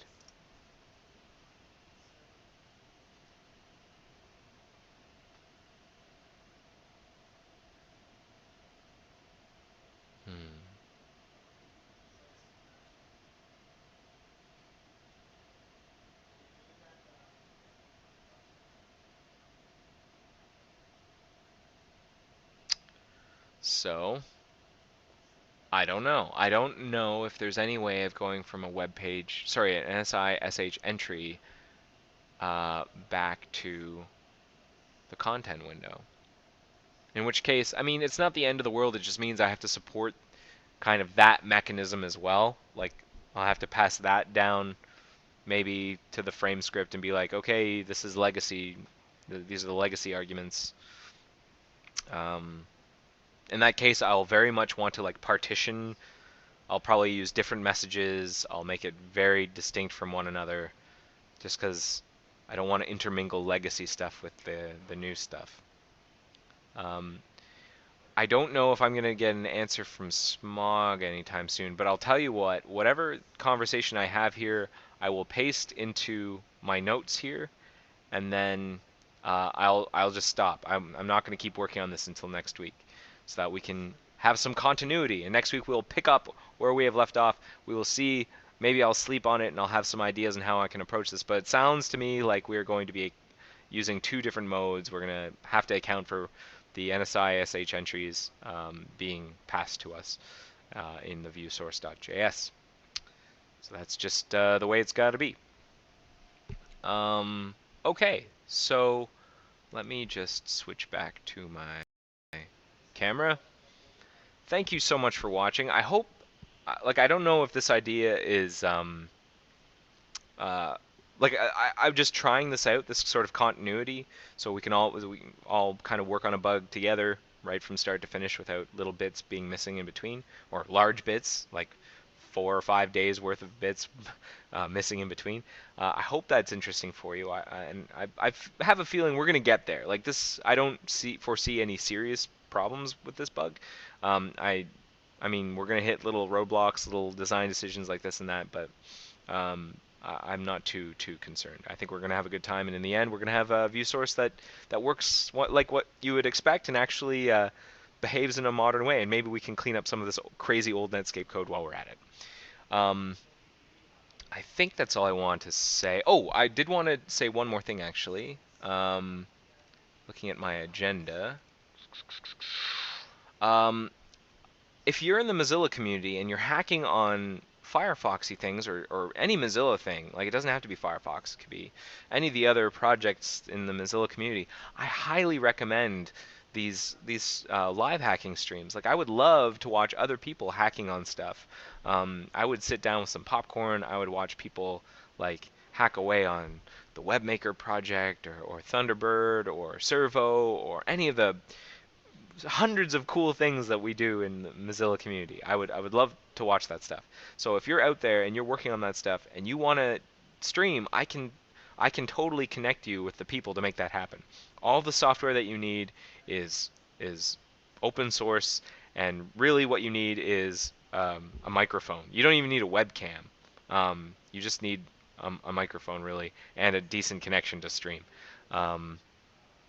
So, I don't know. I don't know if there's any way of going from a web page, sorry, an NSI/SH entry back to the content window. In which case, I mean, it's not the end of the world. It just means I have to support kind of that mechanism as well. Like, I'll have to pass that down maybe to the frame script and be like, okay, this is legacy. These are the legacy arguments. In that case, I'll very much want to like partition. I'll probably use different messages. I'll make it very distinct from one another, just because I don't want to intermingle legacy stuff with the new stuff. I don't know if I'm going to get an answer from Smog anytime soon, but I'll tell you what, whatever conversation I have here, I will paste into my notes here, and then I'll just stop. I'm not going to keep working on this until next week, so that we can have some continuity. And next week we'll pick up where we have left off. We will see. Maybe I'll sleep on it and I'll have some ideas on how I can approach this. But it sounds to me like we're going to be using two different modes. We're going to have to account for the NSI/SH entries being passed to us in the viewSource.js. So that's just the way it's got to be. Okay, so let me just switch back to my camera. Thank you so much for watching. I hope, like, I don't know if this idea is uh, like I'm just trying this out, this sort of continuity, so we can all kind of work on a bug together, right from start to finish, without little bits being missing in between, or large bits like 4 or 5 days worth of bits missing in between. I hope that's interesting for you. I have a feeling we're gonna get there. Like this, I don't foresee any serious problems with this bug. Um, I I mean, we're gonna hit little roadblocks, little design decisions like this and that, but I'm not too concerned. I think we're going to have a good time, and in the end, we're going to have a view source that works like what you would expect and actually behaves in a modern way. And maybe we can clean up some of this crazy old Netscape code while we're at it. Um, I think that's all I want to say. Oh, I did want to say one more thing actually. Looking at my agenda. Um, if you're in the Mozilla community and you're hacking on Firefoxy things or any Mozilla thing, like it doesn't have to be Firefox, it could be any of the other projects in the Mozilla community, I highly recommend these live hacking streams. Like I would love to watch other people hacking on stuff. I would sit down with some popcorn. I would watch people like hack away on the WebMaker project or Thunderbird or Servo or any of the hundreds of cool things that we do in the Mozilla community. I would love to watch that stuff. So if you're out there and you're working on that stuff and you want to stream, I can totally connect you with the people to make that happen. All the software that you need is open source, and really what you need is a microphone. You don't even need a webcam. You just need a microphone really and a decent connection to stream. Um,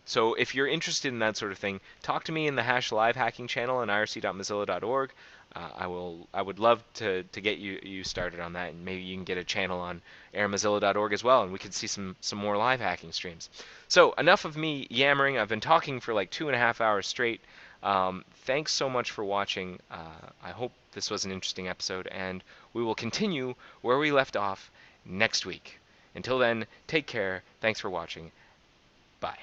so if you're interested in that sort of thing, talk to me in the #live hacking channel on irc.mozilla.org. I would love to get you started on that, and maybe you can get a channel on airmozilla.org as well, and we could see some more live hacking streams. So enough of me yammering. I've been talking for like 2.5 hours straight. Thanks so much for watching. I hope this was an interesting episode, and we will continue where we left off next week. Until then, take care. Thanks for watching. Bye.